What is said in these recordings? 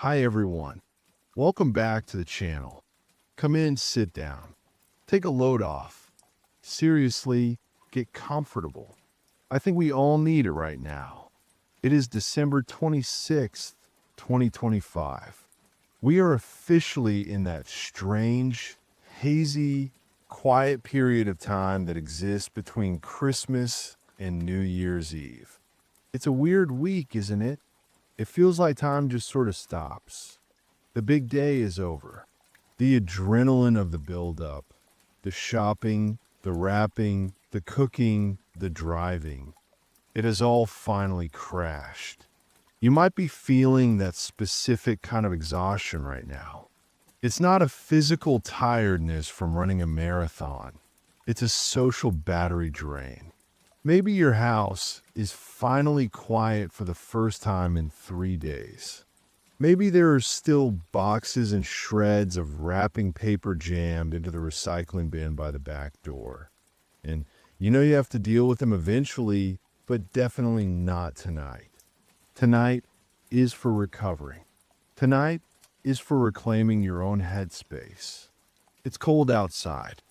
Hi everyone, welcome back to the channel. Come in, sit down, take a load off. Seriously, get comfortable. I think we all need it right now. It is December 26th, 2025. We are officially in that strange, hazy, quiet period of time that exists between Christmas and New Year's Eve. It's a weird week, isn't it? It feels like time just sort of stops. The big day is over. The adrenaline of the build-up, the shopping, the wrapping, the cooking, the driving. It has all finally crashed. You might be feeling that specific kind of exhaustion right now. It's not a physical tiredness from running a marathon. It's a social battery drain. Maybe your house is finally quiet for the first time in 3 days. Maybe there are still boxes and shreds of wrapping paper jammed into the recycling bin by the back door. And you know you have to deal with them eventually, but definitely not tonight. Tonight is for recovering. Tonight is for reclaiming your own headspace. It's cold outside.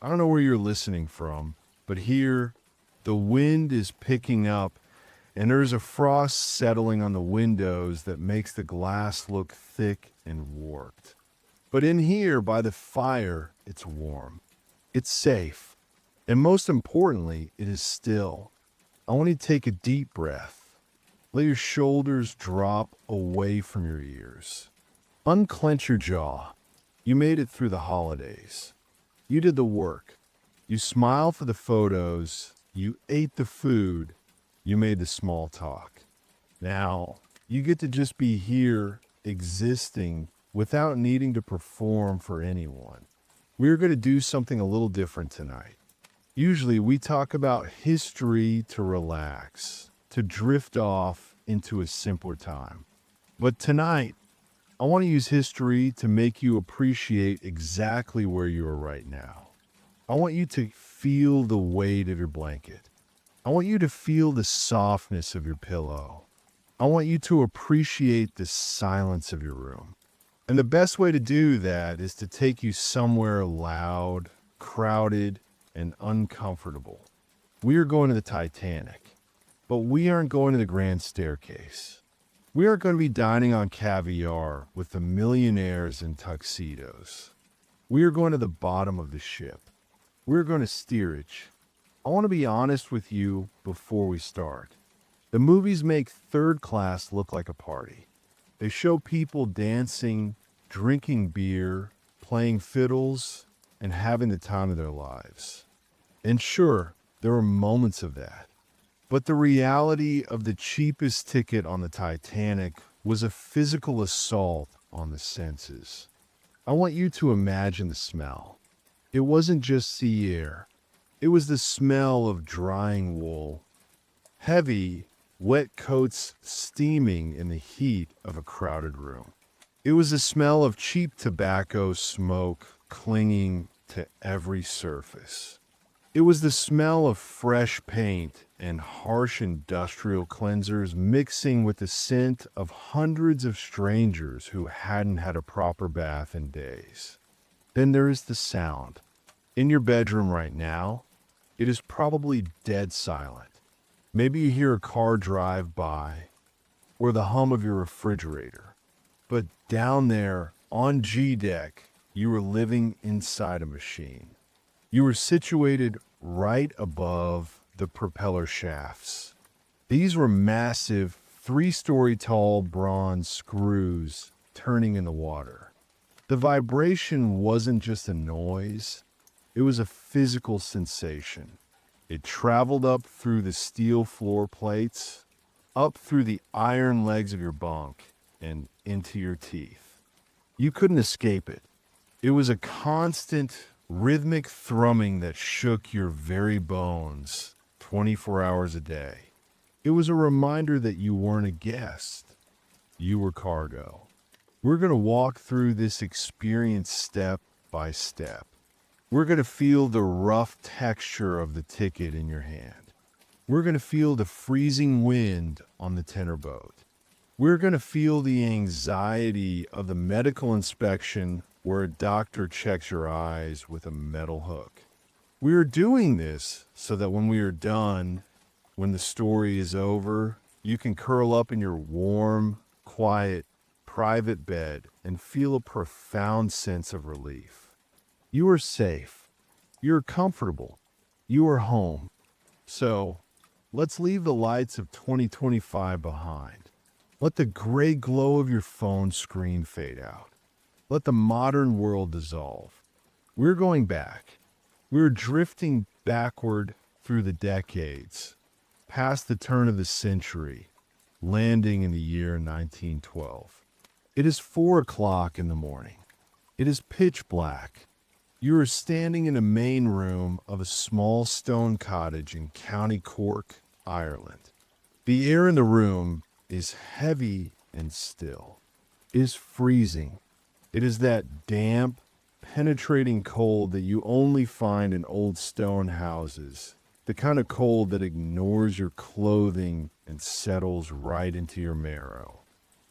I don't know where you're listening from, but here, the wind is picking up, and there's a frost settling on the windows that makes the glass look thick and warped. But in here, by the fire, it's warm. It's safe. And most importantly, it is still. I want you to take a deep breath. Let your shoulders drop away from your ears. Unclench your jaw. You made it through the holidays. You did the work. You smiled for the photos. You ate the food. You made the small talk. Now, you get to just be here, existing, without needing to perform for anyone. We're going to do something a little different tonight. Usually, we talk about history to relax, to drift off into a simpler time. But tonight, I want to use history to make you appreciate exactly where you are right now. I want you to feel the weight of your blanket. I want you to feel the softness of your pillow. I want you to appreciate the silence of your room. And the best way to do that is to take you somewhere loud, crowded, and uncomfortable. We are going to the Titanic, but we aren't going to the Grand Staircase. We aren't going to be dining on caviar with the millionaires in tuxedos. We are going to the bottom of the ship. We're going to steerage. I want to be honest with you before we start. The movies make third class look like a party. They show people dancing, drinking beer, playing fiddles, and having the time of their lives. And sure, there are moments of that. But the reality of the cheapest ticket on the Titanic was a physical assault on the senses. I want you to imagine the smell. It wasn't just sea air. It was the smell of drying wool. Heavy, wet coats steaming in the heat of a crowded room. It was the smell of cheap tobacco smoke clinging to every surface. It was the smell of fresh paint and harsh industrial cleansers mixing with the scent of hundreds of strangers who hadn't had a proper bath in days. Then there is the sound. In your bedroom right now, it is probably dead silent. Maybe you hear a car drive by or the hum of your refrigerator. But down there on G-Deck, you were living inside a machine. You were situated right above the propeller shafts. These were massive, 3-story tall bronze screws turning in the water. The vibration wasn't just a noise, it was a physical sensation. It traveled up through the steel floor plates, up through the iron legs of your bunk, and into your teeth. You couldn't escape it. It was a constant, rhythmic thrumming that shook your very bones 24 hours a day. It was a reminder that you weren't a guest. You were cargo. We're going to walk through this experience step by step. We're going to feel the rough texture of the ticket in your hand. We're going to feel the freezing wind on the tenor boat. We're going to feel the anxiety of the medical inspection where a doctor checks your eyes with a metal hook. We are doing this so that when we are done, when the story is over, you can curl up in your warm, quiet, private bed and feel a profound sense of relief. You are safe. You're comfortable. You are home. So, let's leave the lights of 2025 behind. Let the gray glow of your phone screen fade out. Let the modern world dissolve. We're going back. We're drifting backward through the decades, past the turn of the century, landing in the year 1912. It is 4 o'clock in the morning. It is pitch black. You are standing in a main room of a small stone cottage in County Cork, Ireland. The air in the room is heavy and still. It is freezing. It is that damp, penetrating cold that you only find in old stone houses, the kind of cold that ignores your clothing and settles right into your marrow.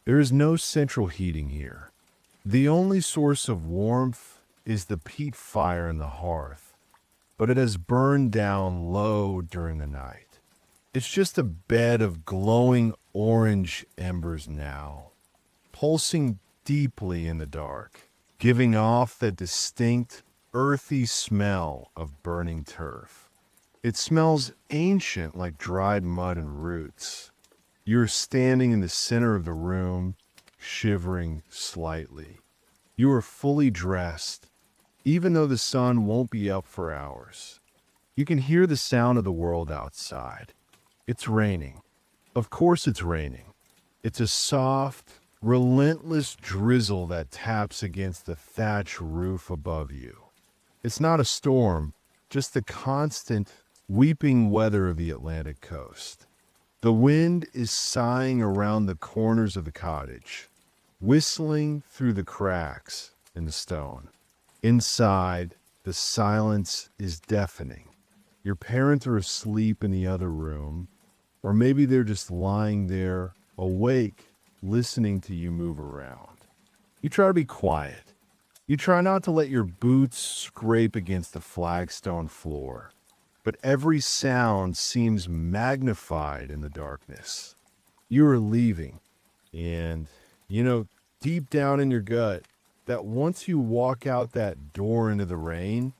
There is no central heating here. The only source of warmth is the peat fire in the hearth, but it has burned down low during the night. It's just a bed of glowing orange embers now, pulsing deeply in the dark, giving off that distinct, earthy smell of burning turf. It smells ancient like dried mud and roots. You're standing in the center of the room, shivering slightly. You are fully dressed, even though the sun won't be up for hours. You can hear the sound of the world outside. It's raining. Of course it's raining. It's a soft, relentless drizzle that taps against the thatch roof above you. It's not a storm, just the constant, weeping weather of the Atlantic coast. The wind is sighing around the corners of the cottage, whistling through the cracks in the stone. Inside, the silence is deafening. Your parents are asleep in the other room, or maybe they're just lying there, awake, listening to you move around. You try to be quiet. You try not to let your boots scrape against the flagstone floor, but every sound seems magnified in the darkness. You are leaving, and, deep down in your gut, that once you walk out that door into the rain,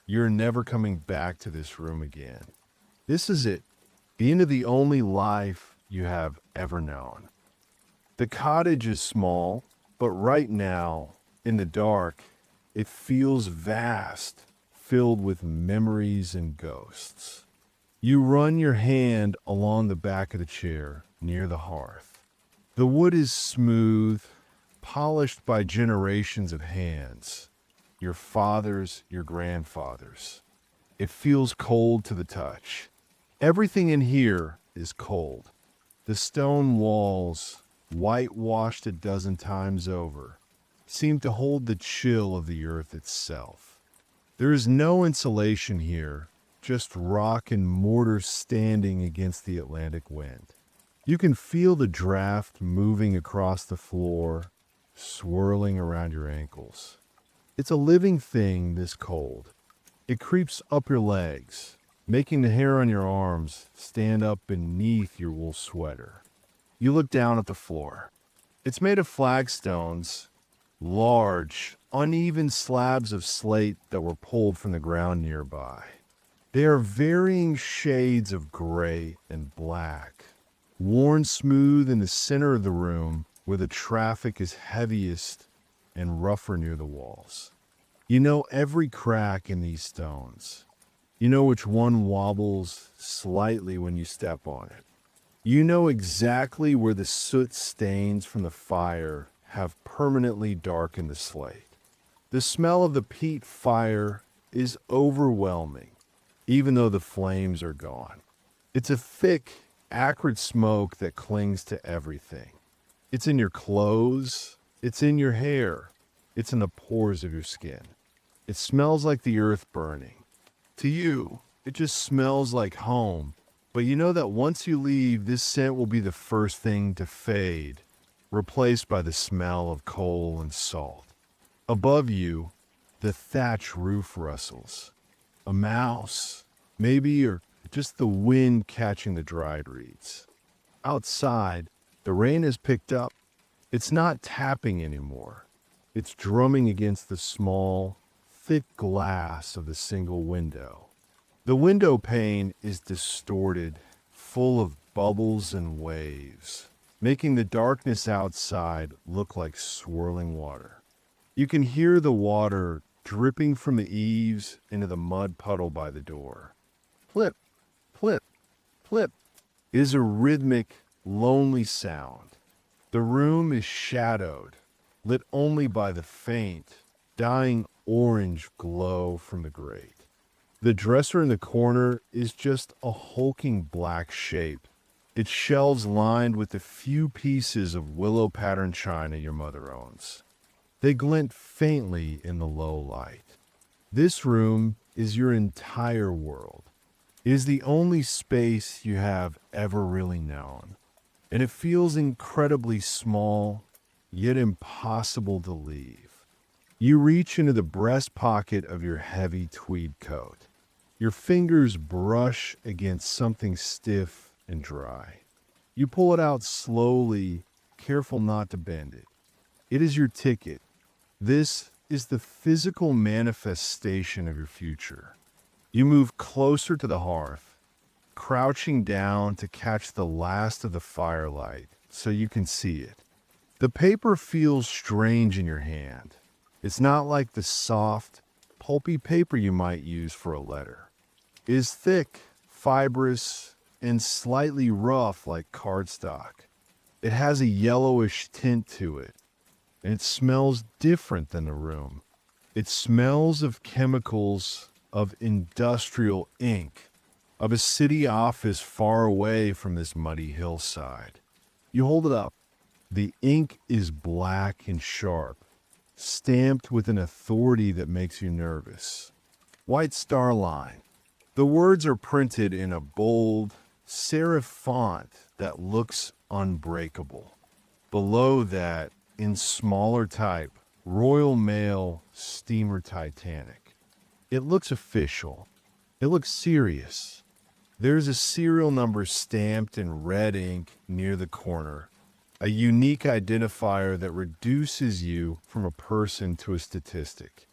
you're never coming back to this room again. This is it, the end of the only life you have ever known. The cottage is small, but right now, in the dark, it feels vast, filled with memories and ghosts. You run your hand along the back of the chair near the hearth. The wood is smooth, polished by generations of hands, your father's, your grandfather's. It feels cold to the touch. Everything in here is cold. The stone walls, whitewashed a dozen times over, seem to hold the chill of the earth itself. There is no insulation here, just rock and mortar standing against the Atlantic wind. You can feel the draft moving across the floor, swirling around your ankles. It's a living thing this cold. It creeps up your legs, making the hair on your arms stand up beneath your wool sweater. You look down at the floor. It's made of flagstones, large, uneven slabs of slate that were pulled from the ground nearby. They are varying shades of gray and black, worn smooth in the center of the room where the traffic is heaviest and rougher near the walls. You know every crack in these stones. You know which one wobbles slightly when you step on it. You know exactly where the soot stains from the fire have permanently darkened the slate. The smell of the peat fire is overwhelming, even though the flames are gone. It's a thick, acrid smoke that clings to everything. It's in your clothes, it's in your hair, it's in the pores of your skin. It smells like the earth burning. To you, it just smells like home. But you know that once you leave, this scent will be the first thing to fade replaced by the smell of coal and salt. Above you, the thatch roof rustles. A mouse, maybe, or just the wind catching the dried reeds. Outside, the rain has picked up. It's not tapping anymore. It's drumming against the small, thick glass of the single window. The window pane is distorted, full of bubbles and waves, making the darkness outside look like swirling water. You can hear the water dripping from the eaves into the mud puddle by the door. Plip, plip, plip. It is a rhythmic, lonely sound. The room is shadowed, lit only by the faint, dying orange glow from the grate. The dresser in the corner is just a hulking black shape, its shelves lined with the few pieces of willow-patterned china your mother owns. They glint faintly in the low light. This room is your entire world. It is the only space you have ever really known, and it feels incredibly small, yet impossible to leave. You reach into the breast pocket of your heavy tweed coat. Your fingers brush against something stiff and dry. You pull it out slowly, careful not to bend it. It is your ticket. This is the physical manifestation of your future. You move closer to the hearth, crouching down to catch the last of the firelight so you can see it. The paper feels strange in your hand. It's not like the soft, pulpy paper you might use for a letter. It is thick, fibrous, and slightly rough like cardstock. It has a yellowish tint to it, and it smells different than the room. It smells of chemicals, of industrial ink, of a city office far away from this muddy hillside. You hold it up. The ink is black and sharp, stamped with an authority that makes you nervous. White star line. The words are printed in a bold, serif font that looks unbreakable. Below that, in smaller type, Royal Mail Steamer Titanic. It looks official. It looks serious. There's a serial number stamped in red ink near the corner, a unique identifier that reduces you from a person to a statistic.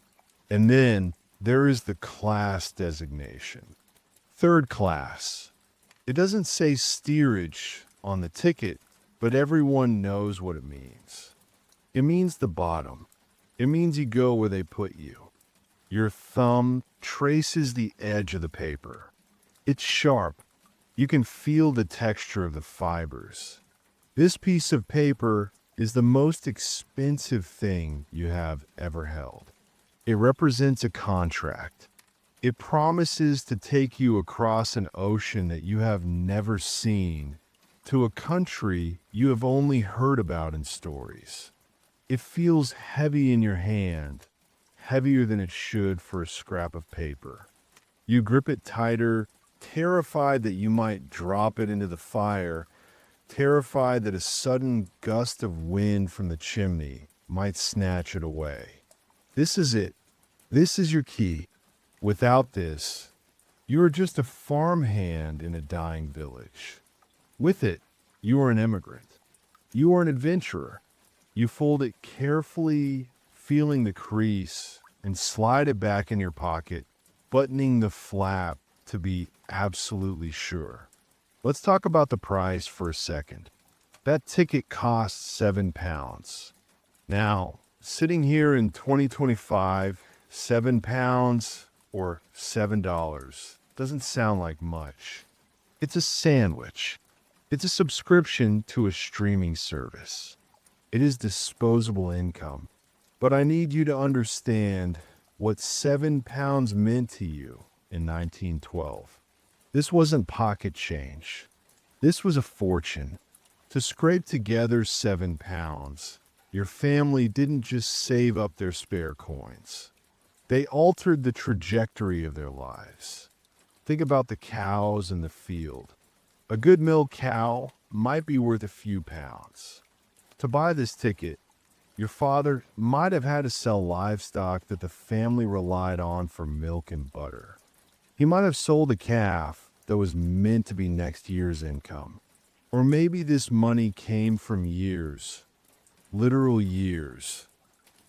And then there is the class designation. Third class. It doesn't say steerage on the ticket, but everyone knows what it means. It means the bottom. It means you go where they put you. Your thumb traces the edge of the paper. It's sharp. You can feel the texture of the fibers. This piece of paper is the most expensive thing you have ever held. It represents a contract. It promises to take you across an ocean that you have never seen, to a country you have only heard about in stories. It feels heavy in your hand, heavier than it should for a scrap of paper. You grip it tighter, terrified that you might drop it into the fire, terrified that a sudden gust of wind from the chimney might snatch it away. This is it. This is your key. Without this, you are just a farmhand in a dying village. With it, you are an immigrant. You are an adventurer. You fold it carefully, feeling the crease, and slide it back in your pocket, buttoning the flap to be absolutely sure. Let's talk about the price for a second. That ticket costs £7. Now, sitting here in 2025, £7 or $7 doesn't sound like much. It's a sandwich. It's a subscription to a streaming service. It is disposable income. But I need you to understand what £7 meant to you in 1912. This wasn't pocket change. This was a fortune. To scrape together £7, your family didn't just save up their spare coins. They altered the trajectory of their lives. Think about the cows in the field. A good milk cow might be worth a few pounds. To buy this ticket, your father might have had to sell livestock that the family relied on for milk and butter. He might have sold a calf that was meant to be next year's income. Or maybe this money came from years, literal years,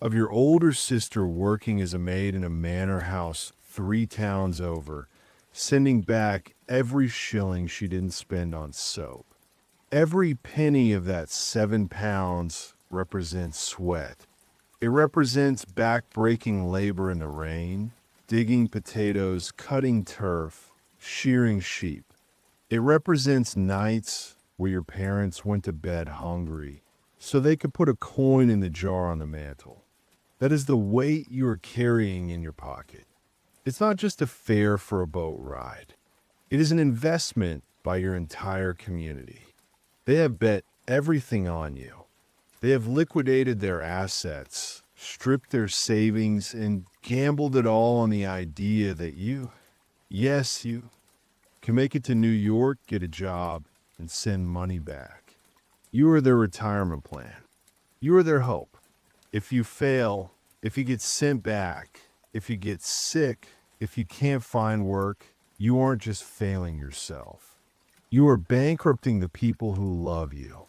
of your older sister working as a maid in a manor house 3 towns over, sending back every shilling she didn't spend on soap. Every penny of that 7 pounds represents sweat. It represents back-breaking labor in the rain, digging potatoes, cutting turf, shearing sheep. It represents nights where your parents went to bed hungry so they could put a coin in the jar on the mantle. That is the weight you are carrying in your pocket. It's not just a fare for a boat ride. It is an investment by your entire community. They have bet everything on you. They have liquidated their assets, stripped their savings, and gambled it all on the idea that you can make it to New York, get a job, and send money back. You are their retirement plan. You are their hope. If you fail, if you get sent back, if you get sick, if you can't find work, you aren't just failing yourself. You are bankrupting the people who love you.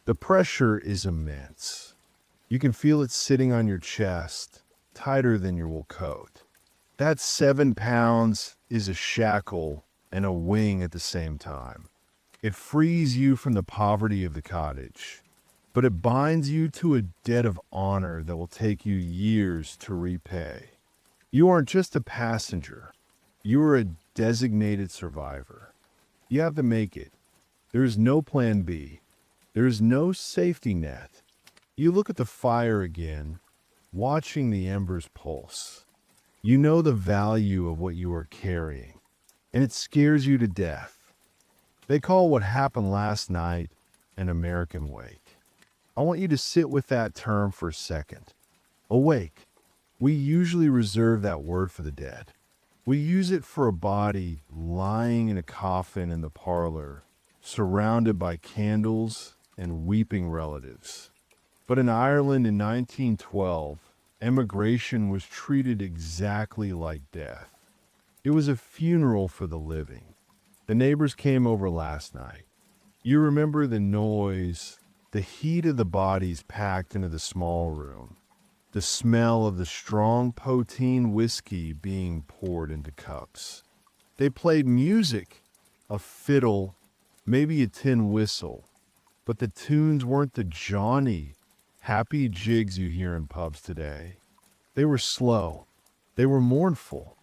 The pressure is immense. You can feel it sitting on your chest, tighter than your wool coat. That 7 pounds is a shackle and a wing at the same time. It frees you from the poverty of the cottage, but it binds you to a debt of honor that will take you years to repay. You aren't just a passenger. You are a designated survivor. You have to make it. There is no plan B. There is no safety net. You look at the fire again, watching the embers pulse. You know the value of what you are carrying, and it scares you to death. They call what happened last night an American wake. I want you to sit with that term for a second. Awake. We usually reserve that word for the dead. We use it for a body lying in a coffin in the parlor, surrounded by candles and weeping relatives. But in Ireland in 1912, emigration was treated exactly like death. It was a funeral for the living. The neighbors came over last night. You remember the noise, the heat of the bodies packed into the small room, the smell of the strong poteen whiskey being poured into cups. They played music, a fiddle, maybe a tin whistle, but the tunes weren't the jaunty, happy jigs you hear in pubs today. They were slow. They were mournful.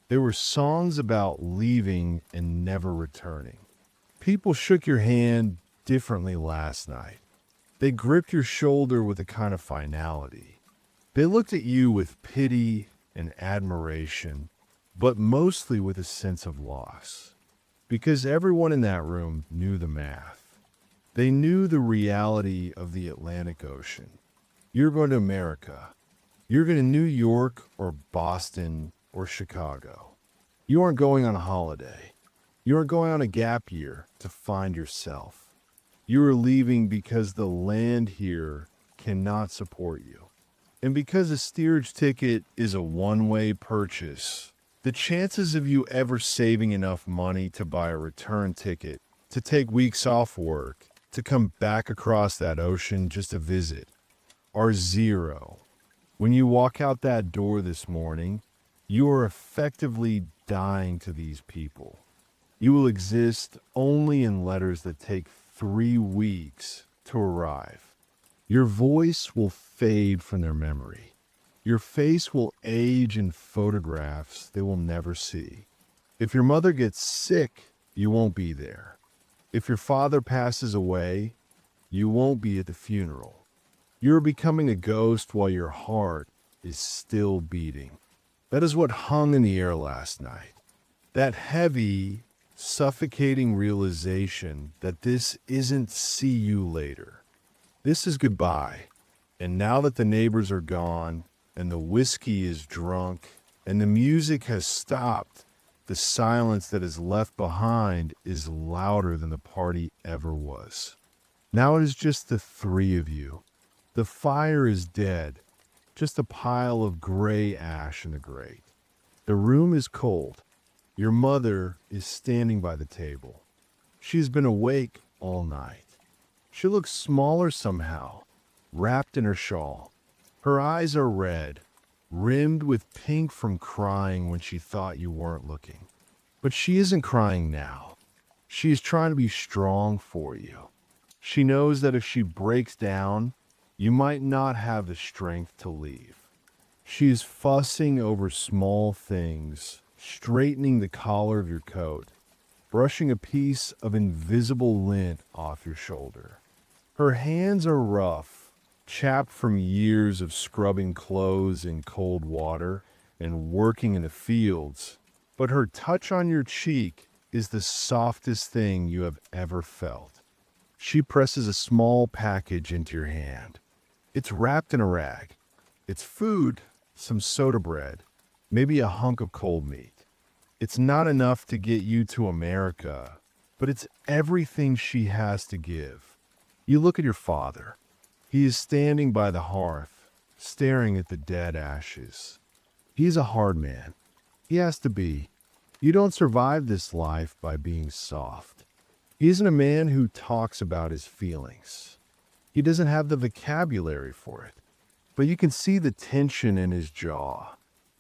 They were songs about leaving and never returning. People shook your hand differently last night. They gripped your shoulder with a kind of finality. They looked at you with pity and admiration, but mostly with a sense of loss. Because everyone in that room knew the math. They knew the reality of the Atlantic Ocean. You're going to America. You're going to New York or Boston or Chicago. You aren't going on a holiday. You aren't going on a gap year to find yourself. You are leaving because the land here cannot support you. And because a steerage ticket is a one-way purchase, the chances of you ever saving enough money to buy a return ticket, to take weeks off work, to come back across that ocean just to visit, are zero. When you walk out that door this morning, you are effectively dying to these people. You will exist only in letters that take 3 weeks to arrive. Your voice will fade from their memory. Your face will age in photographs they will never see. If your mother gets sick, you won't be there. If your father passes away, you won't be at the funeral. You're becoming a ghost while your heart is still beating. That is what hung in the air last night. That heavy, suffocating realization that this isn't see you later. This is goodbye. And now that the neighbors are gone, and the whiskey is drunk, and the music has stopped, the silence that is left behind is louder than the party ever was. Now it is just the 3 of you, The fire is dead, just a pile of gray ash in the grate. The room is cold. Your mother is standing by the table. She's been awake all night. She looks smaller somehow, wrapped in her shawl. Her eyes are red, rimmed with pink from crying when she thought you weren't looking. But she isn't crying now. She is trying to be strong for you. She knows that if she breaks down, you might not have the strength to leave. She is fussing over small things, straightening the collar of your coat, brushing a piece of invisible lint off your shoulder. Her hands are rough, chapped from years of scrubbing clothes in cold water and working in the fields, but her touch on your cheek is the softest thing you have ever felt. She presses a small package into your hand. It's wrapped in a rag. It's food, some soda bread, maybe a hunk of cold meat. It's not enough to get you to America, but it's everything she has to give. You look at your father. He is standing by the hearth, staring at the dead ashes. He's a hard man. He has to be. You don't survive this life by being soft. He isn't a man who talks about his feelings. He doesn't have the vocabulary for it. But you can see the tension in his jaw.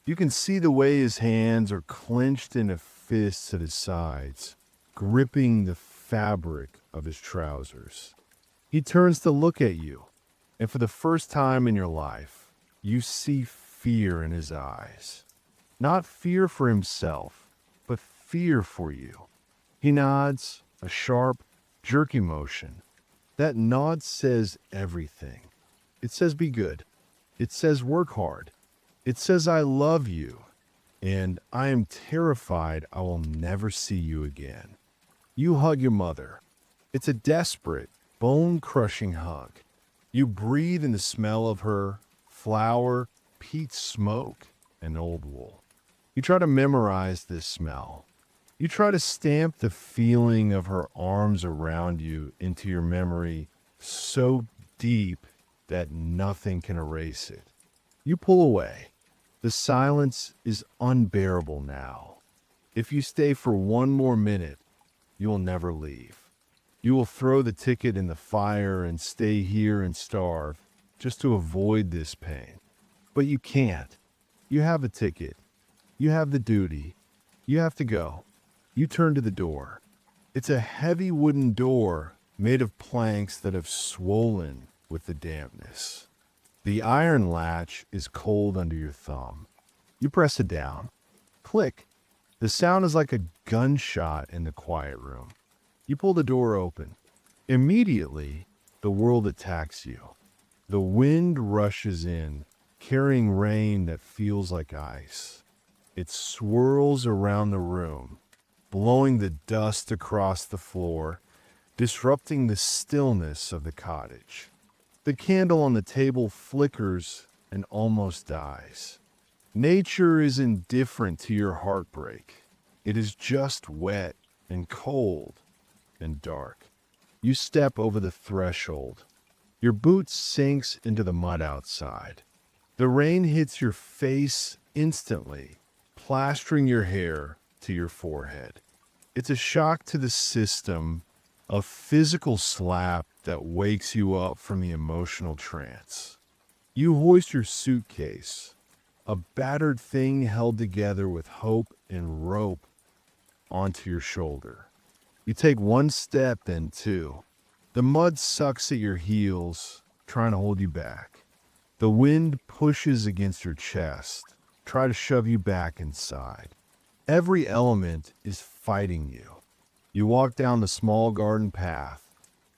You can see the way his hands are clenched into fists at his sides, gripping the fabric of his trousers. He turns to look at you, and for the first time in your life, you see fear in his eyes. Not fear for himself, but fear for you. He nods, a sharp, jerky motion. That nod says everything. It says be good. It says work hard. It says I love you, and I am terrified I will never see you again. You hug your mother. It's a desperate, bone-crushing hug. You breathe in the smell of her, flour, peat smoke, and old wool. You try to memorize this smell. You try to stamp the feeling of her arms around you into your memory so deep that nothing can erase it. You pull away. The silence is unbearable now. If you stay for one more minute, you will never leave. You will throw the ticket in the fire and stay here and starve just to avoid this pain. But you can't. You have a ticket. You have the duty. You have to go. You turn to the door. It's a heavy wooden door made of planks that have swollen with the dampness. The iron latch is cold under your thumb. You press it down. Click. The sound is like a gunshot in the quiet room. You pull the door open. Immediately, the world attacks you. The wind rushes in, carrying rain that feels like ice. It swirls around the room, blowing the dust across the floor, disrupting the stillness of the cottage. The candle on the table flickers and almost dies. Nature is indifferent to your heartbreak. It is just wet and cold and dark. You step over the threshold. Your boot sinks into the mud outside. The rain hits your face instantly, plastering your hair to your forehead. It's a shock to the system, a physical slap that wakes you up from the emotional trance. You hoist your suitcase, a battered thing held together with hope and rope, onto your shoulder. You take one step, then two. The mud sucks at your heels, trying to hold you back. The wind pushes against your chest, try to shove you back inside. Every element is fighting you. You walk down the small garden path,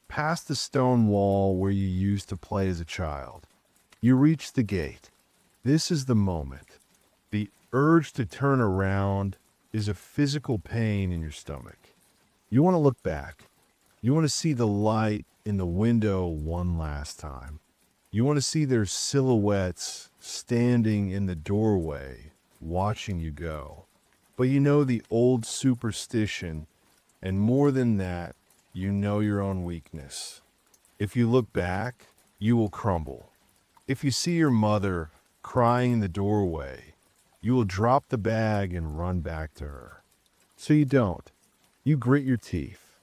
past the stone wall where you used to play as a child. You reach the gate. This is the moment. The urge to turn around is a physical pain in your stomach. You want to look back. You want to see the light in the window one last time. You want to see their silhouettes standing in the doorway, watching you go. But you know the old superstition, and more than that, you know your own weakness. If you look back, you will crumble. If you see your mother crying in the doorway, you will drop the bag and run back to her. So you don't. You grit your teeth.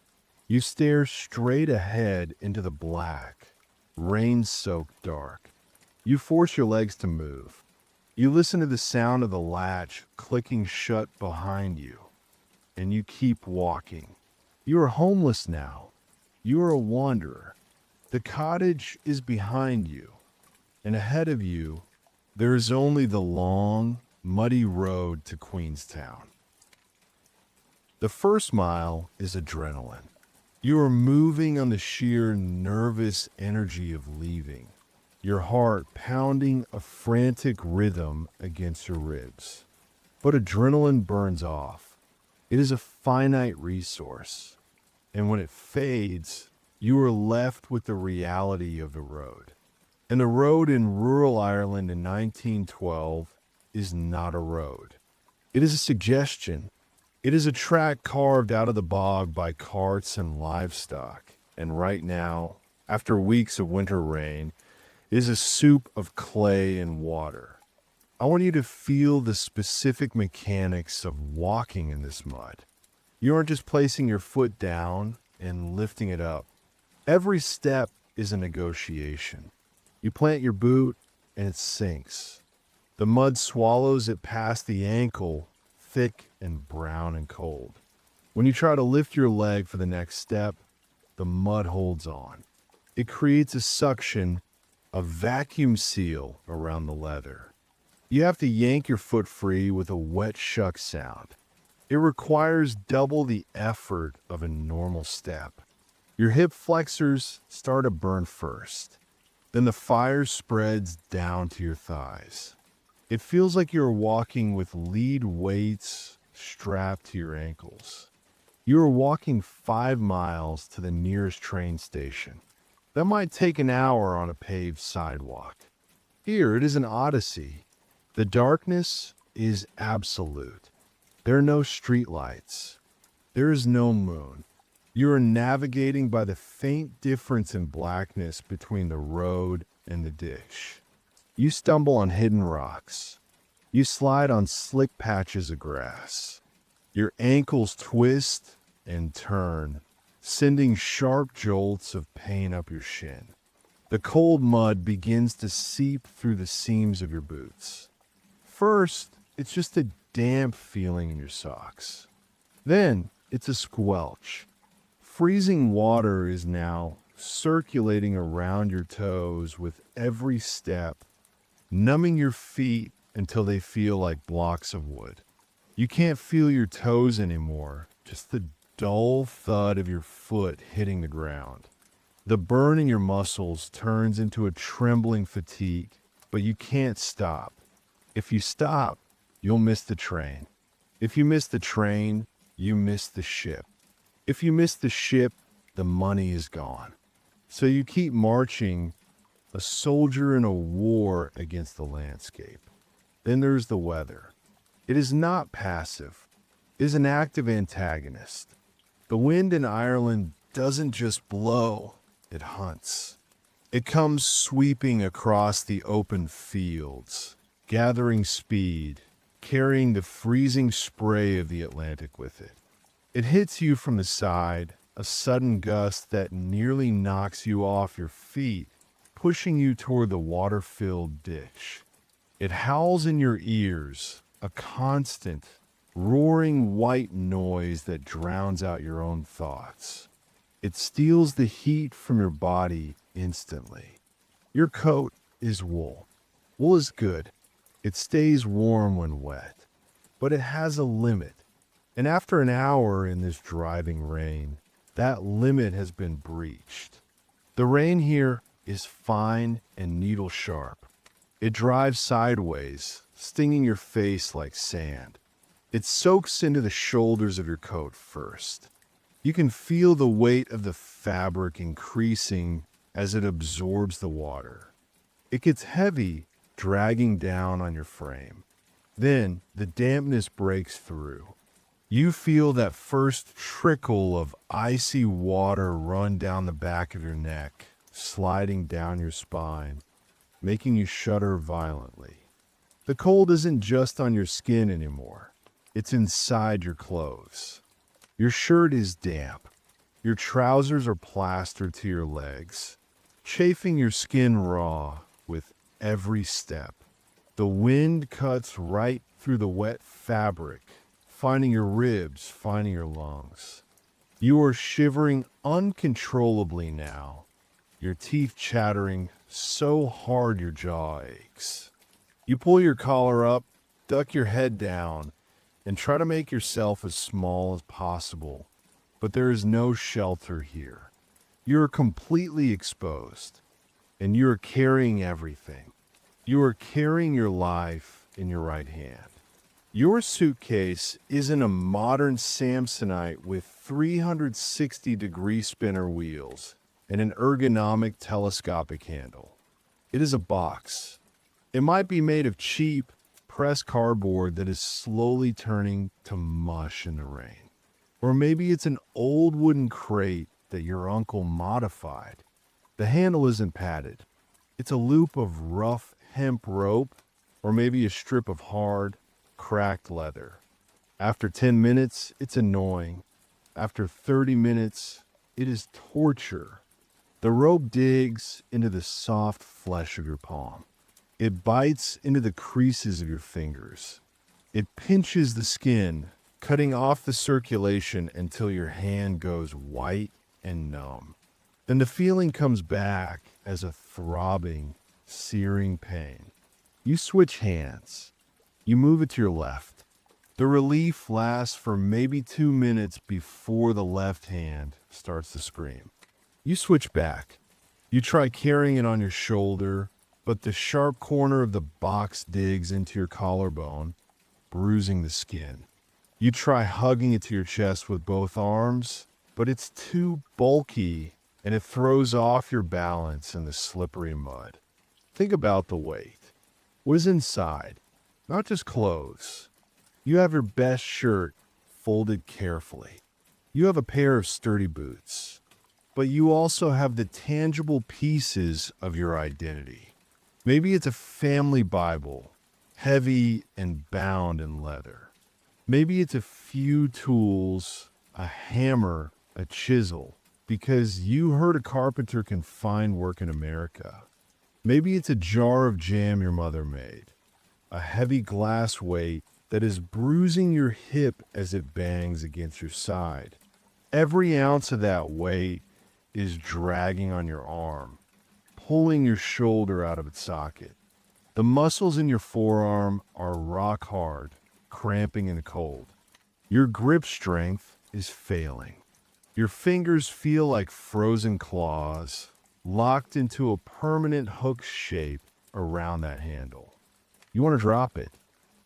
You stare straight ahead into the black, rain-soaked dark. You force your legs to move. You listen to the sound of the latch clicking shut behind you, and you keep walking. You are homeless now. You are a wanderer. The cottage is behind you, and ahead of you, there is only the long, muddy road to Queenstown. The first mile is adrenaline. You are moving on the sheer nervous energy of leaving, your heart pounding a frantic rhythm against your ribs. But adrenaline burns off. It is a finite resource, and when it fades, you are left with the reality of the road. And the road in rural Ireland in 1912 is not a road. It is a suggestion. It is a track carved out of the bog by carts and livestock. And right now, after weeks of winter rain, it is a soup of clay and water. I want you to feel the specific mechanics of walking in this mud. You aren't just placing your foot down and lifting it up. Every step is a negotiation. You plant your boot and it sinks. The mud swallows it past the ankle, thick and brown and cold. When you try to lift your leg for the next step, the mud holds on. It creates a suction, a vacuum seal around the leather. You have to yank your foot free with a wet shuck sound. It requires double the effort of a normal step. Your hip flexors start to burn first. Then the fire spreads down to your thighs. It feels like you're walking with lead weights strapped to your ankles. You are walking 5 miles to the nearest train station. That might take an hour on a paved sidewalk. Here it is an odyssey. The darkness is absolute. There are no streetlights. There is no moon. You are navigating by the faint difference in blackness between the road and the ditch. You stumble on hidden rocks. You slide on slick patches of grass. Your ankles twist and turn, sending sharp jolts of pain up your shin. The cold mud begins to seep through the seams of your boots. First, it's just a damp feeling in your socks. Then, it's a squelch. Freezing water is now circulating around your toes with every step, numbing your feet until they feel like blocks of wood. You can't feel your toes anymore, just the dull thud of your foot hitting the ground. The burn in your muscles turns into a trembling fatigue, but you can't stop. If you stop, you'll miss the train. If you miss the train, you miss the ship. If you miss the ship, the money is gone. So you keep marching, a soldier in a war against the landscape. Then there's the weather. It is not passive. It is an active antagonist. The wind in Ireland doesn't just blow, it hunts. It comes sweeping across the open fields, gathering speed, carrying the freezing spray of the Atlantic with it. It hits you from the side, a sudden gust that nearly knocks you off your feet, pushing you toward the water-filled ditch. It howls in your ears, a constant, roaring white noise that drowns out your own thoughts. It steals the heat from your body instantly. Your coat is wool. Wool is good. It stays warm when wet, but it has a limit. And after an hour in this driving rain, that limit has been breached. The rain here is fine and needle sharp. It drives sideways, stinging your face like sand. It soaks into the shoulders of your coat first. You can feel the weight of the fabric increasing as it absorbs the water. It gets heavy, dragging down on your frame. Then the dampness breaks through. You feel that first trickle of icy water run down the back of your neck, sliding down your spine. making you shudder violently. The cold isn't just on your skin anymore. It's inside your clothes. Your shirt is damp. Your trousers are plastered to your legs, chafing your skin raw with every step. The wind cuts right through the wet fabric, finding your ribs, finding your lungs. You are shivering uncontrollably now, your teeth chattering so hard your jaw aches. You pull your collar up, duck your head down, and try to make yourself as small as possible, but there is no shelter here. You are completely exposed, and you are carrying everything. You are carrying your life in your right hand. Your suitcase isn't a modern Samsonite with 360-degree spinner wheels and an ergonomic telescopic handle. It is a box. It might be made of cheap, pressed cardboard that is slowly turning to mush in the rain. Or maybe it's an old wooden crate that your uncle modified. The handle isn't padded. It's a loop of rough hemp rope, or maybe a strip of hard, cracked leather. After 10 minutes, it's annoying. After 30 minutes, it is torture. The rope digs into the soft flesh of your palm. It bites into the creases of your fingers. It pinches the skin, cutting off the circulation until your hand goes white and numb. Then the feeling comes back as a throbbing, searing pain. You switch hands. You move it to your left. The relief lasts for maybe 2 minutes before the left hand starts to scream. You switch back. You try carrying it on your shoulder, but the sharp corner of the box digs into your collarbone, bruising the skin. You try hugging it to your chest with both arms, but it's too bulky and it throws off your balance in the slippery mud. Think about the weight. What is inside? Not just clothes. You have your best shirt folded carefully. You have a pair of sturdy boots. But you also have the tangible pieces of your identity. Maybe it's a family Bible, heavy and bound in leather. Maybe it's a few tools, a hammer, a chisel, because you heard a carpenter can find work in America. Maybe it's a jar of jam your mother made, a heavy glass weight that is bruising your hip as it bangs against your side. Every ounce of that weight is dragging on your arm, pulling your shoulder out of its socket. The muscles in your forearm are rock hard, cramping in the cold. Your grip strength is failing. Your fingers feel like frozen claws, locked into a permanent hook shape around that handle. You want to drop it.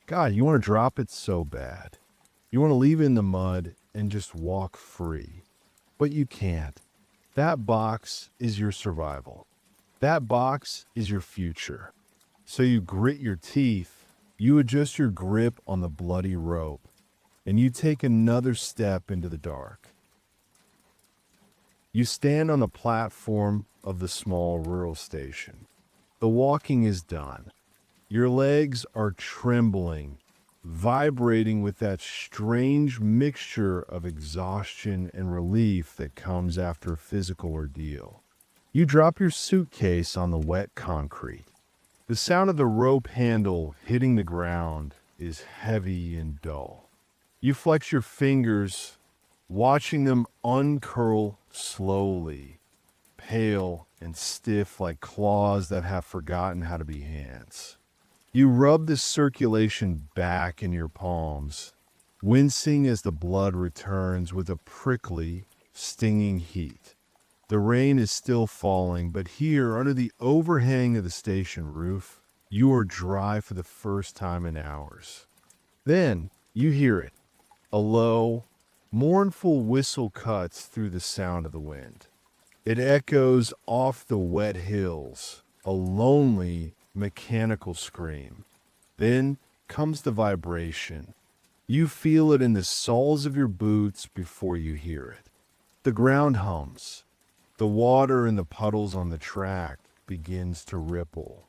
God, you want to drop it so bad. You want to leave it in the mud and just walk free. But you can't. That box is your survival. That box is your future. So you grit your teeth, you adjust your grip on the bloody rope, and you take another step into the dark. You stand on the platform of the small rural station. The walking is done. Your legs are trembling, vibrating with that strange mixture of exhaustion and relief that comes after a physical ordeal. You drop your suitcase on the wet concrete. The sound of the rope handle hitting the ground is heavy and dull. You flex your fingers, watching them uncurl slowly, pale and stiff like claws that have forgotten how to be hands. You rub the circulation back in your palms, wincing as the blood returns with a prickly, stinging heat. The rain is still falling, but here, under the overhang of the station roof, you are dry for the first time in hours. Then, you hear it. A low, mournful whistle cuts through the sound of the wind. It echoes off the wet hills, a lonely, mechanical scream. Then comes the vibration. You feel it in the soles of your boots before you hear it. The ground hums. The water in the puddles on the track begins to ripple.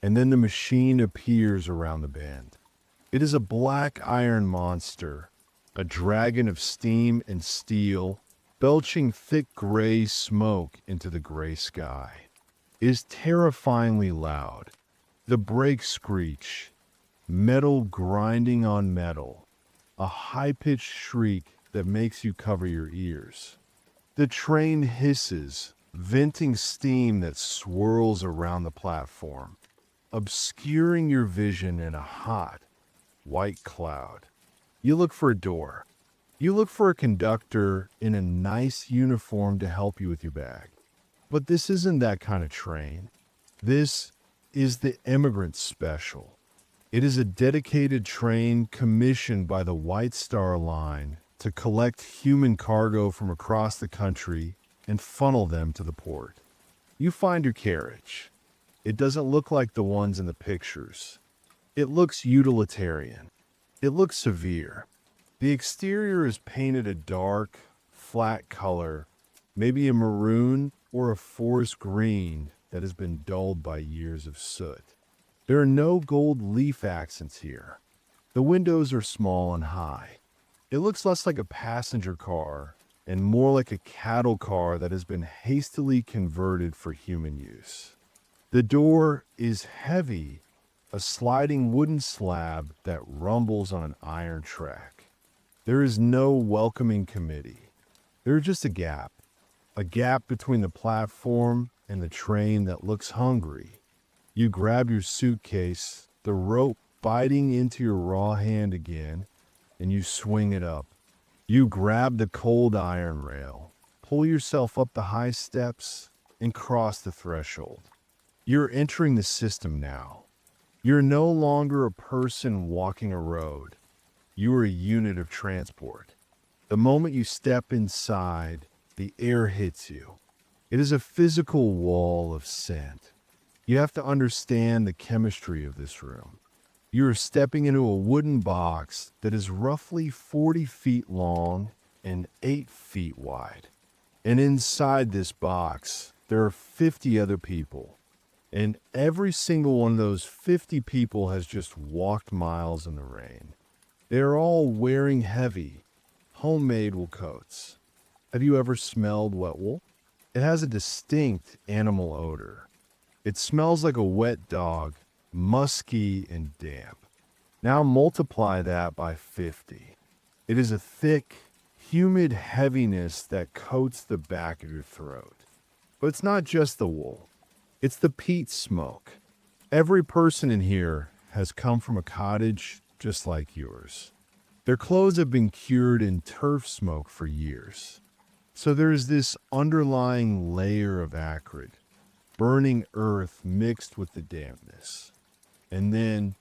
and then the machine appears around the bend. It is a black iron monster, a dragon of steam and steel, belching thick gray smoke into the gray sky. It is terrifyingly loud. The brakes screech, metal grinding on metal, a high-pitched shriek that makes you cover your ears. The train hisses, venting steam that swirls around the platform, obscuring your vision in a hot, white cloud. You look for a door. You look for a conductor in a nice uniform to help you with your bag. But this isn't that kind of train. This is the Immigrant Special. It is a dedicated train commissioned by the White Star Line to collect human cargo from across the country and funnel them to the port. You find your carriage. It doesn't look like the ones in the pictures. It looks utilitarian. It looks severe. The exterior is painted a dark, flat color, maybe a maroon or a forest green that has been dulled by years of soot. There are no gold leaf accents here. The windows are small and high. It looks less like a passenger car and more like a cattle car that has been hastily converted for human use. The door is heavy, a sliding wooden slab that rumbles on an iron track. There is no welcoming committee. There is just a gap between the platform and the train that looks hungry. You grab your suitcase, the rope biting into your raw hand again, and you swing it up. You grab the cold iron rail, pull yourself up the high steps, and cross the threshold. You're entering the system now. You're no longer a person walking a road. You are a unit of transport. The moment you step inside, the air hits you. It is a physical wall of scent. You have to understand the chemistry of this room. You are stepping into a wooden box that is roughly 40 feet long and 8 feet wide. And inside this box, there are 50 other people. And every single one of those 50 people has just walked miles in the rain. They are all wearing heavy, homemade wool coats. Have you ever smelled wet wool? It has a distinct animal odor. It smells like a wet dog, musky and damp. Now multiply that by 50. It is a thick, humid heaviness that coats the back of your throat. But it's not just the wool. It's the peat smoke. Every person in here has come from a cottage just like yours. Their clothes have been cured in turf smoke for years. So there is this underlying layer of acrid, burning earth mixed with the dampness. And then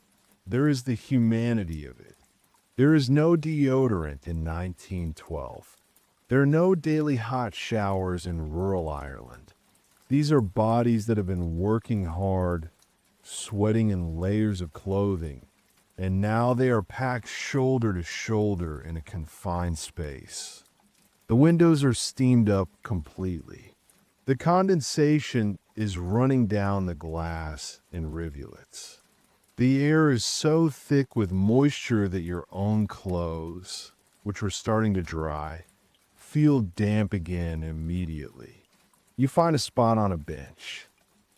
there is the humanity of it. There is no deodorant in 1912. There are no daily hot showers in rural Ireland. These are bodies that have been working hard, sweating in layers of clothing, and now they are packed shoulder to shoulder in a confined space. The windows are steamed up completely. The condensation is running down the glass in rivulets. The air is so thick with moisture that your own clothes, which were starting to dry, feel damp again immediately. You find a spot on a bench.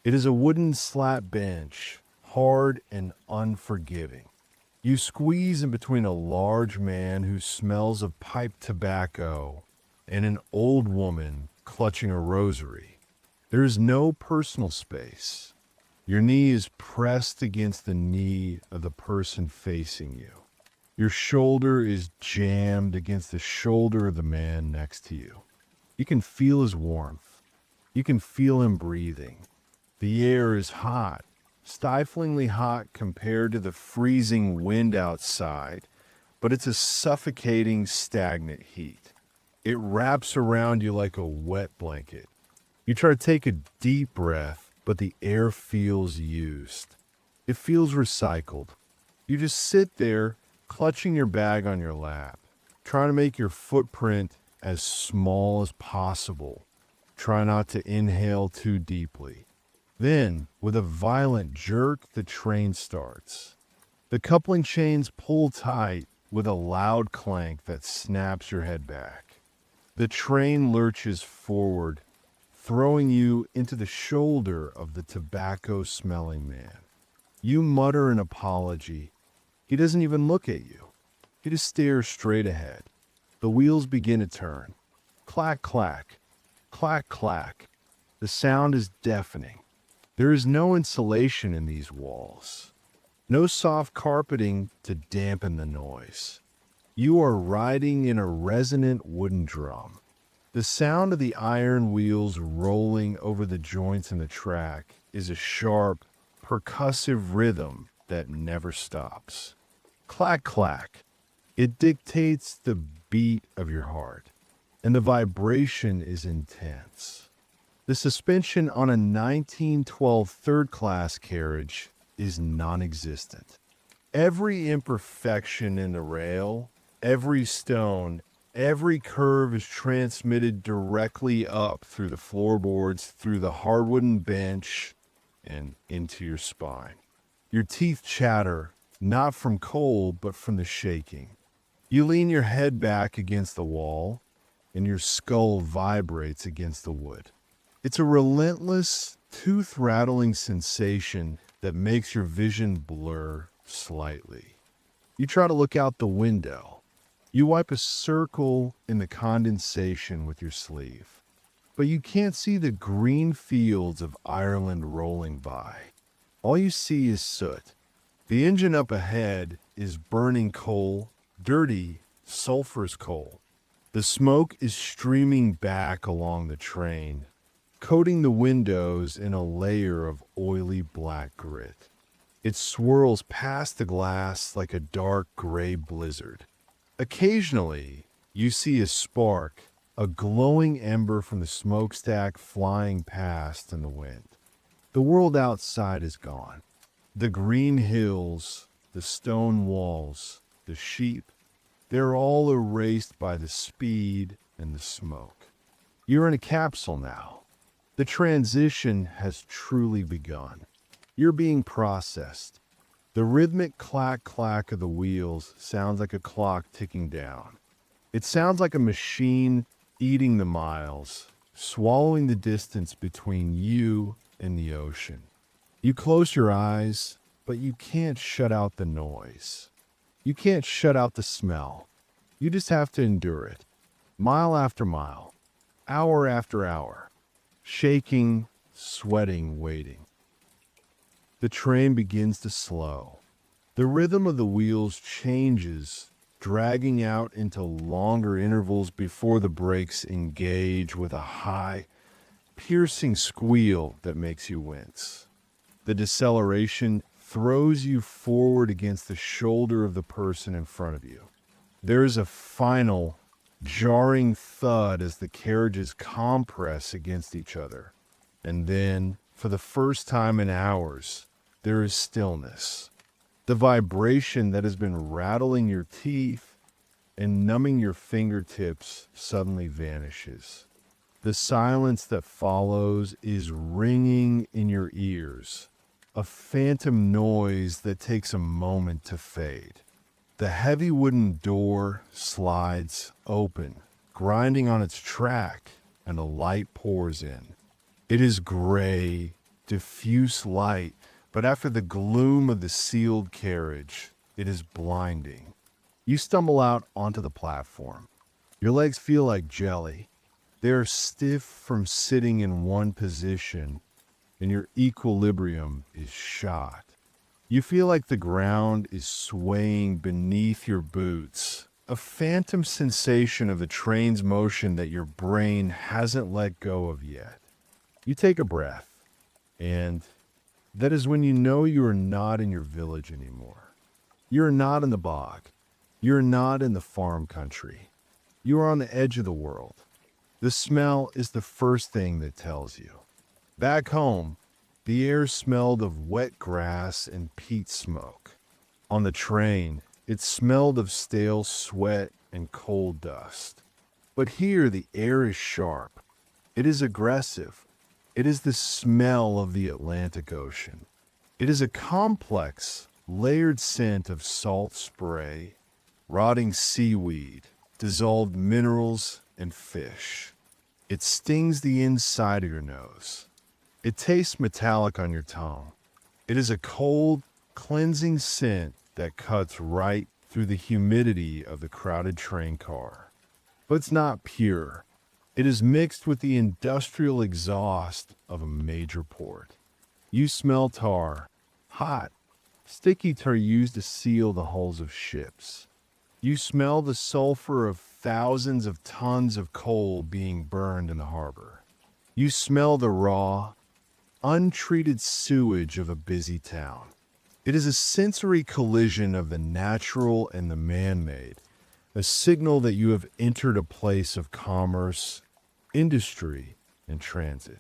It is a wooden slat bench, hard and unforgiving. You squeeze in between a large man who smells of pipe tobacco and an old woman clutching a rosary. There is no personal space. Your knee is pressed against the knee of the person facing you. Your shoulder is jammed against the shoulder of the man next to you. You can feel his warmth. You can feel him breathing. The air is hot, stiflingly hot compared to the freezing wind outside, but it's a suffocating, stagnant heat. It wraps around you like a wet blanket. You try to take a deep breath, but the air feels used. It feels recycled. You just sit there, clutching your bag on your lap, trying to make your footprint as small as possible. Try not to inhale too deeply. Then, with a violent jerk, the train starts. The coupling chains pull tight with a loud clank that snaps your head back. The train lurches forward, throwing you into the shoulder of the tobacco-smelling man. You mutter an apology. He doesn't even look at you. He just stares straight ahead. The wheels begin to turn. Clack, clack. Clack, clack. The sound is deafening. There is no insulation in these walls. No soft carpeting to dampen the noise. You are riding in a resonant wooden drum. The sound of the iron wheels rolling over the joints in the track is a sharp, percussive rhythm that never stops. Clack, clack. It dictates the beat of your heart, and the vibration is intense. The suspension on a 1912 third-class carriage is non-existent. Every imperfection in the rail, every stone, every curve is transmitted directly up through the floorboards, through the hardwooden bench, and into your spine. Your teeth chatter, not from cold, but from the shaking. You lean your head back against the wall, and your skull vibrates against the wood. It's a relentless, tooth-rattling sensation that makes your vision blur slightly. You try to look out the window. You wipe a circle in the condensation with your sleeve. But you can't see the green fields of Ireland rolling by. All you see is soot. The engine up ahead is burning coal, dirty, sulfurous coal. The smoke is streaming back along the train, coating the windows in a layer of oily black grit. It swirls past the glass like a dark gray blizzard. Occasionally, you see a spark, a glowing ember from the smokestack flying past in the wind. The world outside is gone. The green hills, the stone walls, the sheep, they're all erased by the speed and the smoke. You're in a capsule now. The transition has truly begun. You're being processed. The rhythmic clack-clack of the wheels sounds like a clock ticking down. It sounds like a machine eating the miles, swallowing the distance between you and the ocean. You close your eyes, but you can't shut out the noise. You can't shut out the smell. You just have to endure it. Mile after mile, hour after hour, shaking, sweating, waiting. The train begins to slow. The rhythm of the wheels changes, dragging out into longer intervals before the brakes engage with a high, piercing squeal that makes you wince. The deceleration throws you forward against the shoulder of the person in front of you. There is a final, jarring thud as the carriages compress against each other. And then, for the first time in hours, there is stillness. The vibration that has been rattling your teeth and numbing your fingertips suddenly vanishes. The silence that follows is ringing in your ears, a phantom noise that takes a moment to fade. The heavy wooden door slides open, grinding on its track, and a light pours in. It is gray, diffuse light, but after the gloom of the sealed carriage, it is blinding. You stumble out onto the platform. Your legs feel like jelly. They are stiff from sitting in one position, and your equilibrium is shot. You feel like the ground is swaying beneath your boots, a phantom sensation of the train's motion that your brain hasn't let go of yet. You take a breath, and that is when you know you are not in your village anymore. You are not in the bog. You are not in the farm country. You are on the edge of the world. The smell is the first thing that tells you. Back home, the air smelled of wet grass and peat smoke. On the train, it smelled of stale sweat and coal dust. But here the air is sharp. It is aggressive. It is the smell of the Atlantic Ocean. It is a complex, layered scent of salt spray, rotting seaweed, dissolved minerals, and fish. It stings the inside of your nose. It tastes metallic on your tongue. It is a cold, cleansing scent that cuts right through the humidity of the crowded train car. But it's not pure. It is mixed with the industrial exhaust of a major port. You smell tar, hot, sticky tar used to seal the hulls of ships. You smell the sulfur of thousands of tons of coal being burned in the harbor. You smell the raw, untreated sewage of a busy town. It is a sensory collision of the natural and the man-made, a signal that you have entered a place of commerce, industry, and transit.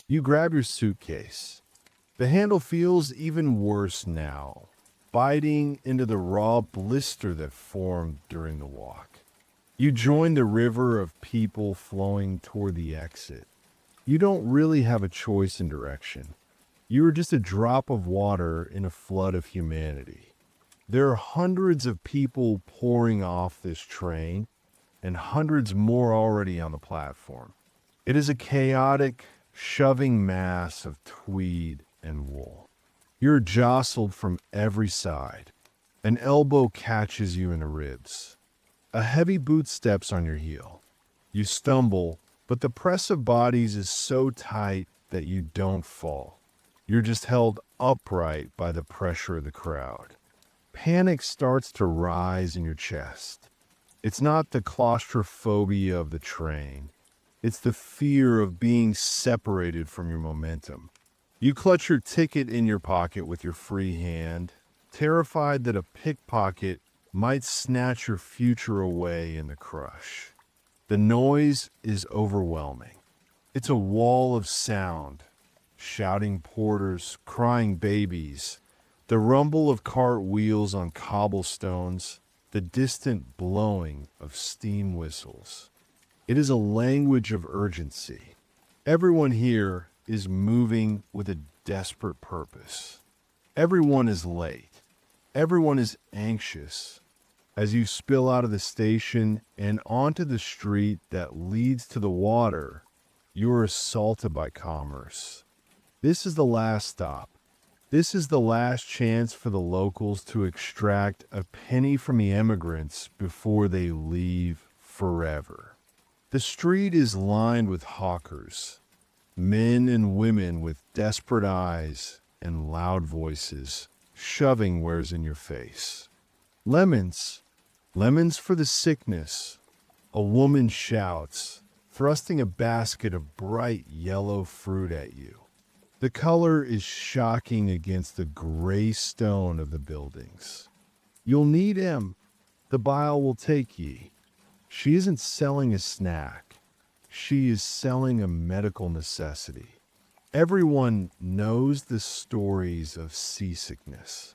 You grab your suitcase. The handle feels even worse now, biting into the raw blister that formed during the walk. You join the river of people flowing toward the exit. You don't really have a choice in direction. You are just a drop of water in a flood of humanity. There are hundreds of people pouring off this train, and hundreds more already on the platform. It is a chaotic, shoving mass of tweed and wool. You're jostled from every side. An elbow catches you in the ribs. A heavy boot steps on your heel. You stumble, but the press of bodies is so tight that you don't fall. You're just held upright by the pressure of the crowd. Panic starts to rise in your chest. It's not the claustrophobia of the train. It's the fear of being separated from your momentum. You clutch your ticket in your pocket with your free hand, terrified that a pickpocket might snatch your future away in the crush. The noise is overwhelming. It's a wall of sound. Shouting porters, crying babies, the rumble of cart wheels on cobblestones, the distant blowing of steam whistles. It is a language of urgency. Everyone here is moving with a desperate purpose. Everyone is late. Everyone is anxious. As you spill out of the station and onto the street that leads to the water, you are assaulted by commerce. This is the last stop. This is the last chance for the locals to extract a penny from the immigrants before they leave forever. The street is lined with hawkers, men and women with desperate eyes and loud voices, shoving wares in your face. Lemons, lemons for the sickness. A woman shouts, thrusting a basket of bright yellow fruit at you. The color is shocking against the gray stone of the buildings. You'll need him. The bile will take ye. She isn't selling a snack. She is selling a medical necessity. Everyone knows the stories of seasickness.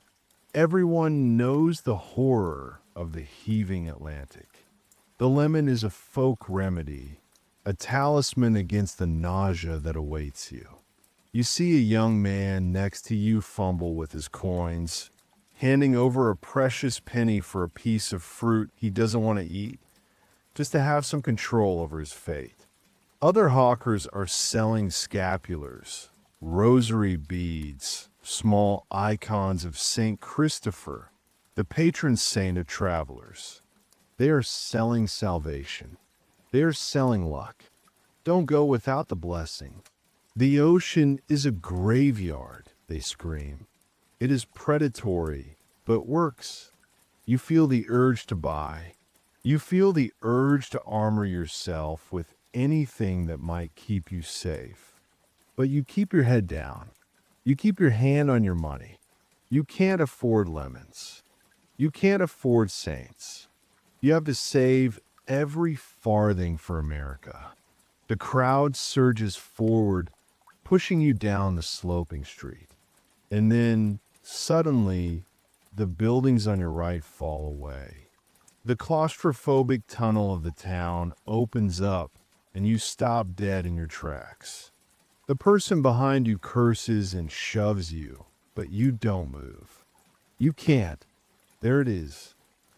Everyone knows the horror of the heaving Atlantic. The lemon is a folk remedy, a talisman against the nausea that awaits you. You see a young man next to you fumble with his coins, handing over a precious penny for a piece of fruit he doesn't want to eat, just to have some control over his fate. Other hawkers are selling scapulars, rosary beads, small icons of Saint Christopher, the patron saint of travelers. They are selling salvation. They are selling luck. Don't go without the blessing. The ocean is a graveyard, they scream. It is predatory, but works. You feel the urge to buy. You feel the urge to armor yourself with anything that might keep you safe. But you keep your head down. You keep your hand on your money. You can't afford lemons. You can't afford saints. You have to save every farthing for America. The crowd surges forward, pushing you down the sloping street. And then, suddenly, the buildings on your right fall away. The claustrophobic tunnel of the town opens up, and you stop dead in your tracks. The person behind you curses and shoves you, but you don't move. You can't. There it is,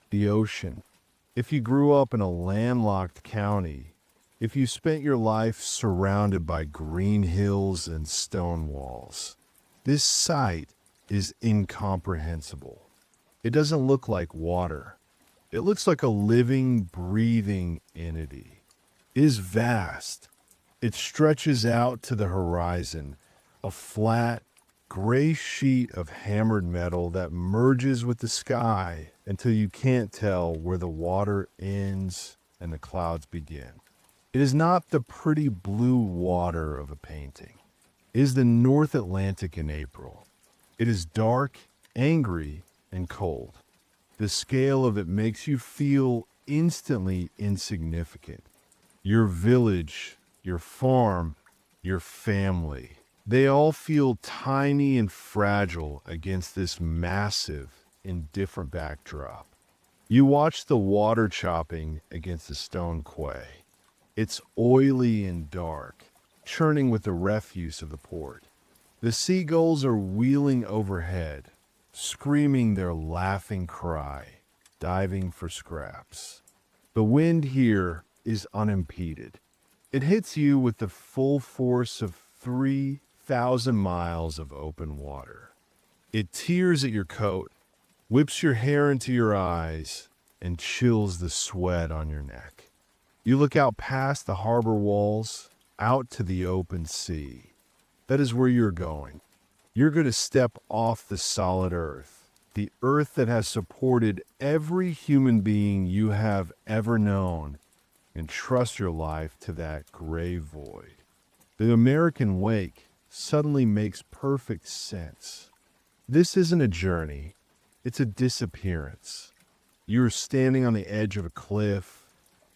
the ocean. If you grew up in a landlocked county, if you spent your life surrounded by green hills and stone walls, this sight is incomprehensible. It doesn't look like water. It looks like a living, breathing entity. It is vast. It stretches out to the horizon, a flat, gray sheet of hammered metal that merges with the sky until you can't tell where the water ends and the clouds begin. It is not the pretty blue water of a painting. It is the North Atlantic in April. It is dark, angry, and cold. The scale of it makes you feel instantly insignificant. Your village, your farm, your family, they all feel tiny and fragile against this massive, indifferent backdrop. You watch the water chopping against the stone quay. It's oily and dark, churning with the refuse of the port. The seagulls are wheeling overhead, screaming their laughing cry, diving for scraps. The wind here is unimpeded. It hits you with the full force of 3,000 miles of open water. It tears at your coat, whips your hair into your eyes, and chills the sweat on your neck. You look out past the harbor walls, out to the open sea. That is where you're going. You're going to step off the solid earth, the earth that has supported every human being you have ever known, and trust your life to that gray void. The American wake suddenly makes perfect sense. This isn't a journey, it's a disappearance. You're standing on the edge of a cliff,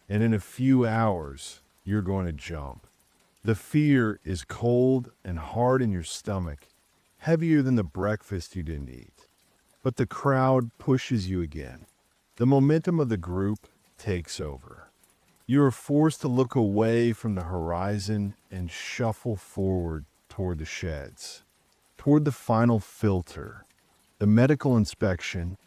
and in a few hours, you're going to jump. The fear is cold and hard in your stomach, heavier than the breakfast you didn't eat. But the crowd pushes you again. The momentum of the group takes over. You are forced to look away from the horizon and shuffle forward toward the sheds, toward the final filter, the medical inspection.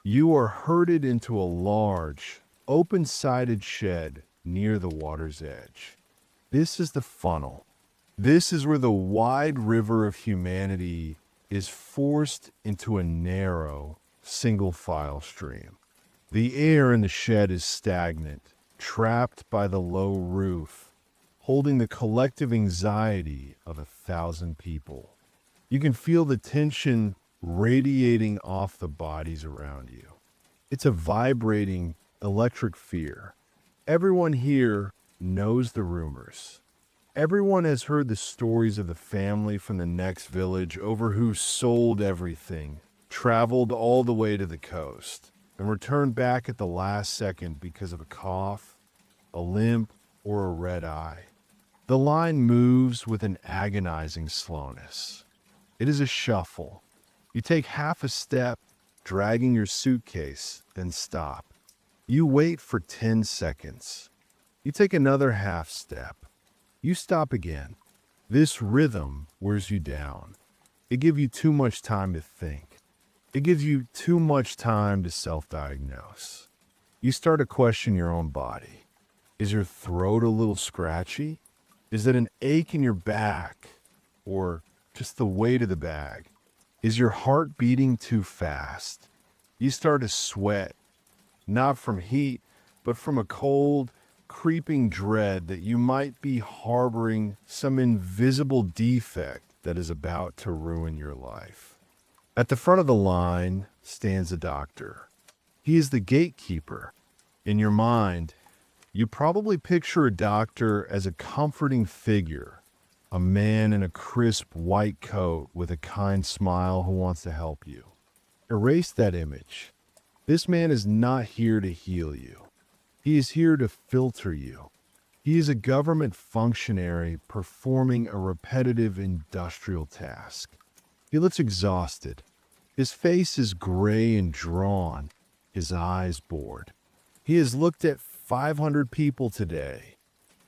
You are herded into a large, open-sided shed near the water's edge. This is the funnel. This is where the wide river of humanity is forced into a narrow, single-file stream. The air in the shed is stagnant, trapped by the low roof, holding the collective anxiety of 1,000 people. You can feel the tension radiating off the bodies around you. It's a vibrating, electric fear. Everyone here knows the rumors. Everyone has heard the stories of the family from the next village over who sold everything, traveled all the way to the coast, and returned back at the last second because of a cough, a limp, or a red eye. The line moves with an agonizing slowness. It is a shuffle. You take half a step, dragging your suitcase, then stop. You wait for 10 seconds. You take another half step. You stop again. This rhythm wears you down. It gives you too much time to think. It gives you too much time to self-diagnose. You start to question your own body. Is your throat a little scratchy? Is it an ache in your back? Or just the weight of the bag? Is your heart beating too fast? You start to sweat, not from heat, but from a cold, creeping dread that you might be harboring some invisible defect that is about to ruin your life. At the front of the line stands a doctor. He is the gatekeeper. In your mind, you probably picture a doctor as a comforting figure, a man in a crisp white coat with a kind smile who wants to help you. Erase that image. This man is not here to heal you. He is here to filter you. He is a government functionary performing a repetitive industrial task. He looks exhausted. His face is gray and drawn, his eyes bored. He has looked at 500 people today.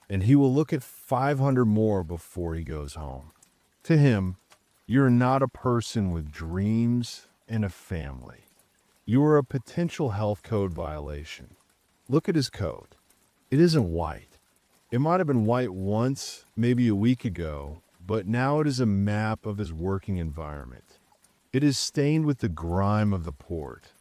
and he will look at 500 more before he goes home. To him, you're not a person with dreams and a family. You are a potential health code violation. Look at his code. It isn't white. It might have been white once, maybe a week ago, but now it is a map of his working environment. It is stained with the grime of the port,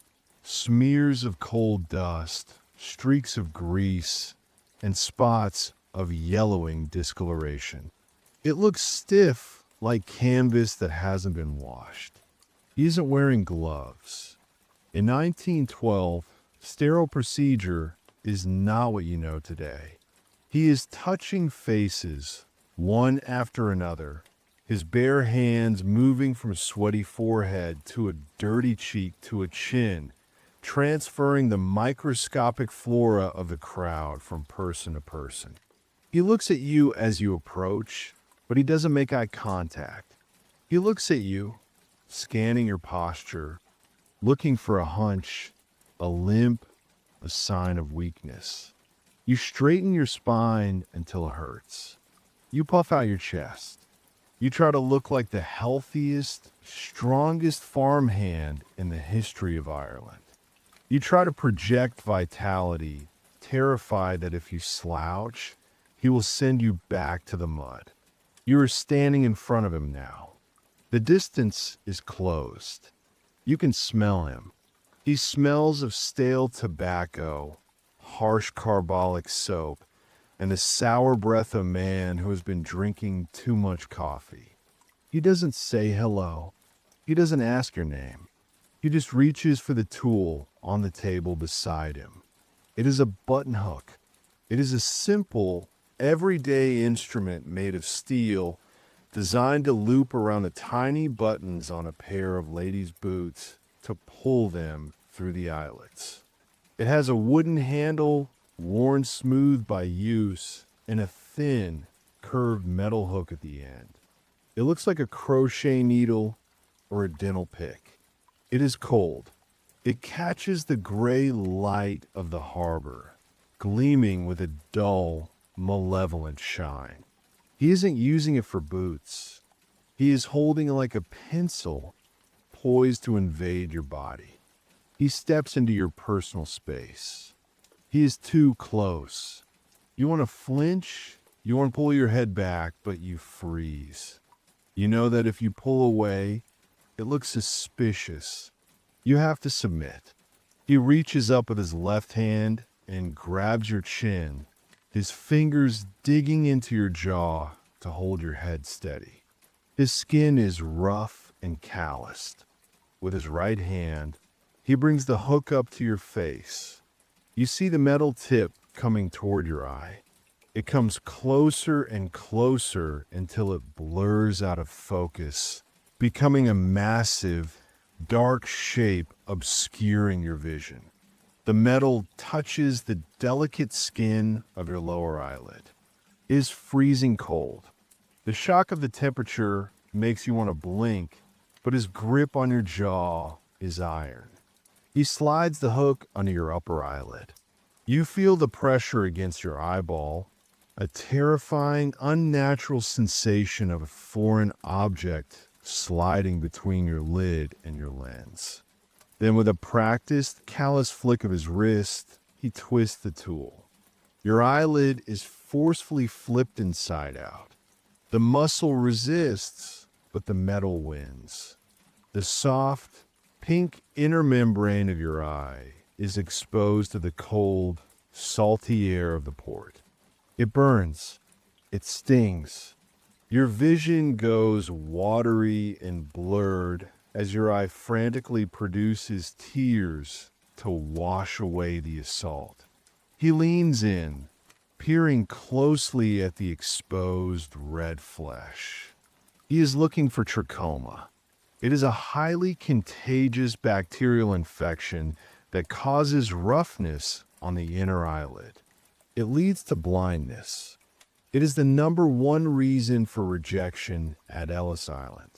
smears of coal dust, streaks of grease, and spots of yellowing discoloration. It looks stiff, like canvas that hasn't been washed. He isn't wearing gloves. In 1912, sterile procedure is not what you know today. He is touching faces, one after another, his bare hands moving from a sweaty forehead to a dirty cheek to a chin, transferring the microscopic flora of the crowd from person to person. He looks at you as you approach, but he doesn't make eye contact. He looks at you, scanning your posture, looking for a hunch, a limp, a sign of weakness. You straighten your spine until it hurts. You puff out your chest. You try to look like the healthiest, strongest farmhand in the history of Ireland. You try to project vitality, terrified that if you slouch, he will send you back to the mud. You are standing in front of him now. The distance is closed. You can smell him. He smells of stale tobacco, harsh carbolic soap, and the sour breath of a man who has been drinking too much coffee. He doesn't say hello. He doesn't ask your name. He just reaches for the tool on the table beside him. It is a button hook. It is a simple, everyday instrument made of steel, designed to loop around the tiny buttons on a pair of ladies' boots to pull them through the eyelets. It has a wooden handle, worn smooth by use, and a thin, curved metal hook at the end. It looks like a crochet needle or a dental pick. It is cold. It catches the gray light of the harbor, gleaming with a dull, malevolent shine. He isn't using it for boots. He is holding it like a pencil, poised to invade your body. He steps into your personal space. He is too close. You want to flinch, you want to pull your head back, but you freeze. You know that if you pull away, it looks suspicious. You have to submit. He reaches up with his left hand and grabs your chin, his fingers digging into your jaw to hold your head steady. His skin is rough and calloused. With his right hand, he brings the hook up to your face. You see the metal tip coming toward your eye. It comes closer and closer until it blurs out of focus, becoming a massive, dark shape obscuring your vision. The metal touches the delicate skin of your lower eyelid. It is freezing cold. The shock of the temperature makes you want to blink, but his grip on your jaw is iron. He slides the hook under your upper eyelid. You feel the pressure against your eyeball, a terrifying, unnatural sensation of a foreign object sliding between your lid and your lens. Then with a practiced, callous flick of his wrist, he twists the tool. Your eyelid is forcefully flipped inside out. The muscle resists, but the metal wins. The soft, pink inner membrane of your eye is exposed to the cold, salty air of the port. It burns. It stings. Your vision goes watery and blurred as your eye frantically produces tears to wash away the assault. He leans in, peering closely at the exposed red flesh. He is looking for trachoma. It is a highly contagious bacterial infection that causes roughness on the inner eyelid. It leads to blindness. It is the number one reason for rejection at Ellis Island.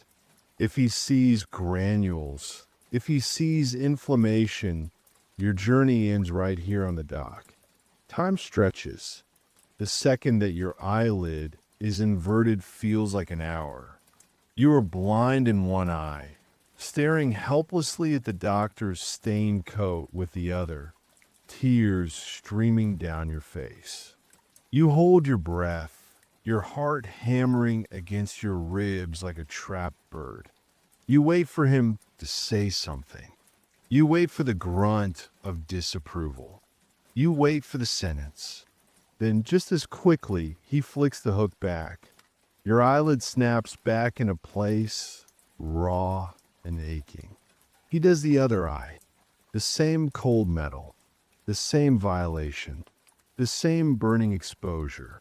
If he sees granules, if he sees inflammation, your journey ends right here on the dock. Time stretches. The second that your eyelid is inverted feels like an hour. You are blind in one eye, staring helplessly at the doctor's stained coat with the other, tears streaming down your face. You hold your breath, your heart hammering against your ribs like a trapped bird. You wait for him to say something. You wait for the grunt of disapproval. You wait for the sentence. Then, just as quickly, he flicks the hook back. Your eyelid snaps back into place, raw and aching. He does the other eye. The same cold metal. The same violation. The same burning exposure.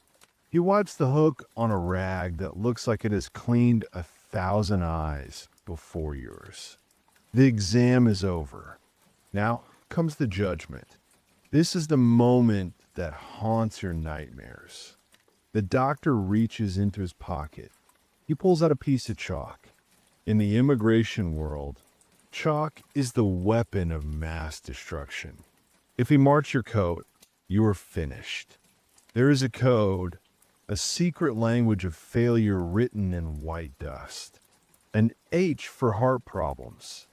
He wipes the hook on a rag that looks like it has cleaned 1,000 eyes before yours. The exam is over. Now comes the judgment. This is the moment that haunts your nightmares. The doctor reaches into his pocket. He pulls out a piece of chalk. In the immigration world, chalk is the weapon of mass destruction. If he marks your coat, you are finished. There is a code, a secret language of failure written in white dust. An H for heart problems,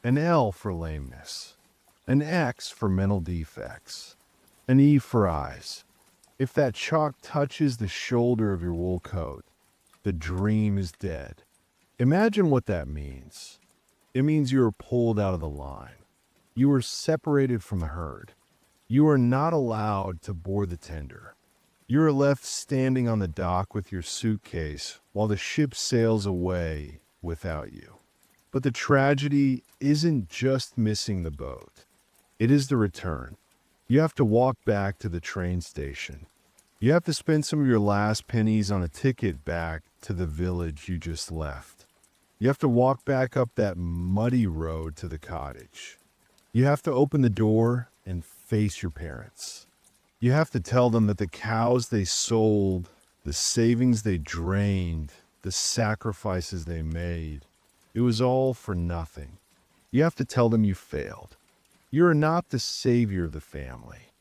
an L for lameness, an X for mental defects, an E for eyes. If that chalk touches the shoulder of your wool coat, the dream is dead. Imagine what that means. It means you are pulled out of the line. You are separated from the herd. You are not allowed to board the tender. You are left standing on the dock with your suitcase while the ship sails away without you. But the tragedy isn't just missing the boat. It is the return. You have to walk back to the train station. You have to spend some of your last pennies on a ticket back to the village you just left. You have to walk back up that muddy road to the cottage. You have to open the door and face your parents. You have to tell them that the cows they sold, the savings they drained, the sacrifices they made, it was all for nothing. You have to tell them you failed. You are not the savior of the family.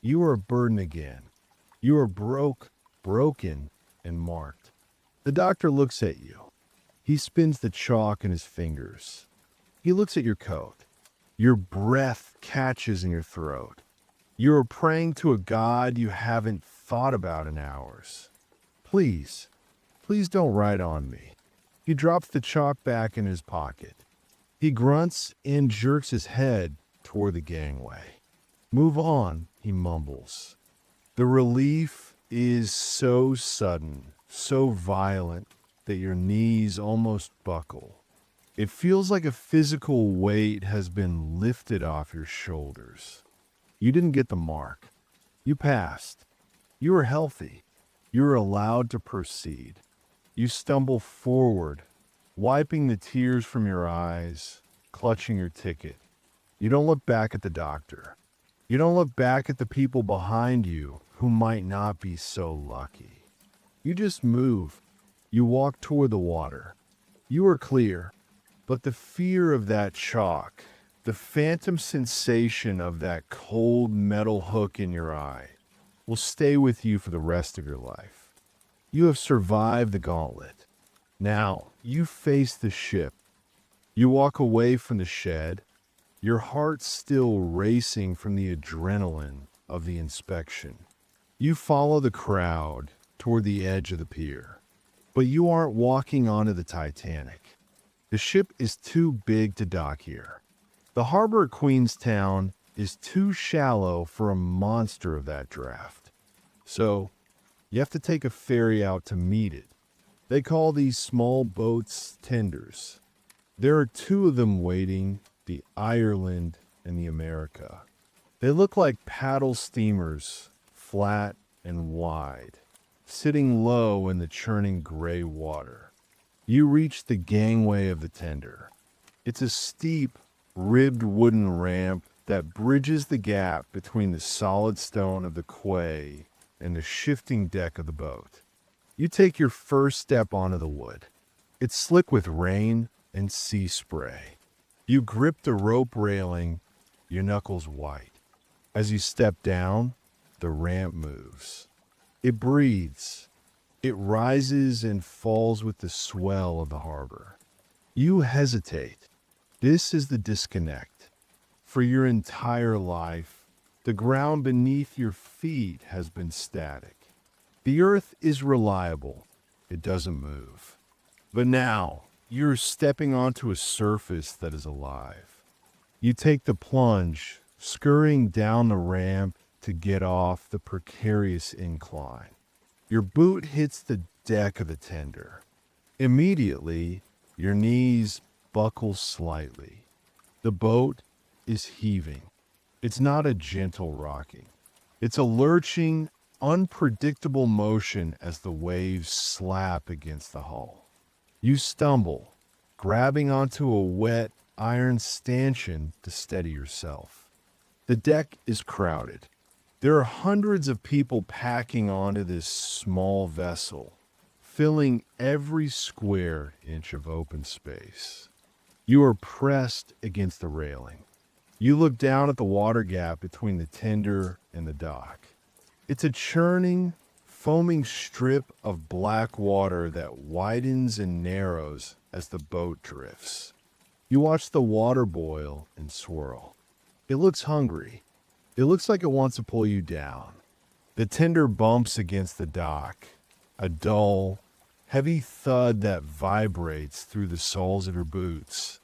You are a burden again. You are broken, and marked. The doctor looks at you. He spins the chalk in his fingers. He looks at your coat. Your breath catches in your throat. You are praying to a God you haven't thought about in hours. Please don't write on me. He drops the chalk back in his pocket. He grunts and jerks his head toward the gangway. Move on, he mumbles. The relief is so sudden, so violent, that your knees almost buckle. It feels like a physical weight has been lifted off your shoulders. You didn't get the mark. You passed. You are healthy. You are allowed to proceed. You stumble forward, wiping the tears from your eyes, clutching your ticket. You don't look back at the doctor. You don't look back at the people behind you who might not be so lucky. You just move. You walk toward the water. You are clear, but the fear of that chalk, the phantom sensation of that cold metal hook in your eye, will stay with you for the rest of your life. You have survived the gauntlet. Now, you face the ship. You walk away from the shed, your heart still racing from the adrenaline of the inspection. You follow the crowd toward the edge of the pier, but you aren't walking onto the Titanic. The ship is too big to dock here. The harbor at Queenstown is too shallow for a monster of that draft. So, you have to take a ferry out to meet it. They call these small boats tenders. There are two of them waiting, the Ireland and the America. They look like paddle steamers, flat and wide, sitting low in the churning gray water. You reach the gangway of the tender. It's a steep, ribbed wooden ramp that bridges the gap between the solid stone of the quay and the shifting deck of the boat. You take your first step onto the wood. It's slick with rain and sea spray. You grip the rope railing, your knuckles white. As you step down, the ramp moves. It breathes. It rises and falls with the swell of the harbor. You hesitate. This is the disconnect. For your entire life, the ground beneath your feet has been static. The earth is reliable. It doesn't move. But now, you're stepping onto a surface that is alive. You take the plunge, scurrying down the ramp to get off the precarious incline. Your boot hits the deck of the tender. Immediately, your knees buckle slightly. The boat is heaving. It's not a gentle rocking. It's a lurching, unpredictable motion as the waves slap against the hull. You stumble, grabbing onto a wet iron stanchion to steady yourself. The deck is crowded. There are hundreds of people packing onto this small vessel, filling every square inch of open space. You are pressed against the railing. You look down at the water gap between the tender and the dock. It's a churning, foaming strip of black water that widens and narrows as the boat drifts. You watch the water boil and swirl. It looks hungry. It looks like it wants to pull you down. The tender bumps against the dock, a dull, heavy thud that vibrates through the soles of your boots,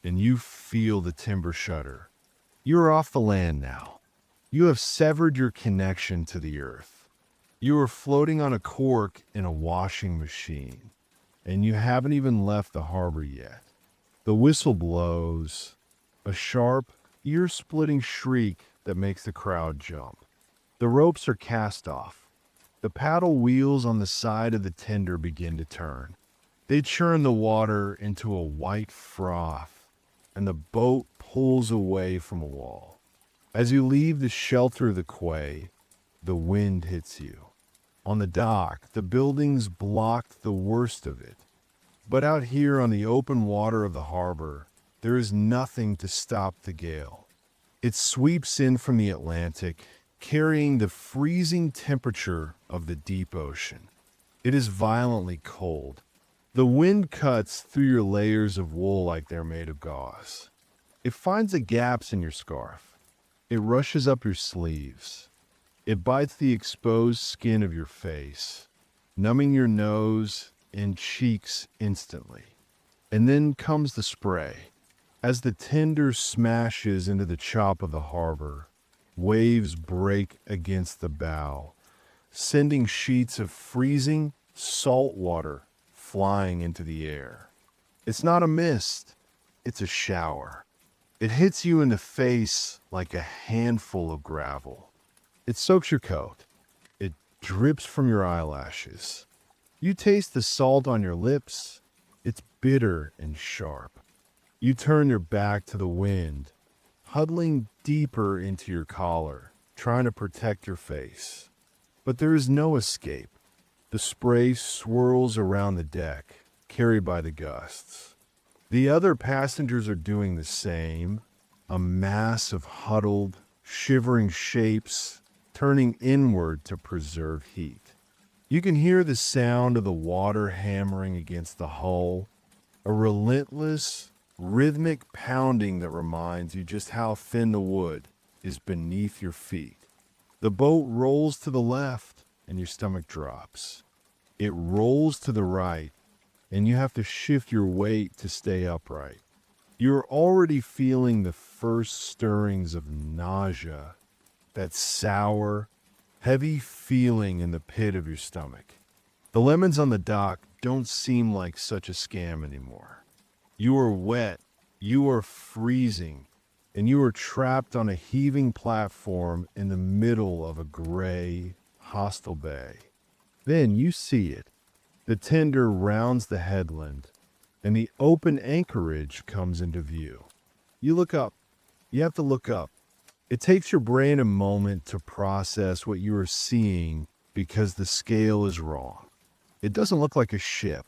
and you feel the timber shudder. You are off the land now. You have severed your connection to the earth. You are floating on a cork in a washing machine, and you haven't even left the harbor yet. The whistle blows, a sharp, ear-splitting shriek that makes the crowd jump. The ropes are cast off. The paddle wheels on the side of the tender begin to turn. They churn the water into a white froth, and the boat pulls away from a wall. As you leave the shelter of the quay, the wind hits you. On the dock, the buildings blocked the worst of it. But out here on the open water of the harbor, there is nothing to stop the gale. It sweeps in from the Atlantic, carrying the freezing temperature of the deep ocean. It is violently cold. The wind cuts through your layers of wool like they're made of gauze. It finds the gaps in your scarf. It rushes up your sleeves. It bites the exposed skin of your face, numbing your nose and cheeks instantly. And then comes the spray. As the tender smashes into the chop of the harbor, waves break against the bow, sending sheets of freezing salt water flying into the air. It's not a mist, it's a shower. It hits you in the face like a handful of gravel. It soaks your coat. It drips from your eyelashes. You taste the salt on your lips. It's bitter and sharp. You turn your back to the wind, huddling deeper into your collar, trying to protect your face. But there is no escape. The spray swirls around the deck, carried by the gusts. The other passengers are doing the same, a mass of huddled, shivering shapes turning inward to preserve heat. You can hear the sound of the water hammering against the hull, a relentless, rhythmic pounding that reminds you just how thin the wood is beneath your feet. The boat rolls to the left and your stomach drops. It rolls to the right and you have to shift your weight to stay upright. You're already feeling the first stirrings of nausea, that sour, heavy feeling in the pit of your stomach. The lemons on the dock don't seem like such a scam anymore. You are wet, you are freezing, and you are trapped on a heaving platform in the middle of a gray, hostile bay. Then you see it. The tender rounds the headland, and the open anchorage comes into view. You look up. You have to look up. It takes your brain a moment to process what you are seeing because the scale is wrong. It doesn't look like a ship.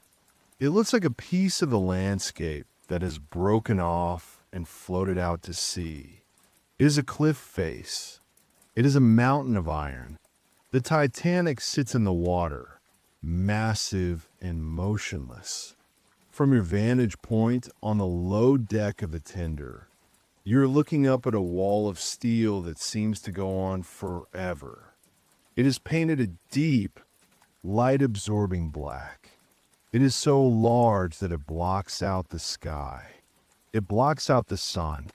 It looks like a piece of the landscape that has broken off and floated out to sea. It is a cliff face. It is a mountain of iron. The Titanic sits in the water, massive and motionless. From your vantage point on the low deck of the tender, you're looking up at a wall of steel that seems to go on forever. It is painted a deep, light-absorbing black. It is so large that it blocks out the sky. It blocks out the sun.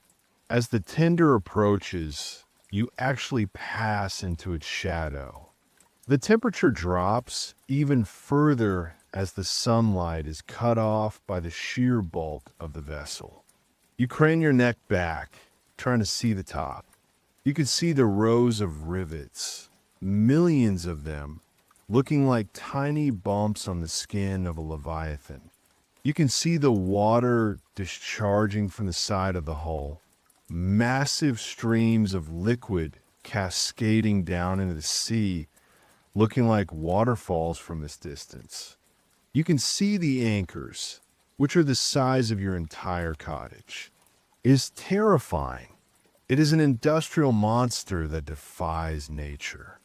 As the tender approaches, you actually pass into its shadow. The temperature drops even further as the sunlight is cut off by the sheer bulk of the vessel. You crane your neck back, trying to see the top. You can see the rows of rivets, millions of them, looking like tiny bumps on the skin of a leviathan. You can see the water discharging from the side of the hull, massive streams of liquid cascading down into the sea, looking like waterfalls from this distance. You can see the anchors, which are the size of your entire cottage. It is terrifying. It is an industrial monster that defies nature.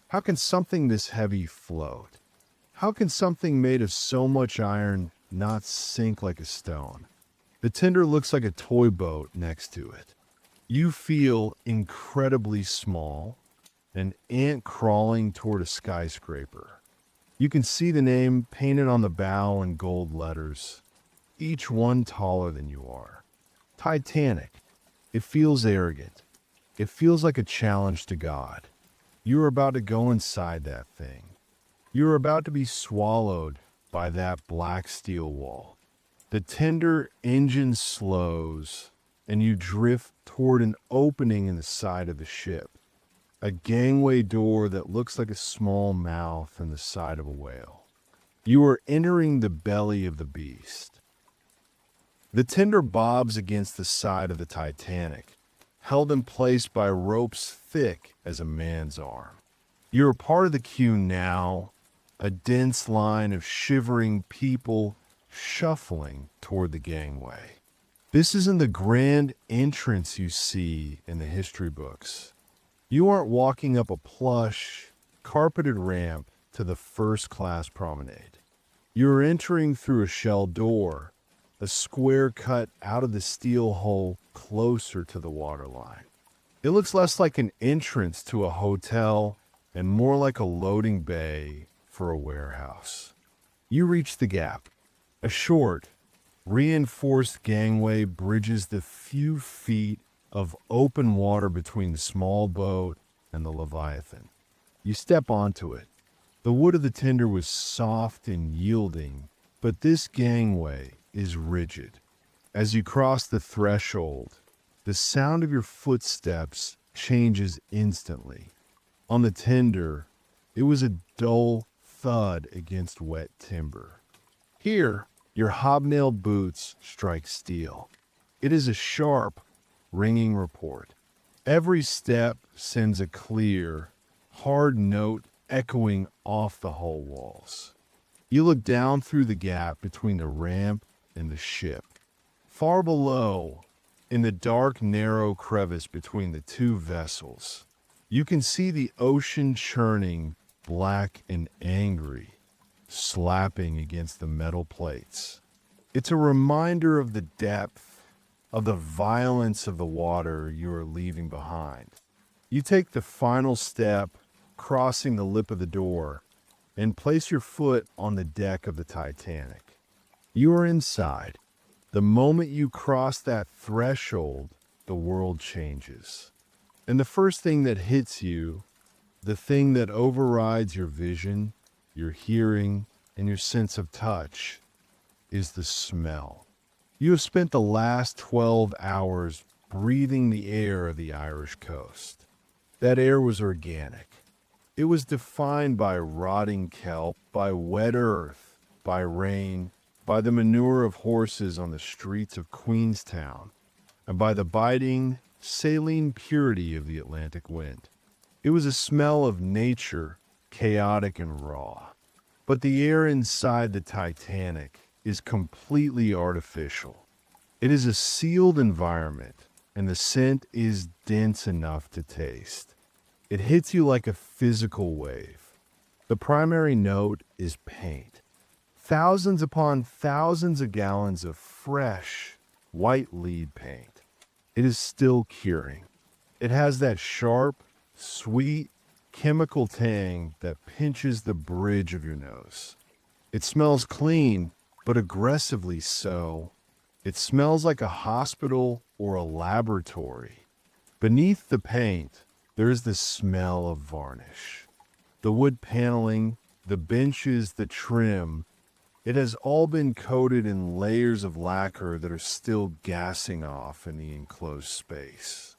How can something this heavy float? How can something made of so much iron not sink like a stone? The tender looks like a toy boat next to it. You feel incredibly small, an ant crawling toward a skyscraper. You can see the name painted on the bow in gold letters, each one taller than you are. Titanic. It feels arrogant. It feels like a challenge to God. You are about to go inside that thing. You are about to be swallowed by that black steel wall. The tender engine slows, and you drift toward an opening in the side of the ship. A gangway door that looks like a small mouth in the side of a whale. You are entering the belly of the beast. The tender bobs against the side of the Titanic, held in place by ropes thick as a man's arm. You are part of the queue now, a dense line of shivering people shuffling toward the gangway. This isn't the grand entrance you see in the history books. You aren't walking up a plush, carpeted ramp to the first-class promenade. You're entering through a shell door, a square cut out of the steel hull closer to the waterline. It looks less like an entrance to a hotel and more like a loading bay for a warehouse. You reach the gap. A short, reinforced gangway bridges the few feet of open water between the small boat and the Leviathan. You step onto it. The wood of the tender was soft and yielding, but this gangway is rigid. As you cross the threshold, the sound of your footsteps changes instantly. On the tender, it was a dull thud against wet timber. Here, your hobnailed boots strike steel. It is a sharp, ringing report. Every step sends a clear, hard note echoing off the hull walls. You look down through the gap between the ramp and the ship. Far below, in the dark, narrow crevice between the two vessels, you can see the ocean churning, black and angry, slapping against the metal plates. It's a reminder of the depth, of the violence of the water you are leaving behind. You take the final step, crossing the lip of the door, and place your foot on the deck of the Titanic. You are inside. The moment you cross that threshold, the world changes. And the first thing that hits you, the thing that overrides your vision, your hearing, and your sense of touch, is the smell. You have spent the last 12 hours breathing the air of the Irish coast. That air was organic. It was defined by rotting kelp, by wet earth, by rain, by the manure of horses on the streets of Queenstown, and by the biting, saline purity of the Atlantic wind. It was a smell of nature, chaotic and raw. But the air inside the Titanic is completely artificial. It is a sealed environment, and the scent is dense enough to taste. It hits you like a physical wave. The primary note is paint. Thousands upon thousands of gallons of fresh, white lead paint. It is still curing. It has that sharp, sweet, chemical tang that pinches the bridge of your nose. It smells clean, but aggressively so. It smells like a hospital or a laboratory. Beneath the paint, there is the smell of varnish. The wood paneling, the benches, the trim, it has all been coated in layers of lacquer that are still gassing off in the enclosed space.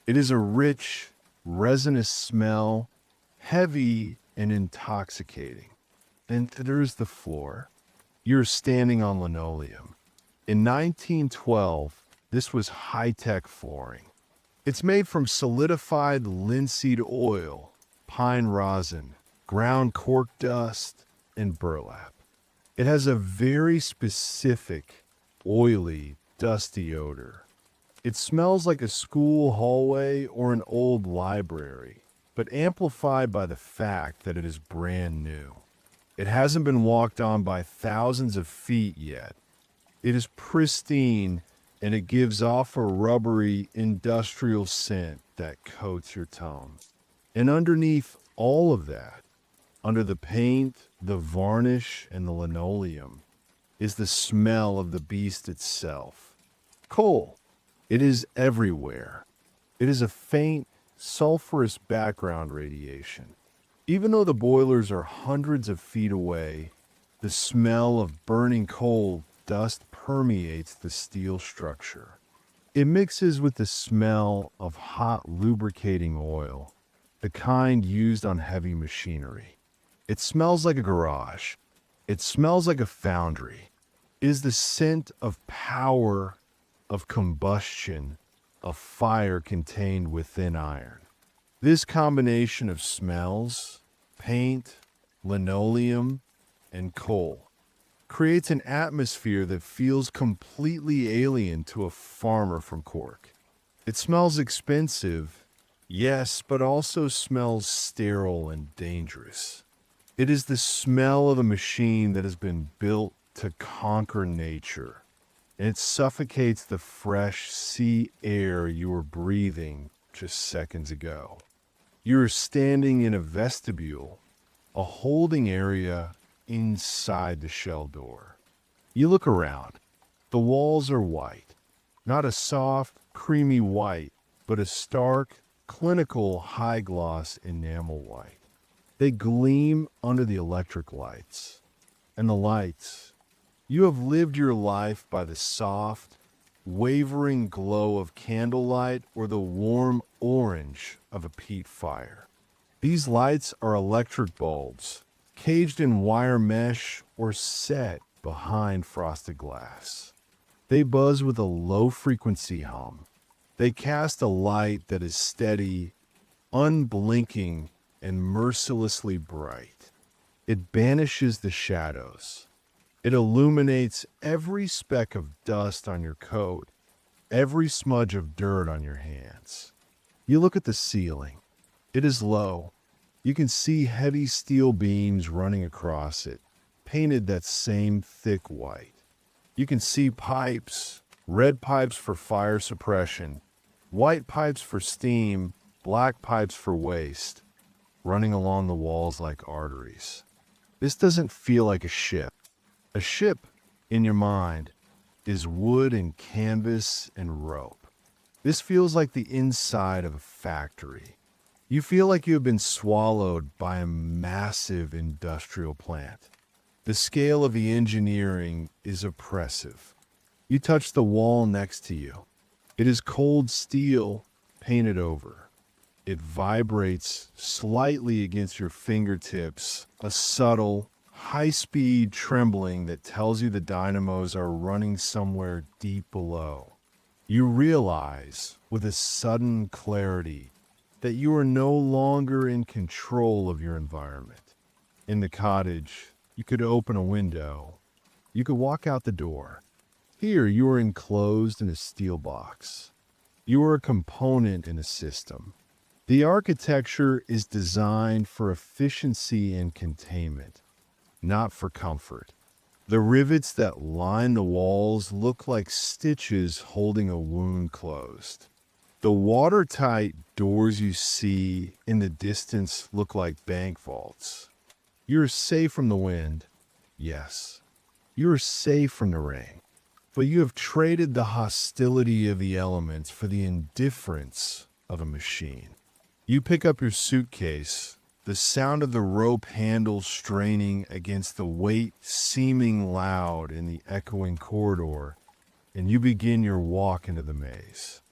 It is a rich, resinous smell, heavy and intoxicating. And there's the floor. You're standing on linoleum. In 1912, this was high-tech flooring. It's made from solidified linseed oil, pine rosin, ground cork dust, and burlap. It has a very specific, oily, dusty odor. It smells like a school hallway or an old library, but amplified by the fact that it is brand new. It hasn't been walked on by thousands of feet yet. It is pristine, and it gives off a rubbery, industrial scent that coats your tongue. And underneath all of that, under the paint, the varnish, and the linoleum, is the smell of the beast itself. Coal. It is everywhere. It is a faint, sulfurous background radiation. Even though the boilers are hundreds of feet away, the smell of burning coal dust permeates the steel structure. It mixes with the smell of hot lubricating oil, the kind used on heavy machinery. It smells like a garage. It smells like a foundry. It is the scent of power, of combustion, of fire contained within iron. This combination of smells, paint, linoleum, and coal creates an atmosphere that feels completely alien to a farmer from Cork. It smells expensive, yes, but also smells sterile and dangerous. It is the smell of a machine that has been built to conquer nature, and it suffocates the fresh sea air you were breathing just seconds ago. You are standing in a vestibule, a holding area inside the shell door. You look around. The walls are white, not a soft, creamy white, but a stark, clinical, high-gloss enamel white. They gleam under the electric lights. And the lights. You have lived your life by the soft, wavering glow of candlelight or the warm orange of a peat fire. These lights are electric bulbs, caged in wire mesh or set behind frosted glass. They buzz with a low-frequency hum. They cast a light that is steady, unblinking, and mercilessly bright. It banishes the shadows. It illuminates every speck of dust on your coat, every smudge of dirt on your hands. You look at the ceiling. It is low. You can see heavy steel beams running across it, painted that same thick white. You can see pipes, red pipes for fire suppression, white pipes for steam, black pipes for waste, running along the walls like arteries. This doesn't feel like a ship. A ship, in your mind, is wood and canvas and rope. This feels like the inside of a factory. You feel like you have been swallowed by a massive industrial plant. The scale of the engineering is oppressive. You touch the wall next to you. It is cold steel painted over. It vibrates slightly against your fingertips, a subtle, high-speed trembling that tells you the dynamos are running somewhere deep below. You realize, with a sudden clarity, that you are no longer in control of your environment. In the cottage, you could open a window. You could walk out the door. Here, you are enclosed in a steel box. You are a component in a system. The architecture is designed for efficiency and containment, not for comfort. The rivets that line the walls look like stitches holding a wound closed. The watertight doors you see in the distance look like bank vaults. You're safe from the wind, yes. You're safe from the rain. But you have traded the hostility of the elements for the indifference of a machine. You pick up your suitcase, the sound of the rope handle straining against the weight seeming loud in the echoing corridor, and you begin your walk into the maze.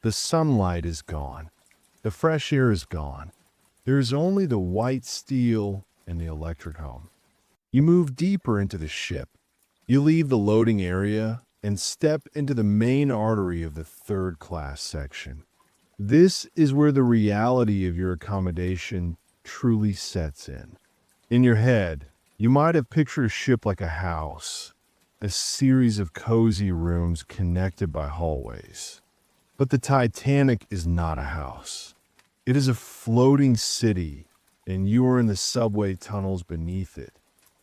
The sunlight is gone. The fresh air is gone. There is only the white steel and the electric hum. You move deeper into the ship. You leave the loading area and step into the main artery of the third-class section. This is where the reality of your accommodation truly sets in. In your head, you might have pictured a ship like a house, a series of cozy rooms connected by hallways. But the Titanic is not a house. It is a floating city, and you are in the subway tunnels beneath it.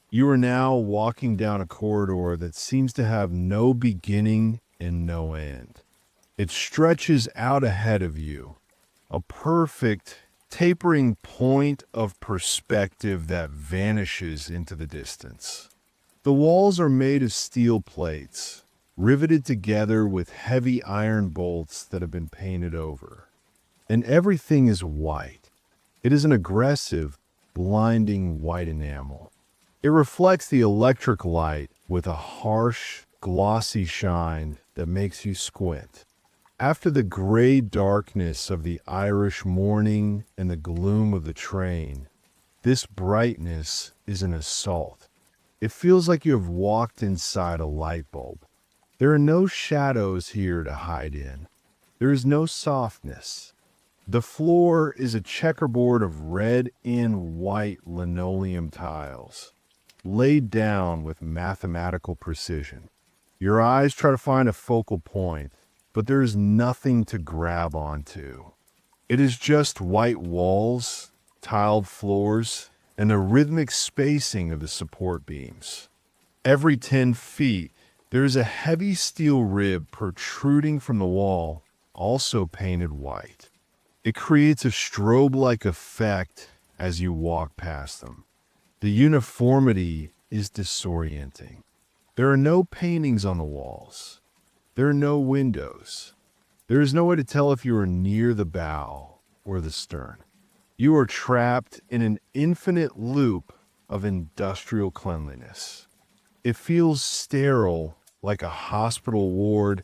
You are now walking down a corridor that seems to have no beginning and no end. It stretches out ahead of you, a perfect tapering point of perspective that vanishes into the distance. The walls are made of steel plates, riveted together with heavy iron bolts that have been painted over. And everything is white. It is an aggressive, blinding white enamel. It reflects the electric light with a harsh, glossy shine that makes you squint. After the gray darkness of the Irish morning and the gloom of the train, this brightness is an assault. It feels like you have walked inside a light bulb. There are no shadows here to hide in. There is no softness. The floor is a checkerboard of red and white linoleum tiles, laid down with mathematical precision. Your eyes try to find a focal point, but there is nothing to grab onto. It is just white walls, tiled floors, and the rhythmic spacing of the support beams. Every 10 feet, there is a heavy steel rib protruding from the wall, also painted white. It creates a strobe-like effect as you walk past them. The uniformity is disorienting. There are no paintings on the walls. There are no windows. There is no way to tell if you are near the bow or the stern. You are trapped in an infinite loop of industrial cleanliness. It feels sterile, like a hospital ward,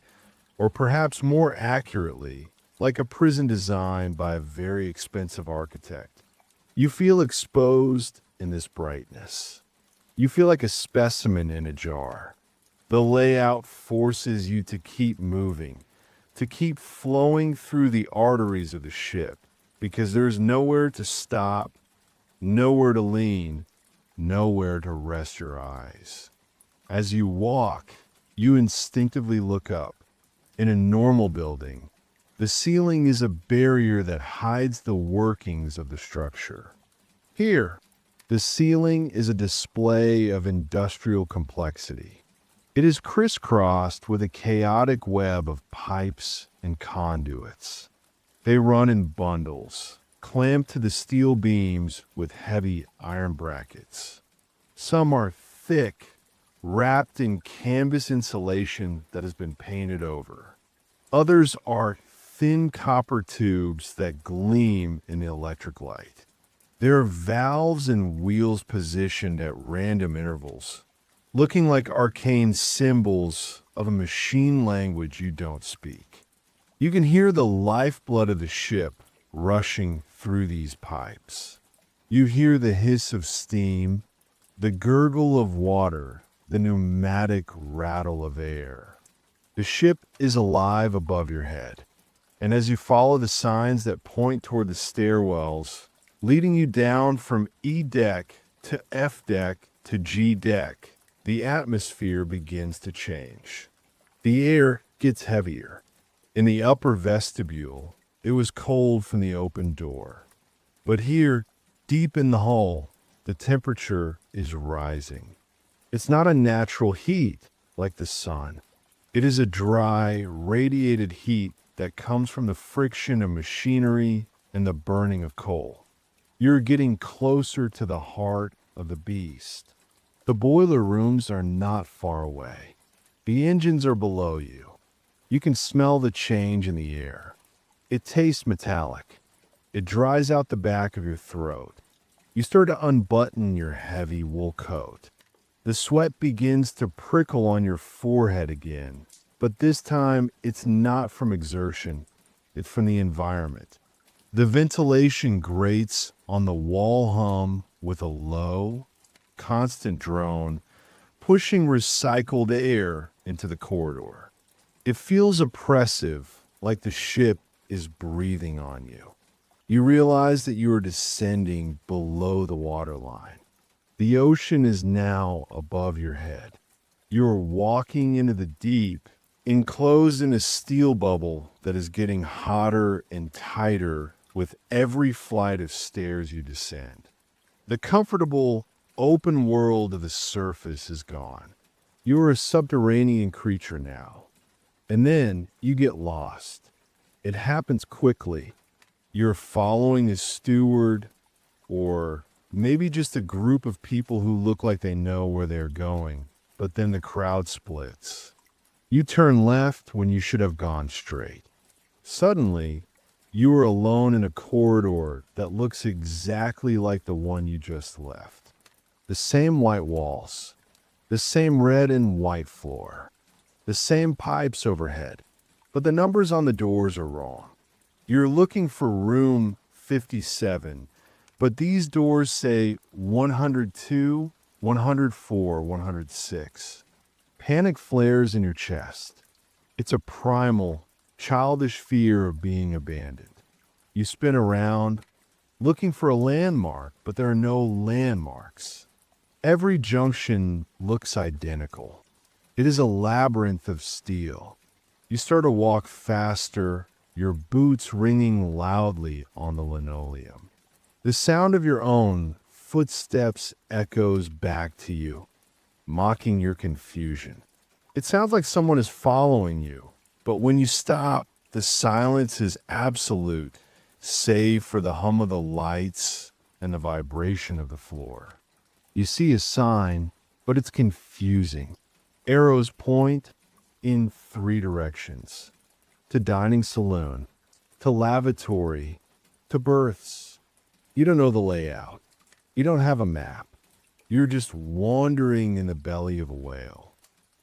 or perhaps more accurately, like a prison designed by a very expensive architect. You feel exposed in this brightness. You feel like a specimen in a jar. The layout forces you to keep moving, to keep flowing through the arteries of the ship, because there's nowhere to stop, nowhere to lean, nowhere to rest your eyes. As you walk, you instinctively look up. In a normal building, the ceiling is a barrier that hides the workings of the structure. Here, the ceiling is a display of industrial complexity. It is crisscrossed with a chaotic web of pipes and conduits. They run in bundles, clamped to the steel beams with heavy iron brackets. Some are thick, wrapped in canvas insulation that has been painted over. Others are thin copper tubes that gleam in the electric light. There are valves and wheels positioned at random intervals, looking like arcane symbols of a machine language you don't speak. You can hear the lifeblood of the ship rushing through these pipes. You hear the hiss of steam, the gurgle of water, the pneumatic rattle of air. The ship is alive above your head, and as you follow the signs that point toward the stairwells, leading you down from E deck to F deck to G deck, the atmosphere begins to change. The air gets heavier. In the upper vestibule, It was cold from the open door. But here, deep in the hull, the temperature is rising. It's not a natural heat like the sun. It is a dry, radiated heat that comes from the friction of machinery and the burning of coal. You're getting closer to the heart of the beast. The boiler rooms are not far away. The engines are below you. You can smell the change in the air. It tastes metallic. It dries out the back of your throat. You start to unbutton your heavy wool coat. The sweat begins to prickle on your forehead again, but this time it's not from exertion. It's from the environment. The ventilation grates on the wall hum with a low, constant drone, pushing recycled air into the corridor. It feels oppressive, like the ship is breathing on you. You realize that you are descending below the waterline. The ocean is now above your head. You are walking into the deep, enclosed in a steel bubble that is getting hotter and tighter with every flight of stairs you descend. The comfortable, open world of the surface is gone. You are a subterranean creature now. And then you get lost. It happens quickly. You're following a steward, or maybe just a group of people who look like they know where they're going, but then the crowd splits. You turn left when you should have gone straight. Suddenly, you are alone in a corridor that looks exactly like the one you just left. The same white walls, the same red and white floor, the same pipes overhead, but the numbers on the doors are wrong. You're looking for room 57, but these doors say 102, 104, 106. Panic flares in your chest. It's a primal, childish fear of being abandoned. You spin around, looking for a landmark, but there are no landmarks. Every junction looks identical. It is a labyrinth of steel. You start to walk faster, your boots ringing loudly on the linoleum. The sound of your own footsteps echoes back to you, mocking your confusion. It sounds like someone is following you, but when you stop, the silence is absolute, save for the hum of the lights and the vibration of the floor. You see a sign, but it's confusing. Arrows point in 3 directions. To dining saloon, to lavatory, to berths. You don't know the layout. You don't have a map. You're just wandering in the belly of a whale.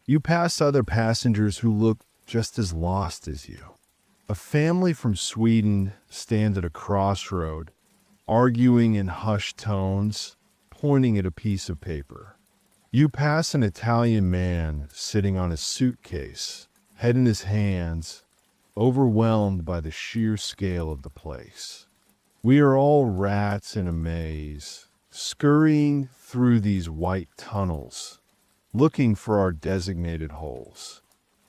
You pass other passengers who look just as lost as you. A family from Sweden stands at a crossroad, arguing in hushed tones, pointing at a piece of paper. You pass an Italian man sitting on a suitcase, head in his hands, overwhelmed by the sheer scale of the place. We are all rats in a maze, scurrying through these white tunnels, looking for our designated holes.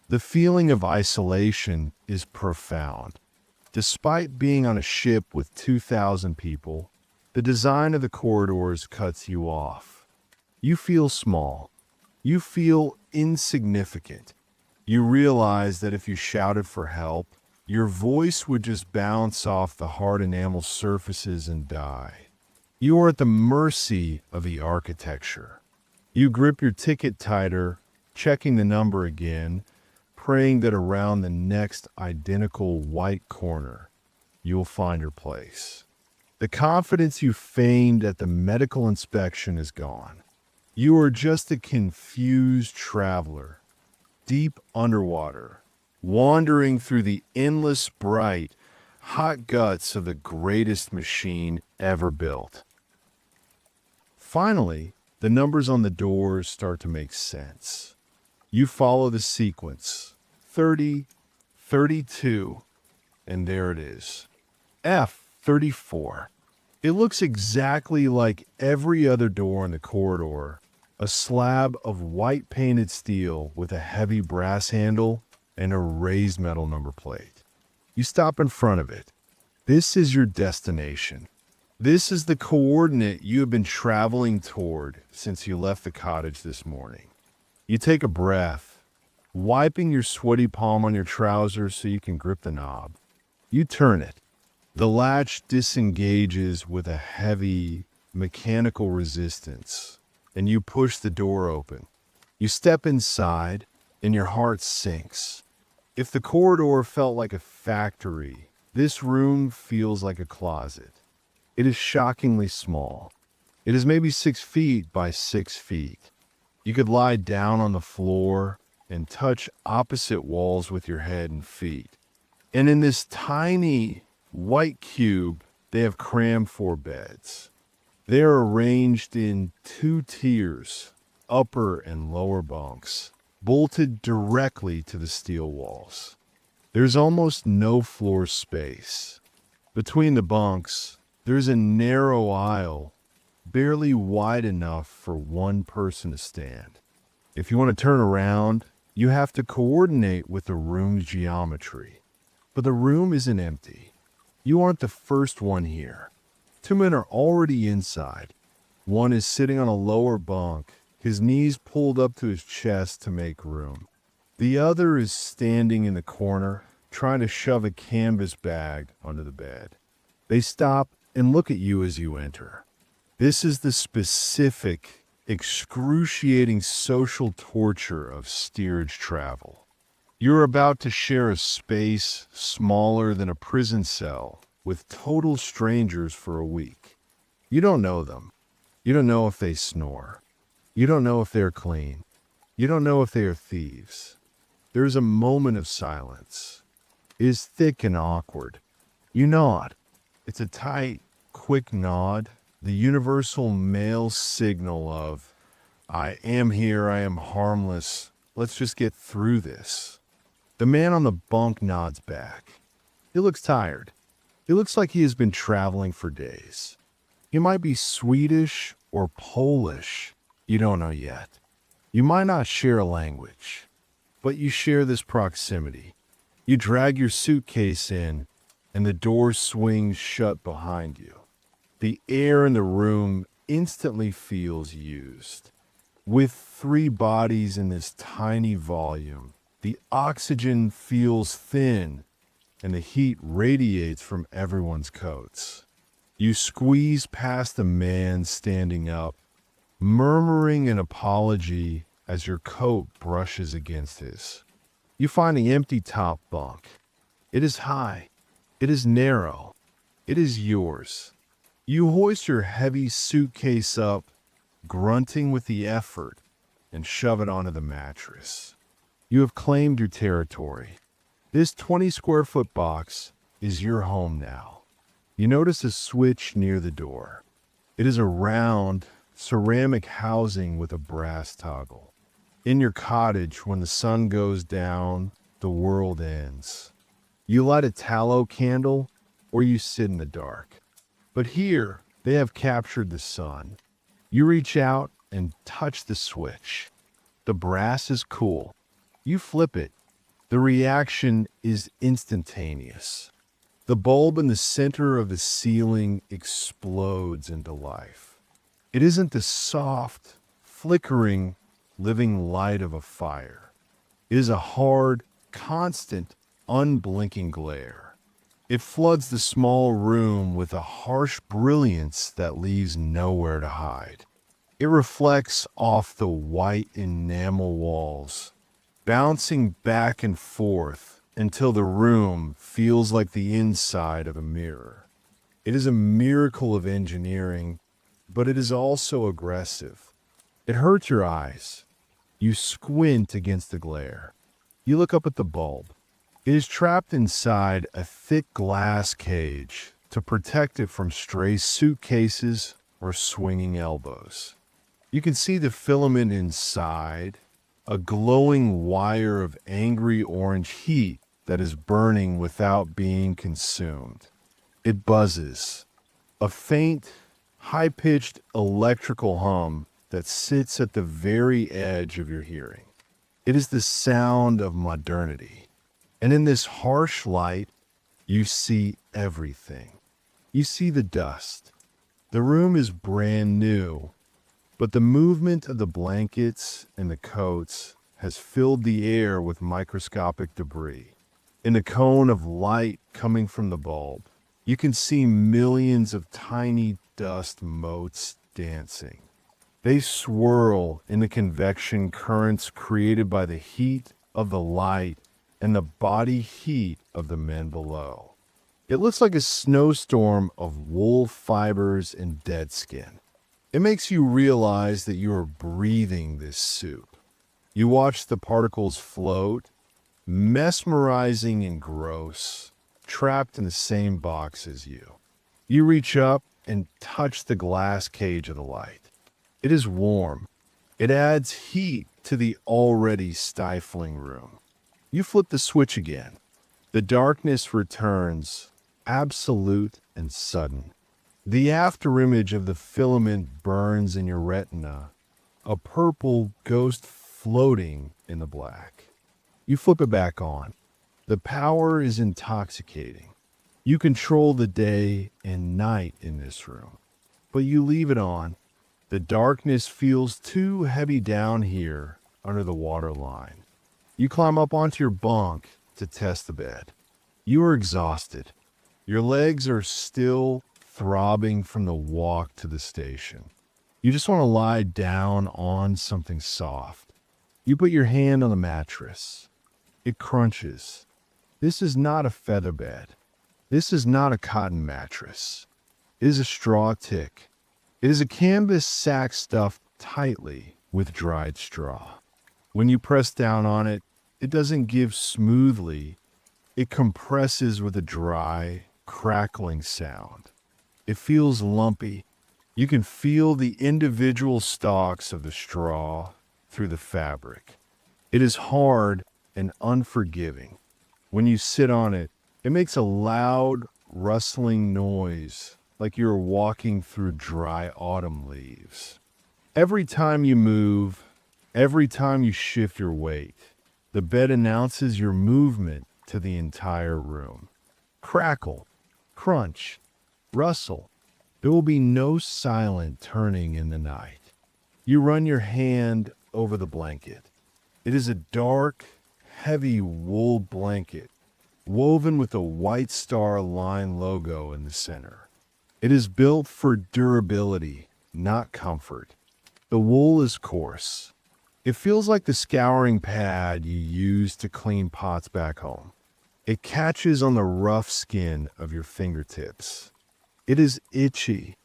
The feeling of isolation is profound. Despite being on a ship with 2,000 people, the design of the corridors cuts you off. You feel small. You feel insignificant. You realize that if you shouted for help, your voice would just bounce off the hard enamel surfaces and die. You are at the mercy of the architecture. You grip your ticket tighter, checking the number again, praying that around the next identical white corner, you'll find your place. The confidence you feigned at the medical inspection is gone. You are just a confused traveler, deep underwater, wandering through the endless, bright, hot guts of the greatest machine ever built. Finally, the numbers on the doors start to make sense. You follow the sequence, 30, 32, and there it is. F34. It looks exactly like every other door in the corridor, a slab of white painted steel with a heavy brass handle and a raised metal number plate. You stop in front of it. This is your destination. This is the coordinate you have been traveling toward since you left the cottage this morning. You take a breath, wiping your sweaty palm on your trousers so you can grip the knob. You turn it. The latch disengages with a heavy, mechanical resistance, and you push the door open. You step inside, and your heart sinks. If the corridor felt like a factory, this room feels like a closet. It is shockingly small. It is maybe 6 feet by 6 feet. You could lie down on the floor and touch opposite walls with your head and feet. And in this tiny white cube, they have crammed 4 beds. They are arranged in 2 tiers, upper and lower bunks, bolted directly to the steel walls. There's almost no floor space. Between the bunks, there's a narrow aisle, barely wide enough for one person to stand. If you want to turn around, you have to coordinate with the room's geometry. But the room isn't empty. You aren't the first one here. 2 men are already inside. One is sitting on a lower bunk, his knees pulled up to his chest to make room. The other is standing in the corner, trying to shove a canvas bag under the bed. They stop and look at you as you enter. This is the specific, excruciating social torture of steerage travel. You're about to share a space smaller than a prison cell with total strangers for a week. You don't know them. You don't know if they snore. You don't know if they're clean. You don't know if they are thieves. There's a moment of silence. It is thick and awkward. You nod. It's a tight, quick nod, the universal male signal of, I am here, I am harmless, let's just get through this. The man on the bunk nods back. He looks tired. He looks like he has been traveling for days. He might be Swedish or Polish. You don't know yet. You might not share a language, but you share this proximity. You drag your suitcase in, and the door swings shut behind you. The air in the room instantly feels used. With 3 bodies in this tiny volume, the oxygen feels thin, and the heat radiates from everyone's coats. You squeeze past the man standing up, murmuring an apology as your coat brushes against his. You find the empty top bunk. It is high. It is narrow. It is yours. You hoist your heavy suitcase up, grunting with the effort, and shove it onto the mattress. You have claimed your territory. This 20 square foot box is your home now. You notice a switch near the door. It is a round, ceramic housing with a brass toggle. In your cottage, when the sun goes down, the world ends. You light a tallow candle, or you sit in the dark. But here, they have captured the sun. You reach out and touch the switch. The brass is cool. You flip it. The reaction is instantaneous. The bulb in the center of the ceiling explodes into life. It isn't the soft, flickering, living light of a fire. It is a hard, constant, unblinking glare. It floods the small room with a harsh brilliance that leaves nowhere to hide. It reflects off the white enamel walls, bouncing back and forth until the room feels like the inside of a mirror. It is a miracle of engineering, but it is also aggressive. It hurts your eyes. You squint against the glare. You look up at the bulb. It is trapped inside a thick glass cage to protect it from stray suitcases or swinging elbows. You can see the filament inside, a glowing wire of angry orange heat that is burning without being consumed. It buzzes, a faint, high-pitched electrical hum that sits at the very edge of your hearing. It is the sound of modernity. And in this harsh light, You see everything. You see the dust. The room is brand new, but the movement of the blankets and the coats has filled the air with microscopic debris. In the cone of light coming from the bulb, you can see millions of tiny dust motes dancing. They swirl in the convection currents created by the heat of the light and the body heat of the men below. It looks like a snowstorm of wool fibers and dead skin. It makes you realize that you are breathing this soup. You watch the particles float, mesmerizing and gross, trapped in the same box as you. You reach up and touch the glass cage of the light. It is warm. It adds heat to the already stifling room. You flip the switch again. The darkness returns, absolute and sudden. The afterimage of the filament burns in your retina, a purple ghost floating in the black. You flip it back on. The power is intoxicating. You control the day and night in this room, but you leave it on. The darkness feels too heavy down here under the waterline. You climb up onto your bunk to test the bed. You are exhausted. Your legs are still throbbing from the walk to the station. You just want to lie down on something soft. You put your hand on the mattress. It crunches. This is not a feather bed. This is not a cotton mattress. It is a straw tick. It is a canvas sack stuffed tightly with dried straw. When you press down on it, it doesn't give smoothly. It compresses with a dry, crackling sound. It feels lumpy. You can feel the individual stalks of the straw through the fabric. It is hard and unforgiving. When you sit on it, it makes a loud, rustling noise like you're walking through dry autumn leaves. Every time you move, every time you shift your weight, the bed announces your movement to the entire room. Crackle, crunch, rustle. There will be no silent turning in the night. You run your hand over the blanket. It is a dark, heavy wool blanket woven with a White Star Line logo in the center. It is built for durability, not comfort. The wool is coarse. It feels like the scouring pad you use to clean pots back home. It catches on the rough skin of your fingertips. It is itchy.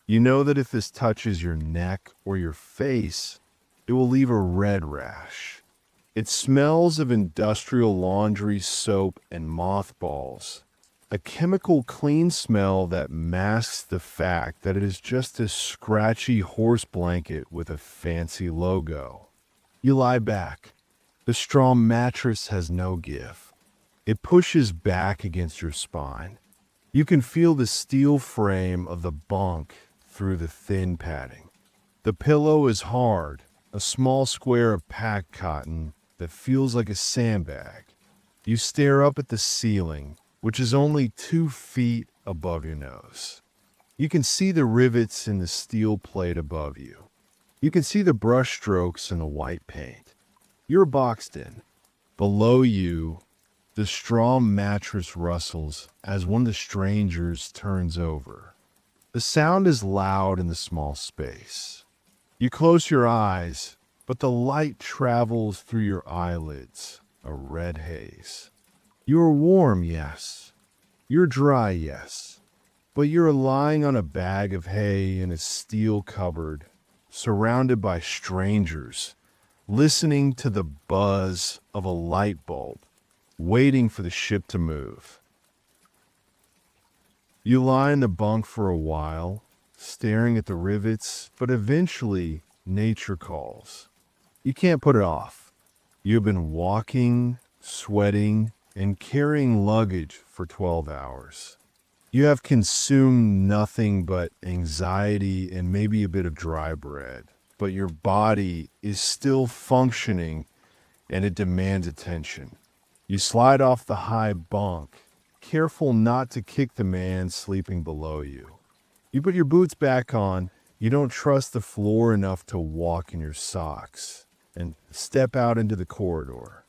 You know that if this touches your neck or your face, it will leave a red rash. It smells of industrial laundry soap and mothballs, a chemical clean smell that masks the fact that it is just a scratchy horse blanket with a fancy logo. You lie back. The straw mattress has no give. It pushes back against your spine. You can feel the steel frame of the bunk through the thin padding. The pillow is hard, a small square of packed cotton that feels like a sandbag. You stare up at the ceiling, which is only 2 feet above your nose. You can see the rivets in the steel plate above you. You can see the brush strokes in the white paint. You're boxed in. Below you, the straw mattress rustles as one of the strangers turns over. The sound is loud in the small space. You close your eyes, but the light travels through your eyelids, a red haze. You are warm, yes. You're dry, yes. But you're lying on a bag of hay in a steel cupboard, surrounded by strangers, listening to the buzz of a light bulb, waiting for the ship to move. You lie in the bunk for a while, staring at the rivets, but eventually nature calls. You can't put it off. You've been walking, sweating, and carrying luggage for 12 hours. You have consumed nothing but anxiety and maybe a bit of dry bread, but your body is still functioning and it demands attention. You slide off the high bunk, careful not to kick the man sleeping below you. You put your boots back on. You don't trust the floor enough to walk in your socks and step out into the corridor.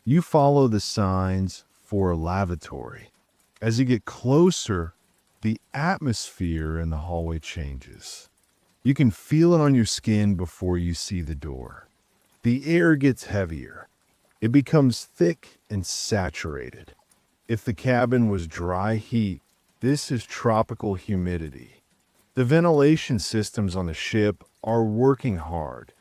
You follow the signs for a lavatory. As you get closer, the atmosphere in the hallway changes. You can feel it on your skin before you see the door. The air gets heavier. It becomes thick and saturated. If the cabin was dry heat, this is tropical humidity. The ventilation systems on the ship are working hard,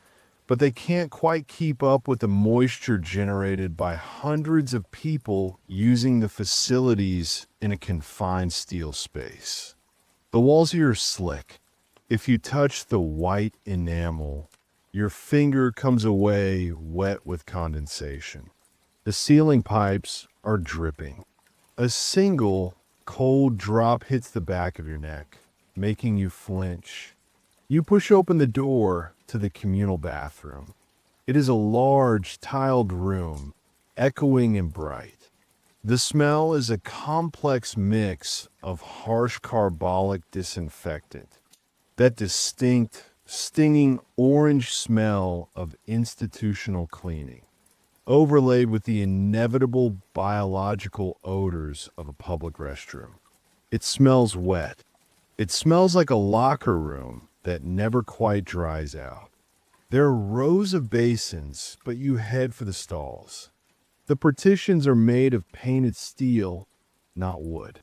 but they can't quite keep up with the moisture generated by hundreds of people using the facilities in a confined steel space. The walls here are slick. If you touch the white enamel, your finger comes away wet with condensation. The ceiling pipes are dripping. A single cold drop hits the back of your neck, making you flinch. You push open the door to the communal bathroom. It is a large, tiled room, echoing and bright. The smell is a complex mix of harsh carbolic disinfectant, that distinct, stinging orange smell of institutional cleaning, overlaid with the inevitable biological odors of a public restroom. It smells wet. It smells like a locker room that never quite dries out. There are rows of basins, but you head for the stalls. The partitions are made of painted steel, not wood.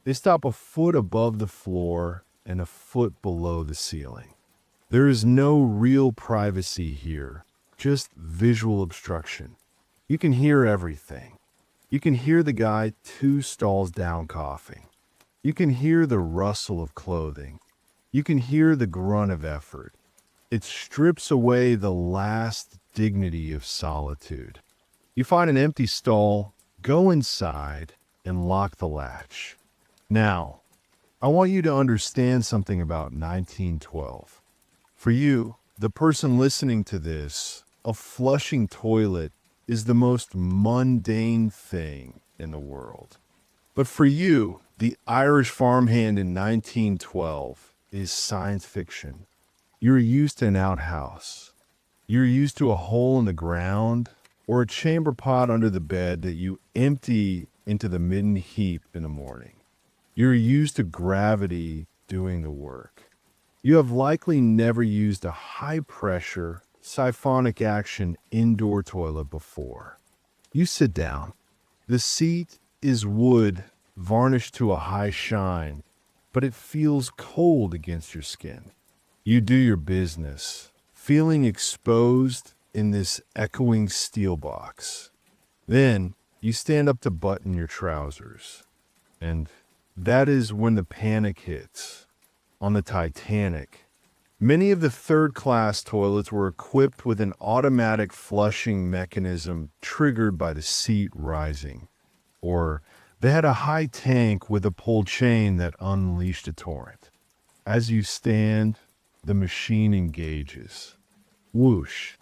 They stop a foot above the floor and a foot below the ceiling. There is no real privacy here, just visual obstruction. You can hear everything. You can hear the guy 2 stalls down coughing. You can hear the rustle of clothing. You can hear the grunt of effort. It strips away the last dignity of solitude. You find an empty stall, go inside, and lock the latch. Now, I want you to understand something about 1912. For you, the person listening to this, a flushing toilet is the most mundane thing in the world. But for you, the Irish farmhand in 1912 is science fiction. You're used to an outhouse. You're used to a hole in the ground or a chamber pot under the bed that you empty into the midden heap in the morning. You're used to gravity doing the work. You have likely never used a high-pressure, siphonic action indoor toilet before. You sit down. The seat is wood varnished to a high shine, but it feels cold against your skin. You do your business, feeling exposed in this echoing steel box. Then you stand up to button your trousers, and that is when the panic hits. On the Titanic, many of the third-class toilets were equipped with an automatic flushing mechanism triggered by the seat rising, or they had a high tank with a pull chain that unleashed a torrent. As you stand, the machine engages. Whoosh.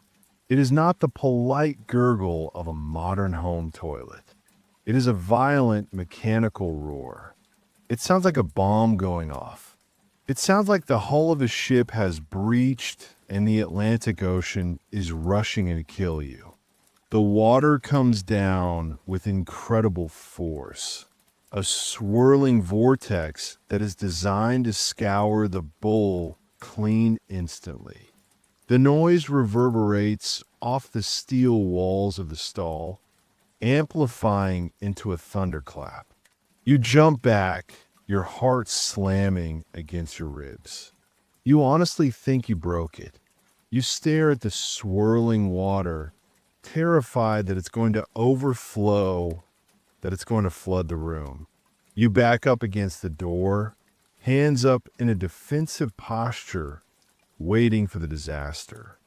It is not the polite gurgle of a modern home toilet. It is a violent mechanical roar. It sounds like a bomb going off. It sounds like the hull of a ship has breached and the Atlantic Ocean is rushing in to kill you. The water comes down with incredible force, a swirling vortex that is designed to scour the bowl clean instantly. The noise reverberates off the steel walls of the stall, amplifying into a thunderclap. You jump back, your heart slamming against your ribs. You honestly think you broke it. You stare at the swirling water, terrified that it's going to overflow, that it's going to flood the room. You back up against the door, hands up in a defensive posture, waiting for the disaster.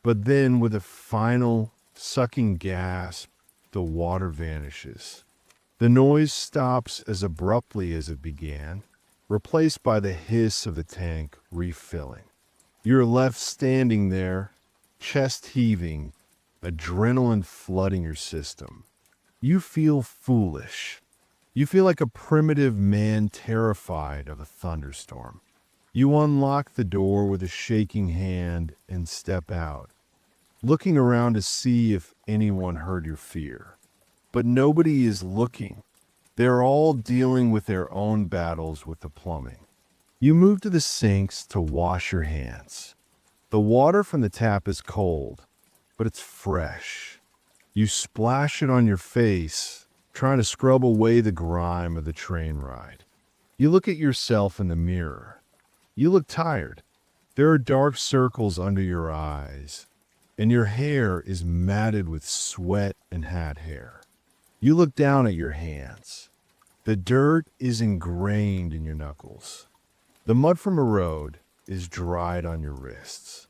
But then, with a final sucking gasp, the water vanishes. The noise stops as abruptly as it began, replaced by the hiss of the tank refilling. You're left standing there, chest heaving, adrenaline flooding your system. You feel foolish. You feel like a primitive man terrified of a thunderstorm. You unlock the door with a shaking hand and step out, looking around to see if anyone heard your fear. But nobody is looking. They're all dealing with their own battles with the plumbing. You move to the sinks to wash your hands. The water from the tap is cold, but it's fresh. You splash it on your face, trying to scrub away the grime of the train ride. You look at yourself in the mirror. You look tired. There are dark circles under your eyes, and your hair is matted with sweat and hat hair. You look down at your hands. The dirt is ingrained in your knuckles. The mud from a road is dried on your wrists.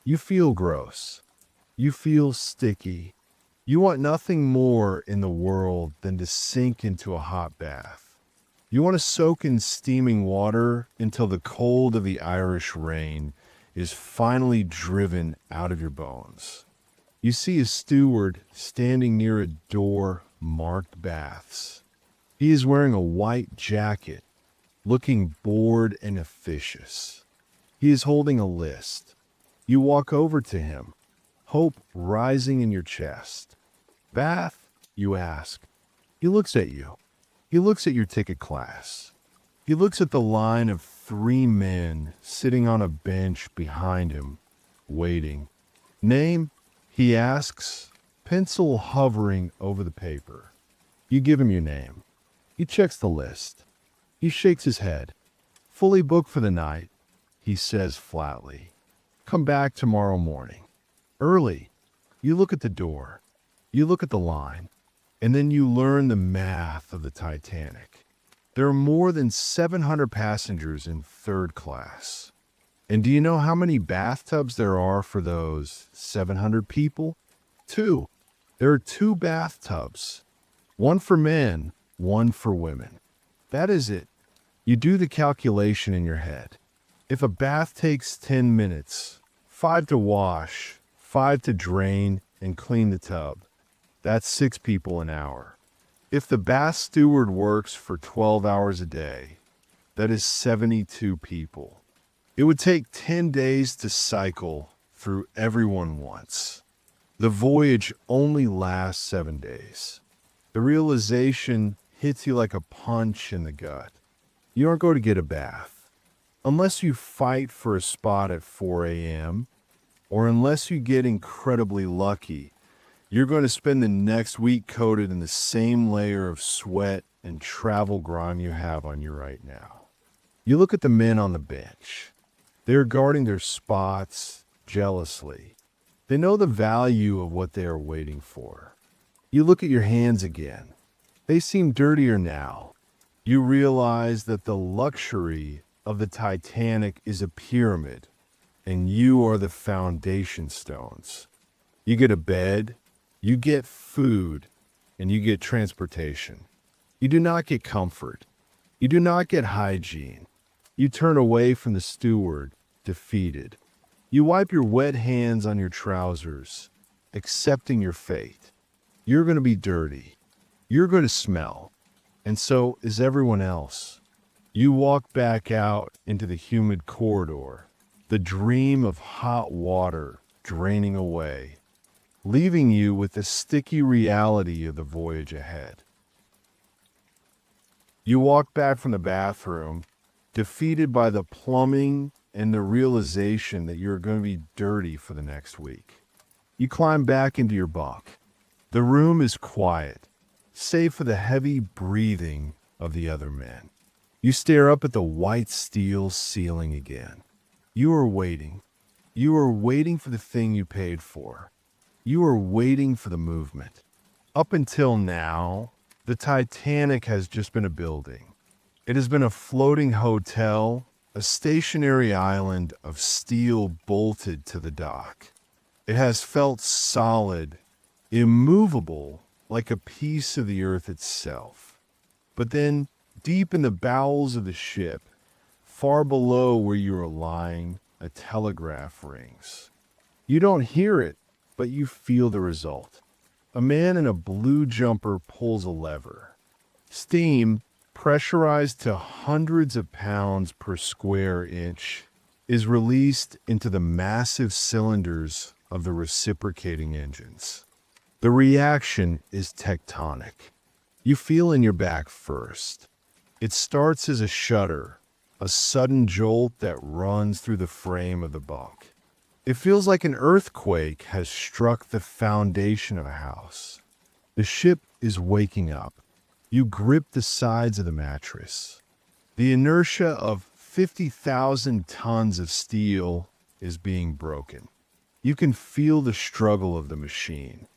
You feel gross. You feel sticky. You want nothing more in the world than to sink into a hot bath. You want to soak in steaming water until the cold of the Irish rain is finally driven out of your bones. You see a steward standing near a door marked baths. He is wearing a white jacket, looking bored and officious. He is holding a list. You walk over to him, hope rising in your chest. Bath? You ask. He looks at you. He looks at your ticket class. He looks at the line of 3 men sitting on a bench behind him, waiting. Name? He asks, pencil hovering over the paper. You give him your name. He checks the list. He shakes his head. Fully booked for the night, he says flatly. Come back tomorrow morning. Early. You look at the door. You look at the line. And then you learn the math of the Titanic. There are more than 700 passengers in third class. And do you know how many bathtubs there are for those 700 people? 2. There are 2 bathtubs. One for men, one for women. That is it. You do the calculation in your head. If a bath takes 10 minutes, 5 to wash, 5 to drain and clean the tub, that's 6 people an hour. If the bath steward works for 12 hours a day, that is 72 people. It would take 10 days to cycle through everyone once. The voyage only lasts 7 days. The realization hits you like a punch in the gut. You aren't going to get a bath. Unless you fight for a spot at 4 a.m., or unless you get incredibly lucky, you're going to spend the next week coated in the same layer of sweat and travel grime you have on you right now. You look at the men on the bench. They're guarding their spots jealously. They know the value of what they are waiting for. You look at your hands again. They seem dirtier now. You realize that the luxury of the Titanic is a pyramid, and you are the foundation stones. You get a bed, you get food, and you get transportation. You do not get comfort. You do not get hygiene. You turn away from the steward, defeated. You wipe your wet hands on your trousers, accepting your fate. You're going to be dirty. You're going to smell. And so is everyone else. You walk back out into the humid corridor, the dream of hot water draining away, leaving you with the sticky reality of the voyage ahead. You walk back from the bathroom, defeated by the plumbing and the realization that you're going to be dirty for the next week. You climb back into your bunk. The room is quiet, save for the heavy breathing of the other men. You stare up at the white steel ceiling again. You are waiting. You are waiting for the thing you paid for. You are waiting for the movement. Up until now, the Titanic has just been a building. It has been a floating hotel, a stationary island of steel bolted to the dock. It has felt solid, immovable, like a piece of the earth itself. But then, deep in the bowels of the ship, far below where you are lying, a telegraph rings. You don't hear it, but you feel the result. A man in a blue jumper pulls a lever. Steam, pressurized to hundreds of pounds per square inch, is released into the massive cylinders of the reciprocating engines. The reaction is tectonic. You feel in your back first. It starts as a shudder, a sudden jolt that runs through the frame of the bunk. It feels like an earthquake has struck the foundation of a house. The ship is waking up. You grip the sides of the mattress. The inertia of 50,000 tons of steel is being broken. You can feel the struggle of the machine.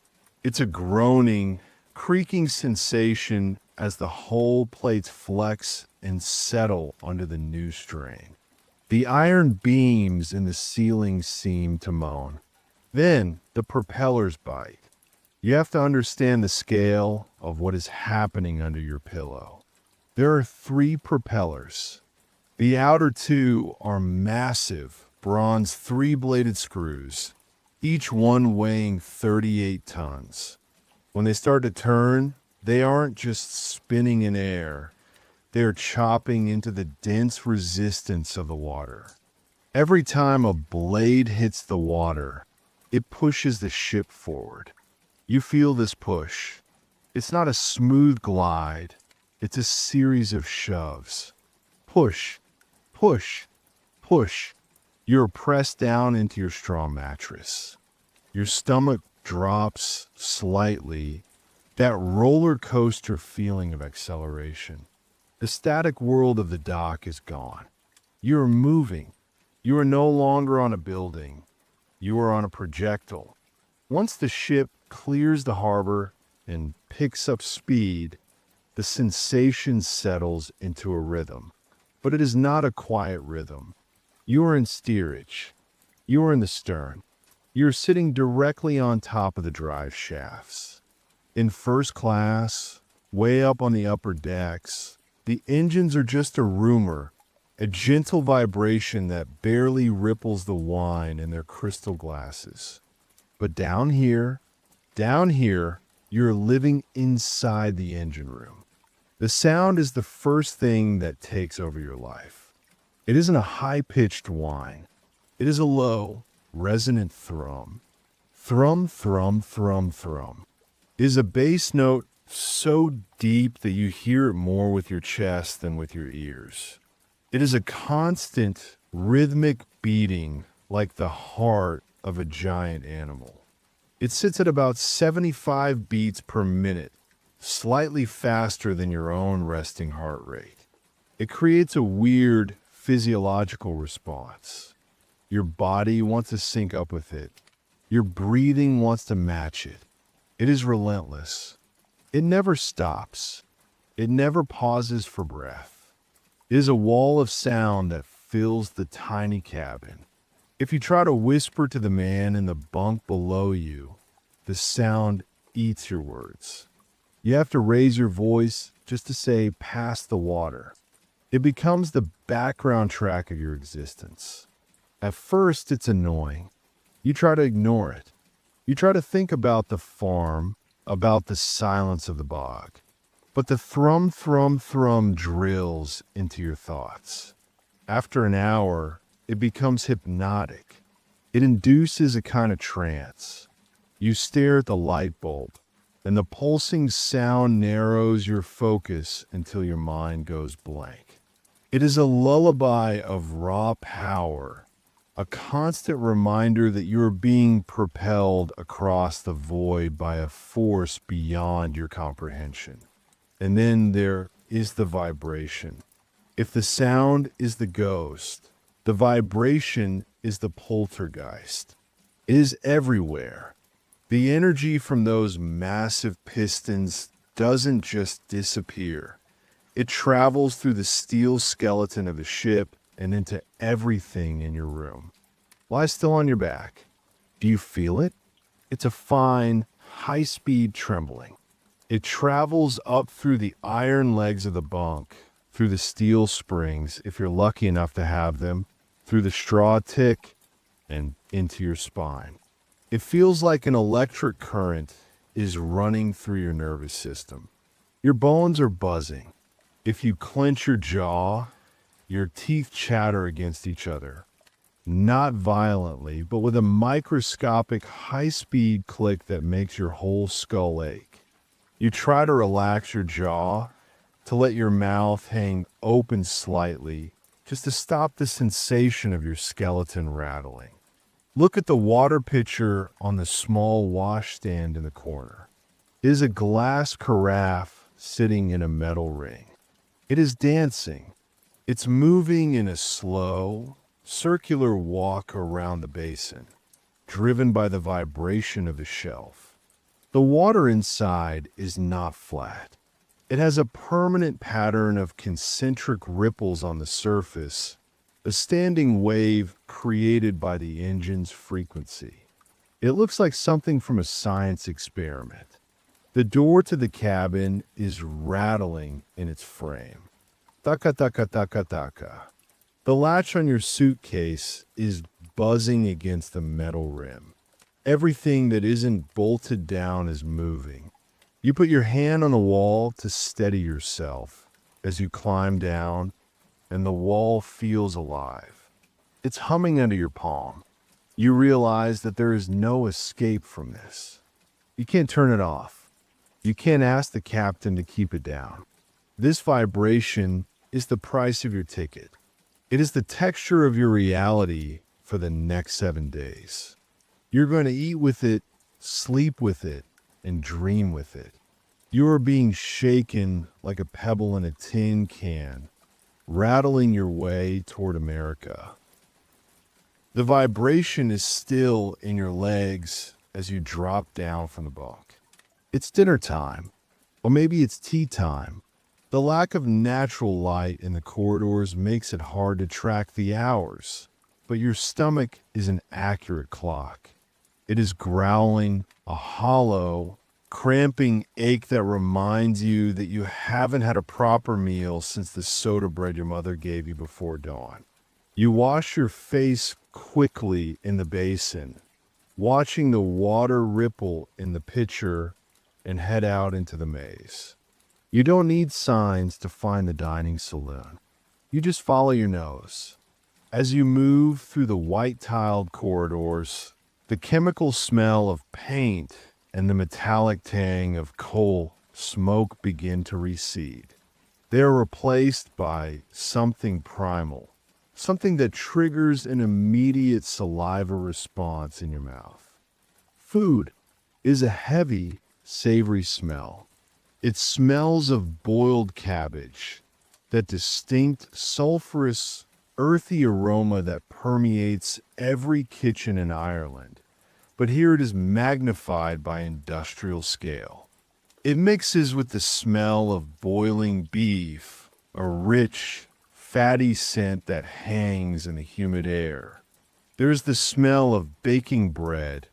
It's a groaning, creaking sensation as the hull plates flex and settle under the new strain. The iron beams in the ceiling seem to moan. Then the propellers bite. You have to understand the scale of what is happening under your pillow. There are 3 propellers. The outer 2 are massive bronze 3-bladed screws, each one weighing 38 tons. When they start to turn, they aren't just spinning in air. They are chopping into the dense resistance of the water. Every time a blade hits the water, it pushes the ship forward. You feel this push. It's not a smooth glide. It's a series of shoves. Push, push, push. You're pressed down into your straw mattress. Your stomach drops slightly, that roller coaster feeling of acceleration. The static world of the dock is gone. You are moving. You are no longer on a building. You are on a projectile. Once the ship clears the harbor and picks up speed, the sensation settles into a rhythm. But it is not a quiet rhythm. You are in steerage. You are in the stern. You are sitting directly on top of the drive shafts. In first class, way up on the upper decks, the engines are just a rumor, a gentle vibration that barely ripples the wine in their crystal glasses. But down here, you're living inside the engine room. The sound is the first thing that takes over your life. It isn't a high-pitched whine. It is a low, resonant thrum. Thrum, thrum, thrum, thrum. It is a bass note so deep that you hear it more with your chest than with your ears. It is a constant, rhythmic beating like the heart of a giant animal. It sits at about 75 beats per minute, slightly faster than your own resting heart rate. It creates a weird physiological response. Your body wants to sync up with it. Your breathing wants to match it. It is relentless. It never stops. It never pauses for breath. It is a wall of sound that fills the tiny cabin. If you try to whisper to the man in the bunk below you, the sound eats your words. You have to raise your voice just to say, "Pass the water." It becomes the background track of your existence. At first, it's annoying. You try to ignore it. You try to think about the farm, about the silence of the bog. But the thrum, thrum, thrum drills into your thoughts. After an hour, it becomes hypnotic. It induces a kind of trance. You stare at the light bulb, and the pulsing sound narrows your focus until your mind goes blank. It is a lullaby of raw power, a constant reminder that you are being propelled across the void by a force beyond your comprehension. And then there is the vibration. If the sound is the ghost, the vibration is the poltergeist. It is everywhere. The energy from those massive pistons doesn't just disappear. It travels through the steel skeleton of the ship and into everything in your room. Lie still on your back. Do you feel it? It's a fine, high-speed trembling. It travels up through the iron legs of the bunk, through the steel springs, if you're lucky enough to have them, through the straw tick, and into your spine. It feels like an electric current is running through your nervous system. Your bones are buzzing. If you clench your jaw, your teeth chatter against each other. Not violently, but with a microscopic high-speed click that makes your whole skull ache. You try to relax your jaw, to let your mouth hang open slightly, just to stop the sensation of your skeleton rattling. Look at the water pitcher on the small washstand in the corner. It is a glass carafe sitting in a metal ring. It is dancing. It's moving in a slow, circular walk around the basin, driven by the vibration of the shelf. The water inside is not flat. It has a permanent pattern of concentric ripples on the surface, a standing wave created by the engine's frequency. It looks like something from a science experiment. The door to the cabin is rattling in its frame. Taka taka taka taka. The latch on your suitcase is buzzing against the metal rim. Everything that isn't bolted down is moving. You put your hand on the wall to steady yourself as you climb down, and the wall feels alive. It's humming under your palm. You realize that there is no escape from this. You can't turn it off. You can't ask the captain to keep it down. This vibration is the price of your ticket. It is the texture of your reality for the next 7 days. You're going to eat with it, sleep with it, and dream with it. You are being shaken like a pebble in a tin can, rattling your way toward America. The vibration is still in your legs as you drop down from the bunk. It's dinner time, or maybe it's tea time. The lack of natural light in the corridors makes it hard to track the hours, but your stomach is an accurate clock. It is growling, a hollow, cramping ache that reminds you that you haven't had a proper meal since the soda bread your mother gave you before dawn. You wash your face quickly in the basin, watching the water ripple in the pitcher, and head out into the maze. You don't need signs to find the dining saloon. You just follow your nose. As you move through the white-tiled corridors, the chemical smell of paint and the metallic tang of coal smoke begin to recede. They are replaced by something primal, something that triggers an immediate saliva response in your mouth. Food is a heavy, savory smell. It smells of boiled cabbage, that distinct, sulfurous, earthy aroma that permeates every kitchen in Ireland. But here it is magnified by industrial scale. It mixes with the smell of boiling beef, a rich, fatty scent that hangs in the humid air. There's the smell of baking bread,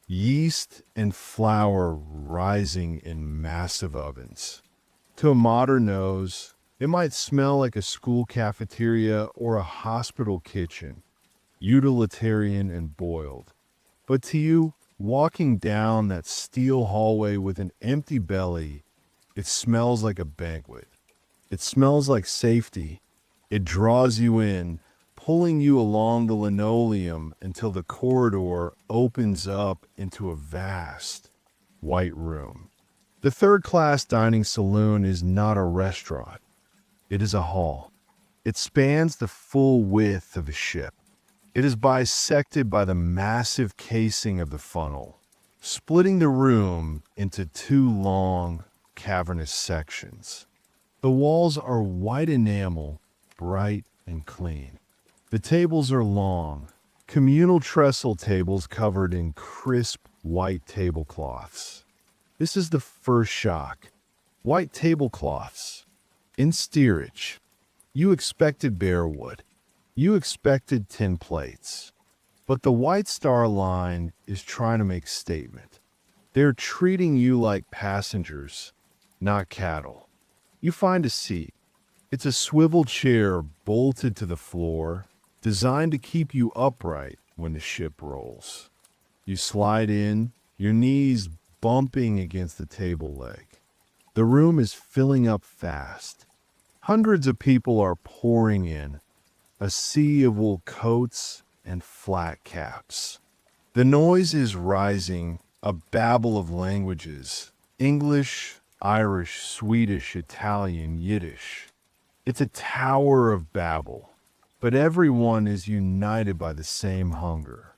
yeast and flour rising in massive ovens. To a modern nose, it might smell like a school cafeteria or a hospital kitchen, utilitarian and boiled. But to you, walking down that steel hallway with an empty belly, it smells like a banquet. It smells like safety. It draws you in, pulling you along the linoleum until the corridor opens up into a vast, white room. The third-class dining saloon is not a restaurant. It is a hall. It spans the full width of a ship. It is bisected by the massive casing of the funnel, splitting the room into two long, cavernous sections. The walls are white enamel, bright and clean. The tables are long, communal trestle tables covered in crisp white tablecloths. This is the first shock. White tablecloths. In steerage. You expected bare wood. You expected tin plates. But the White Star Line is trying to make statement. They're treating you like passengers, not cattle. You find a seat. It's a swivel chair bolted to the floor, designed to keep you upright when the ship rolls. You slide in, your knees bumping against the table leg. The room is filling up fast. Hundreds of people are pouring in, a sea of wool coats and flat caps. The noise is rising, a babble of languages: English, Irish, Swedish, Italian, Yiddish. It's a tower of Babel, but everyone is united by the same hunger.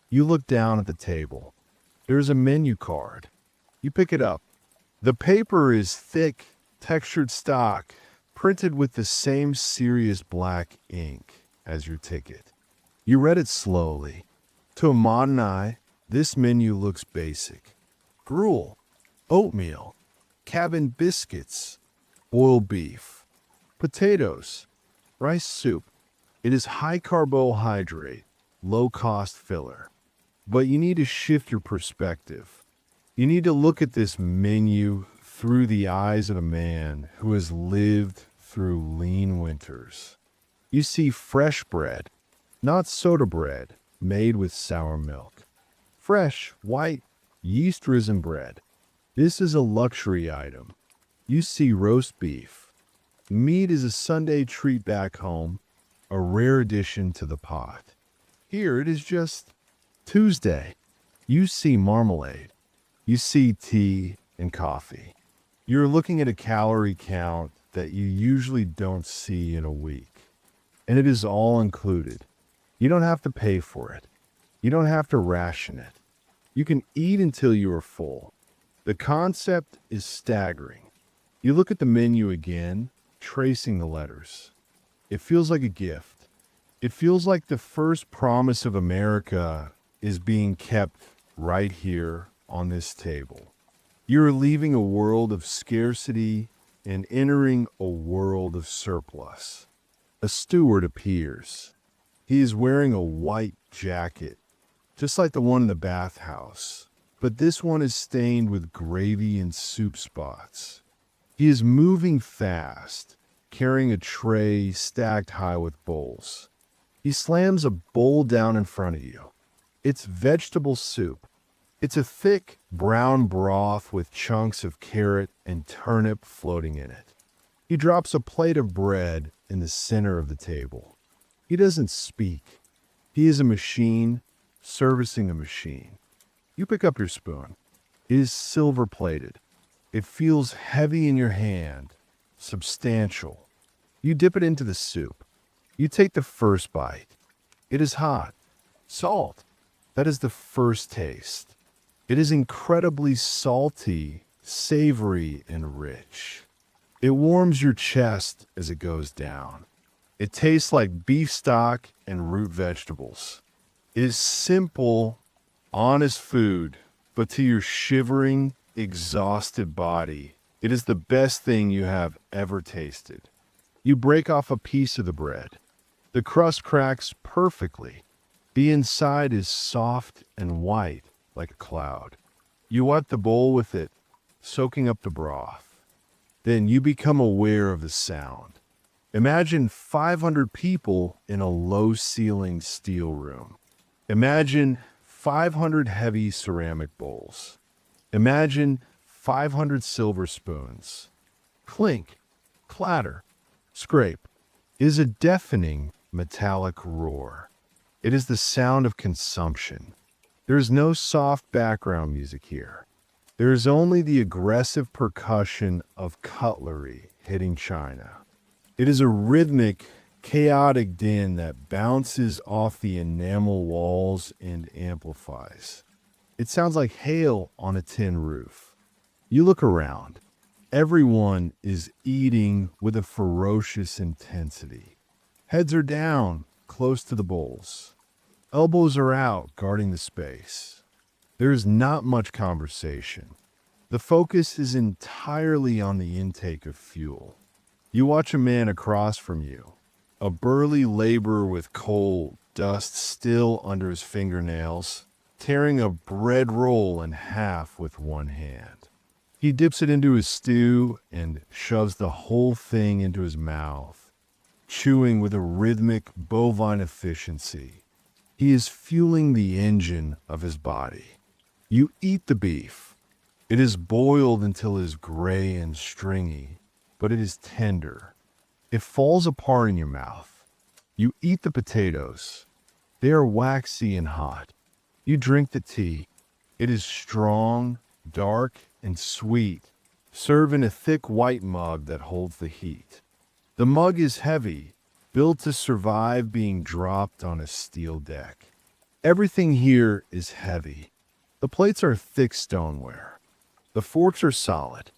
You look down at the table. There's a menu card. You pick it up. The paper is thick, textured stock, printed with the same serious black ink as your ticket. You read it slowly. To a modern eye, this menu looks basic. Gruel, oatmeal, cabin biscuits, boiled beef, potatoes, rice soup. It is high carbohydrate, low cost filler. But you need to shift your perspective. You need to look at this menu through the eyes of a man who has lived through lean winters. You see fresh bread, not soda bread made with sour milk. Fresh, white, yeast-risen bread. This is a luxury item. You see roast beef. Meat is a Sunday treat back home, a rare addition to the pot. Here it is just Tuesday. You see marmalade. You see tea and coffee. You're looking at a calorie count that you usually don't see in a week. And it is all included. You don't have to pay for it. You don't have to ration it. You can eat until you are full. The concept is staggering. You look at the menu again, tracing the letters. It feels like a gift. It feels like the first promise of America is being kept right here on this table. You're leaving a world of scarcity and entering a world of surplus. A steward appears. He is wearing a white jacket, just like the one in the bathhouse, but this one is stained with gravy and soup spots. He is moving fast, carrying a tray stacked high with bowls. He slams a bowl down in front of you. It's vegetable soup. It's a thick, brown broth with chunks of carrot and turnip floating in it. He drops a plate of bread in the center of the table. He doesn't speak. He is a machine servicing a machine. You pick up your spoon. It is silver-plated. It feels heavy in your hand, substantial. You dip it into the soup. You take the first bite. It is hot. Salt. That is the first taste. It is incredibly salty, savory, and rich. It warms your chest as it goes down. It tastes like beef stock and root vegetables. It is simple, honest food, but to your shivering, exhausted body, it is the best thing you have ever tasted. You break off a piece of the bread. The crust cracks perfectly. The inside is soft and white like a cloud. You wipe the bowl with it, soaking up the broth. Then you become aware of the sound. Imagine 500 people in a low-ceilinged steel room. Imagine 500 heavy ceramic bowls. Imagine 500 silver spoons. Clink, clatter, scrape. It is a deafening metallic roar. It is the sound of consumption. There is no soft background music here. There is only the aggressive percussion of cutlery hitting china. It is a rhythmic, chaotic din that bounces off the enamel walls and amplifies. It sounds like hail on a tin roof. You look around. Everyone is eating with a ferocious intensity. Heads are down, close to the bowls. Elbows are out, guarding the space. There is not much conversation. The focus is entirely on the intake of fuel. You watch a man across from you, a burly laborer with coal dust still under his fingernails, tearing a bread roll in half with one hand. He dips it into his stew and shoves the whole thing into his mouth, chewing with a rhythmic bovine efficiency. He is fueling the engine of his body. You eat the beef. It is boiled until it is gray and stringy, but it is tender. It falls apart in your mouth. You eat the potatoes. They are waxy and hot. You drink the tea. It is strong, dark, and sweet. Serve in a thick white mug that holds the heat. The mug is heavy, built to survive being dropped on a steel deck. Everything here is heavy. The plates are thick stoneware. The forks are solid.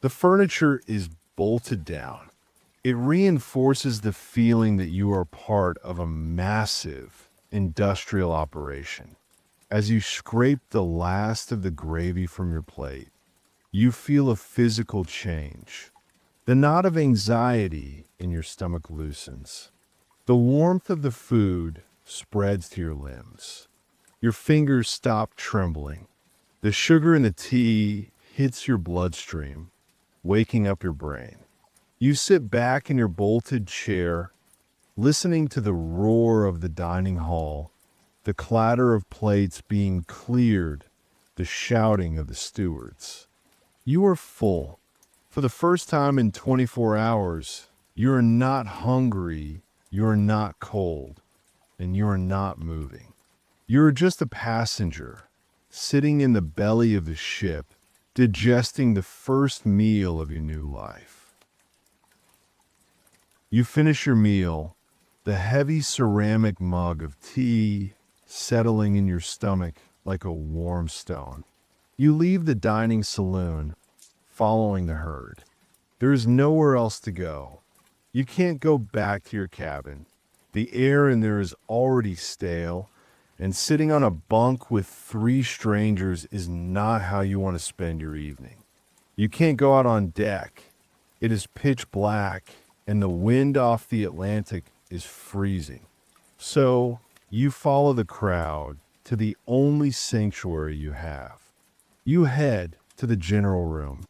The furniture is bolted down. It reinforces the feeling that you are part of a massive industrial operation. As you scrape the last of the gravy from your plate, you feel a physical change. The knot of anxiety in your stomach loosens. The warmth of the food spreads to your limbs. Your fingers stop trembling. The sugar in the tea hits your bloodstream, waking up your brain. You sit back in your bolted chair, listening to the roar of the dining hall, the clatter of plates being cleared, the shouting of the stewards. You are full. For the first time in 24 hours, you are not hungry, you are not cold, and you are not moving. You are just a passenger, sitting in the belly of the ship, digesting the first meal of your new life. You finish your meal, the heavy ceramic mug of tea settling in your stomach like a warm stone. You leave the dining saloon, following the herd. There is nowhere else to go. You can't go back to your cabin. The air in there is already stale, and sitting on a bunk with 3 strangers is not how you want to spend your evening. You can't go out on deck. It is pitch black, and the wind off the Atlantic is freezing. So you follow the crowd to the only sanctuary you have. You head to the general room.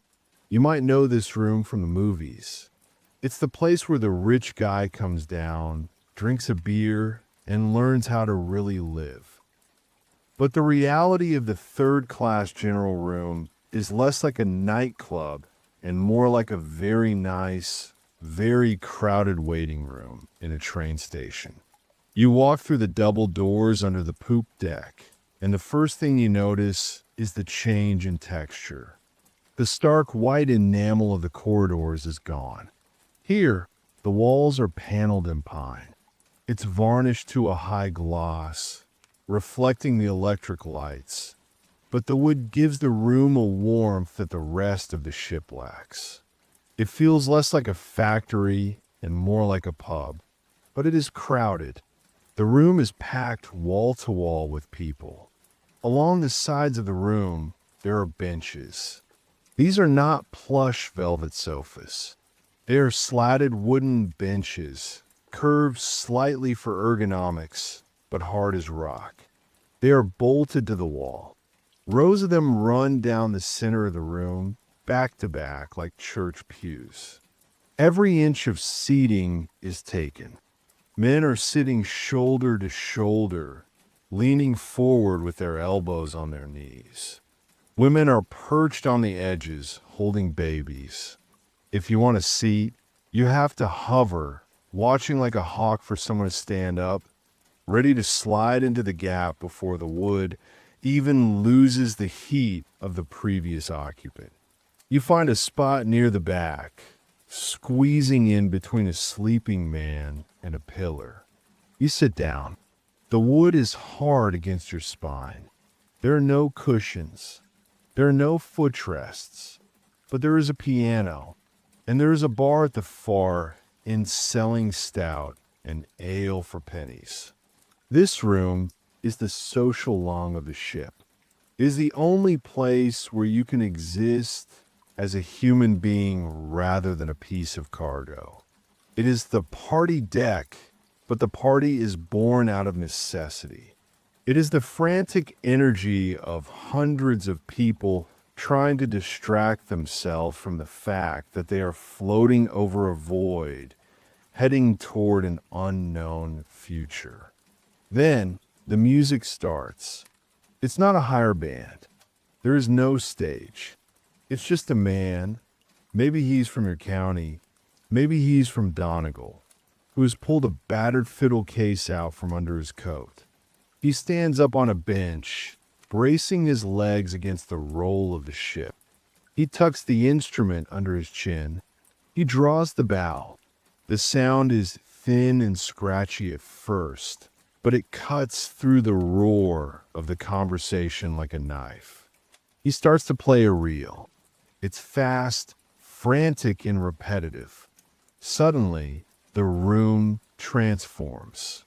You might know this room from the movies. It's the place where the rich guy comes down, drinks a beer, and learns how to really live. But the reality of the third-class general room is less like a nightclub and more like a very nice, very crowded waiting room in a train station. You walk through the double doors under the poop deck, and the first thing you notice is the change in texture. The stark white enamel of the corridors is gone. Here, the walls are paneled in pine. It's varnished to a high gloss, reflecting the electric lights, but the wood gives the room a warmth that the rest of the ship lacks. It feels less like a factory and more like a pub, but it is crowded. The room is packed wall to wall with people. Along the sides of the room, there are benches. These are not plush velvet sofas. They are slatted wooden benches, curved slightly for ergonomics, but hard as rock. They are bolted to the wall. Rows of them run down the center of the room, back to back like church pews. Every inch of seating is taken. Men are sitting shoulder to shoulder, leaning forward with their elbows on their knees. Women are perched on the edges, holding babies. If you want a seat, you have to hover, watching like a hawk for someone to stand up, ready to slide into the gap before the wood even loses the heat of the previous occupant. You find a spot near the back, squeezing in between a sleeping man and a pillar. You sit down. The wood is hard against your spine. There are no cushions. There are no footrests, but there is a piano, and there is a bar at the far end selling stout and ale for pennies. This room is the social lung of the ship. It is the only place where you can exist as a human being rather than a piece of cargo. It is the party deck, but the party is born out of necessity. It is the frantic energy of hundreds of people trying to distract themselves from the fact that they are floating over a void, heading toward an unknown future. Then the music starts. It's not a higher band. There is no stage. It's just a man. Maybe he's from your county. Maybe he's from Donegal, who has pulled a battered fiddle case out from under his coat. He stands up on a bench, bracing his legs against the roll of the ship. He tucks the instrument under his chin. He draws the bow. The sound is thin and scratchy at first, but it cuts through the roar of the conversation like a knife. He starts to play a reel. It's fast, frantic, and repetitive. Suddenly, the room transforms.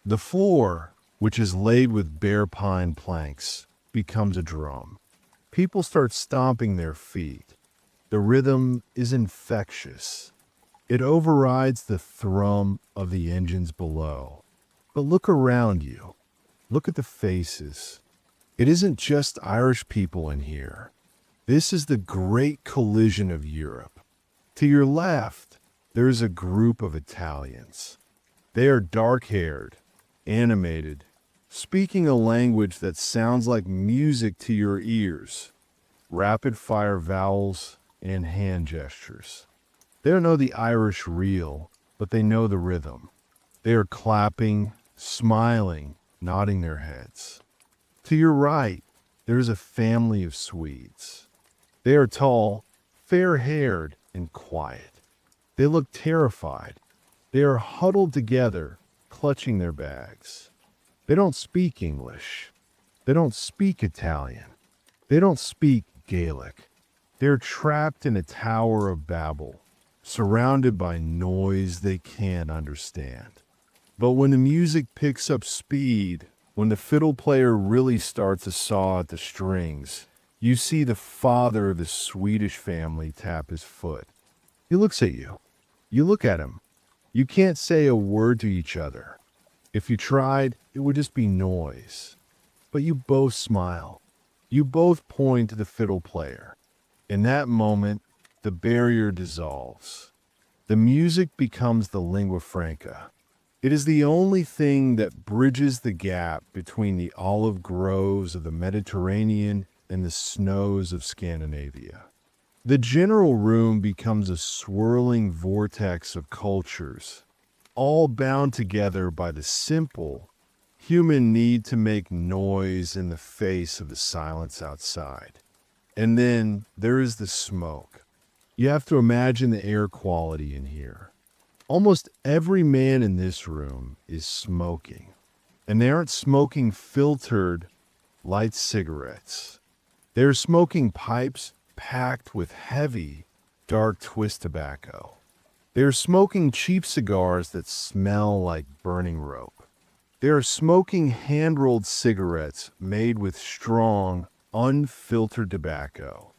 The floor, which is laid with bare pine planks, becomes a drum. People start stomping their feet. The rhythm is infectious. It overrides the thrum of the engines below. But look around you. Look at the faces. It isn't just Irish people in here. This is the great collision of Europe. To your left, there is a group of Italians. They are dark-haired, animated, speaking a language that sounds like music to your ears. Rapid-fire vowels and hand gestures. They don't know the Irish reel, but they know the rhythm. They are clapping, smiling, nodding their heads. To your right, there is a family of Swedes. They are tall, fair-haired, and quiet. They look terrified. They are huddled together, clutching their bags. They don't speak English. They don't speak Italian. They don't speak Gaelic. They're trapped in a tower of Babel, surrounded by noise they can't understand. But when the music picks up speed, when the fiddle player really starts to saw at the strings, you see the father of the Swedish family tap his foot. He looks at you. You look at him. You can't say a word to each other. If you tried, it would just be noise. But you both smile. You both point to the fiddle player. In that moment, the barrier dissolves. The music becomes the lingua franca. It is the only thing that bridges the gap between the olive groves of the Mediterranean and the snows of Scandinavia. The general room becomes a swirling vortex of cultures, all bound together by the simple human need to make noise in the face of the silence outside. And then there is the smoke. You have to imagine the air quality in here. Almost every man in this room is smoking. And they aren't smoking filtered light cigarettes. They're smoking pipes packed with heavy, dark twist tobacco. They're smoking cheap cigars that smell like burning rope. They are smoking hand-rolled cigarettes made with strong, unfiltered tobacco.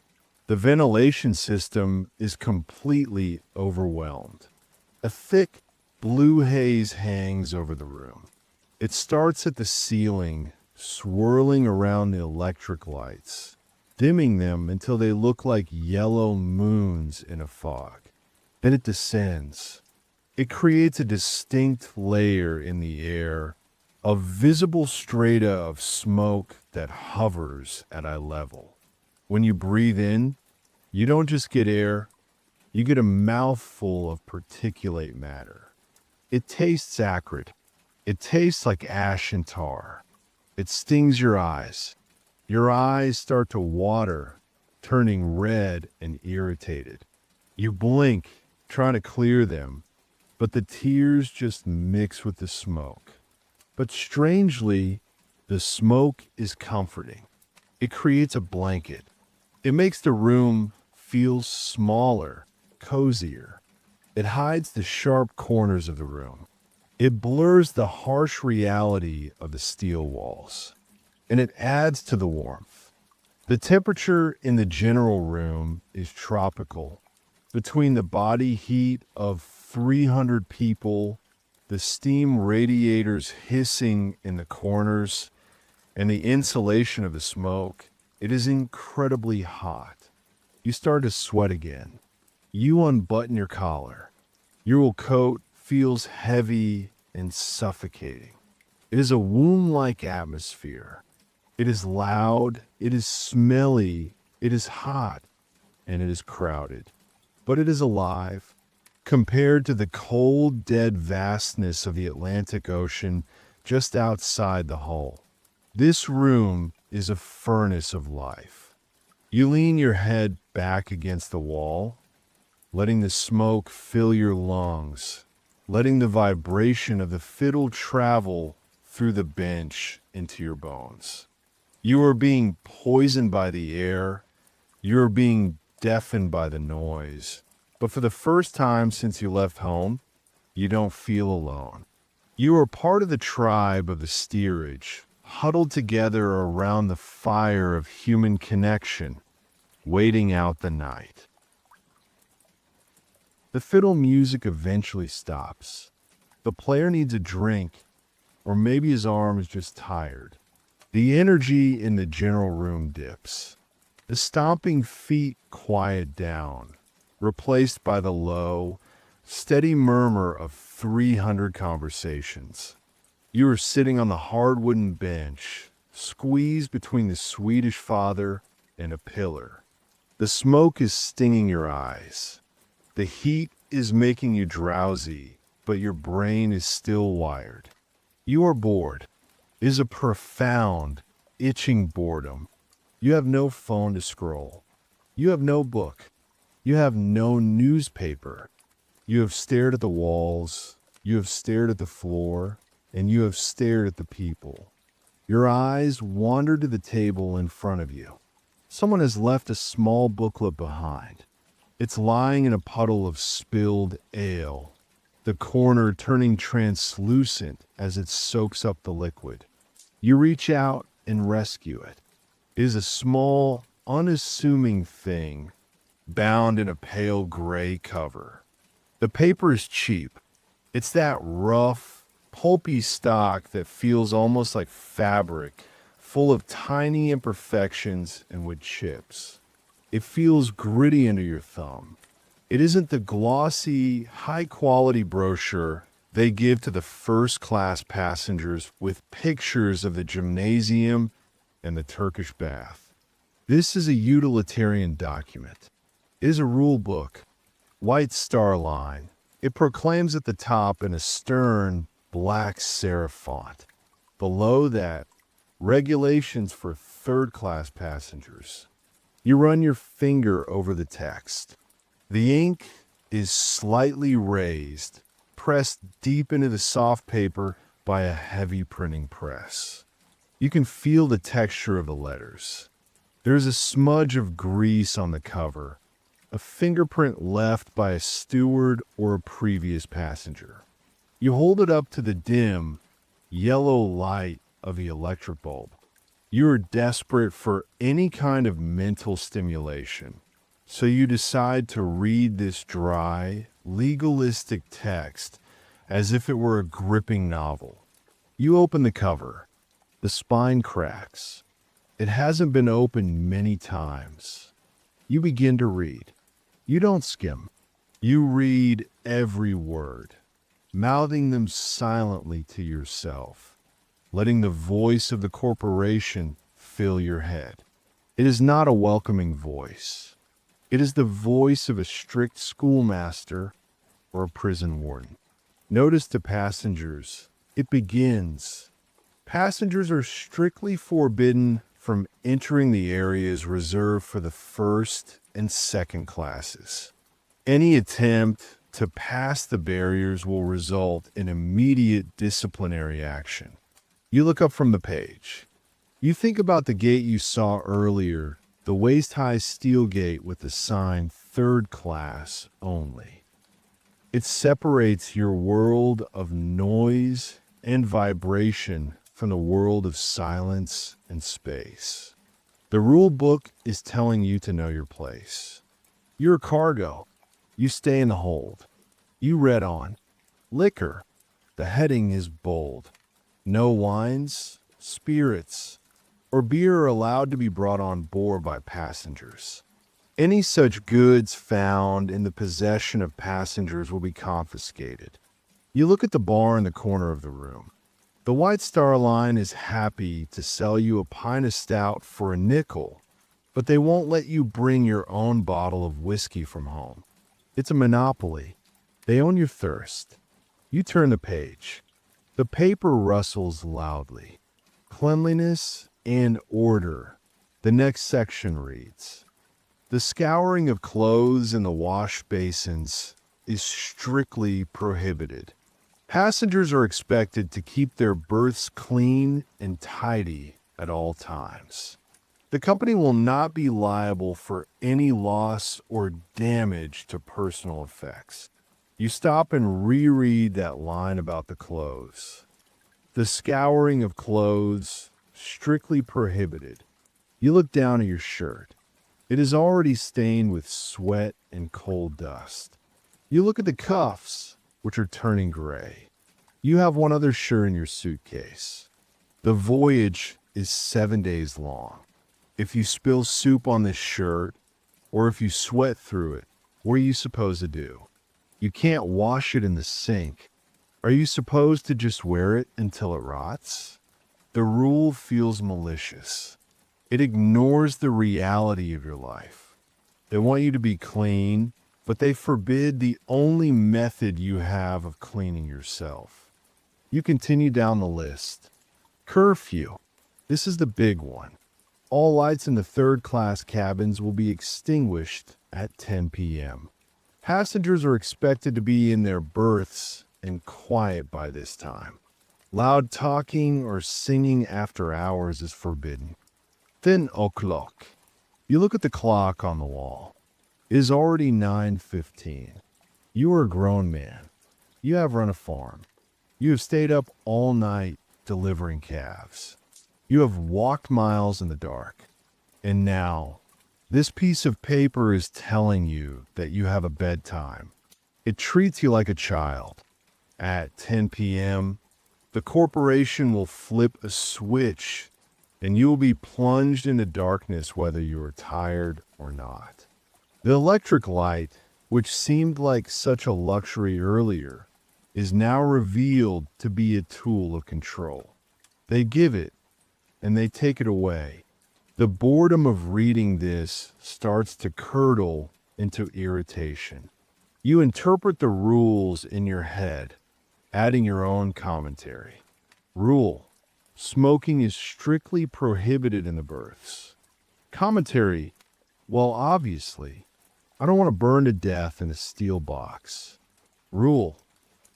The ventilation system is completely overwhelmed. A thick, blue haze hangs over the room. It starts at the ceiling, swirling around the electric lights, dimming them until they look like yellow moons in a fog. Then it descends. It creates a distinct layer in the air, a visible strata of smoke that hovers at eye level. When you breathe in, you don't just get air, you get a mouthful of particulate matter. It tastes acrid. It tastes like ash and tar. It stings your eyes. Your eyes start to water, turning red and irritated. You blink, trying to clear them, but the tears just mix with the smoke. But strangely, the smoke is comforting. It creates a blanket. It makes the room feel smaller, cozier. It hides the sharp corners of the room. It blurs the harsh reality of the steel walls. And it adds to the warmth. The temperature in the general room is tropical. Between the body heat of 300 people, the steam radiators hissing in the corners, and the insulation of the smoke, it is incredibly hot. You start to sweat again. You unbutton your collar. Your wool coat feels heavy and suffocating. It is a womb-like atmosphere. It is loud, it is smelly, it is hot. and it is crowded, but it is alive. Compared to the cold, dead vastness of the Atlantic Ocean just outside the hull, this room is a furnace of life. You lean your head back against the wall, letting the smoke fill your lungs, letting the vibration of the fiddle travel through the bench into your bones. You are being poisoned by the air. You are being deafened by the noise. But for the first time since you left home, you don't feel alone. You are part of the tribe of the steerage, huddled together around the fire of human connection, waiting out the night. The fiddle music eventually stops. The player needs a drink, or maybe his arm is just tired. The energy in the general room dips. The stomping feet quiet down, replaced by the low, steady murmur of 300 conversations. You are sitting on the hard wooden bench, squeezed between the Swedish father and a pillar. The smoke is stinging your eyes. The heat is making you drowsy, but your brain is still wired. You are bored. It is a profound, itching boredom. You have no phone to scroll. You have no book. You have no newspaper. You have stared at the walls. You have stared at the floor. And you have stared at the people. Your eyes wander to the table in front of you. Someone has left a small booklet behind. It's lying in a puddle of spilled ale, the corner turning translucent as it soaks up the liquid. You reach out and rescue it. It is a small, unassuming thing, bound in a pale gray cover. The paper is cheap. It's that rough, pulpy stock that feels almost like fabric, full of tiny imperfections and wood chips. It feels gritty under your thumb. It isn't the glossy, high-quality brochure they give to the first-class passengers with pictures of the gymnasium and the Turkish bath. This is a utilitarian document. It is a rule book, white star line. It proclaims at the top in a stern, black serif font. Below that, regulations for third-class passengers. You run your finger over the text. The ink is slightly raised, pressed deep into the soft paper by a heavy printing press. You can feel the texture of the letters. There's a smudge of grease on the cover, a fingerprint left by a steward or a previous passenger. You hold it up to the dim, yellow light of the electric bulb. You are desperate for any kind of mental stimulation, so you decide to read this dry, legalistic text as if it were a gripping novel. You open the cover. The spine cracks. It hasn't been opened many times. You begin to read. You don't skim. You read every word, mouthing them silently to yourself, letting the voice of the corporation fill your head. It is not a welcoming voice. It is the voice of a strict schoolmaster or a prison warden. Notice to passengers, it begins. Passengers are strictly forbidden from entering the areas reserved for the first and second classes. Any attempt to pass the barriers will result in immediate disciplinary action. You look up from the page. You think about the gate you saw earlier, the waist-high steel gate with the sign third class only. It separates your world of noise and vibration from the world of silence and space. The rule book is telling you to know your place. You're cargo. You stay in the hold. You read on. Liquor. The heading is bold. No wines, spirits, or beer are allowed to be brought on board by passengers. Any such goods found in the possession of passengers will be confiscated. You look at the bar in the corner of the room. The White Star Line is happy to sell you a pint of stout for a nickel, but they won't let you bring your own bottle of whiskey from home. It's a monopoly. They own your thirst. You turn the page. The paper rustles loudly. Cleanliness and order. The next section reads, "The scouring of clothes in the wash basins is strictly prohibited. Passengers are expected to keep their berths clean and tidy at all times. The company will not be liable for any loss or damage to personal effects." You stop and reread that line about the clothes. The scouring of clothes, strictly prohibited. You look down at your shirt. It is already stained with sweat and coal dust. You look at the cuffs, which are turning gray. You have one other shirt in your suitcase. The voyage is 7 days long. If you spill soup on this shirt, or if you sweat through it, what are you supposed to do? You can't wash it in the sink. Are you supposed to just wear it until it rots? The rule feels malicious. It ignores the reality of your life. They want you to be clean, but they forbid the only method you have of cleaning yourself. You continue down the list. Curfew. This is the big one. All lights in the third-class cabins will be extinguished at 10 p.m. Passengers are expected to be in their berths and quiet by this time. Loud talking or singing after hours is forbidden. 10 o'clock. You look at the clock on the wall. It is already 9:15. You are a grown man. You have run a farm. You have stayed up all night delivering calves. You have walked miles in the dark. And now, this piece of paper is telling you that you have a bedtime. It treats you like a child. At 10 p.m., the corporation will flip a switch and you will be plunged into darkness whether you are tired or not. The electric light, which seemed like such a luxury earlier, is now revealed to be a tool of control. They give it and they take it away. The boredom of reading this starts to curdle into irritation. You interpret the rules in your head, adding your own commentary. Rule: smoking is strictly prohibited in the berths. Commentary: well, obviously, I don't want to burn to death in a steel box. Rule: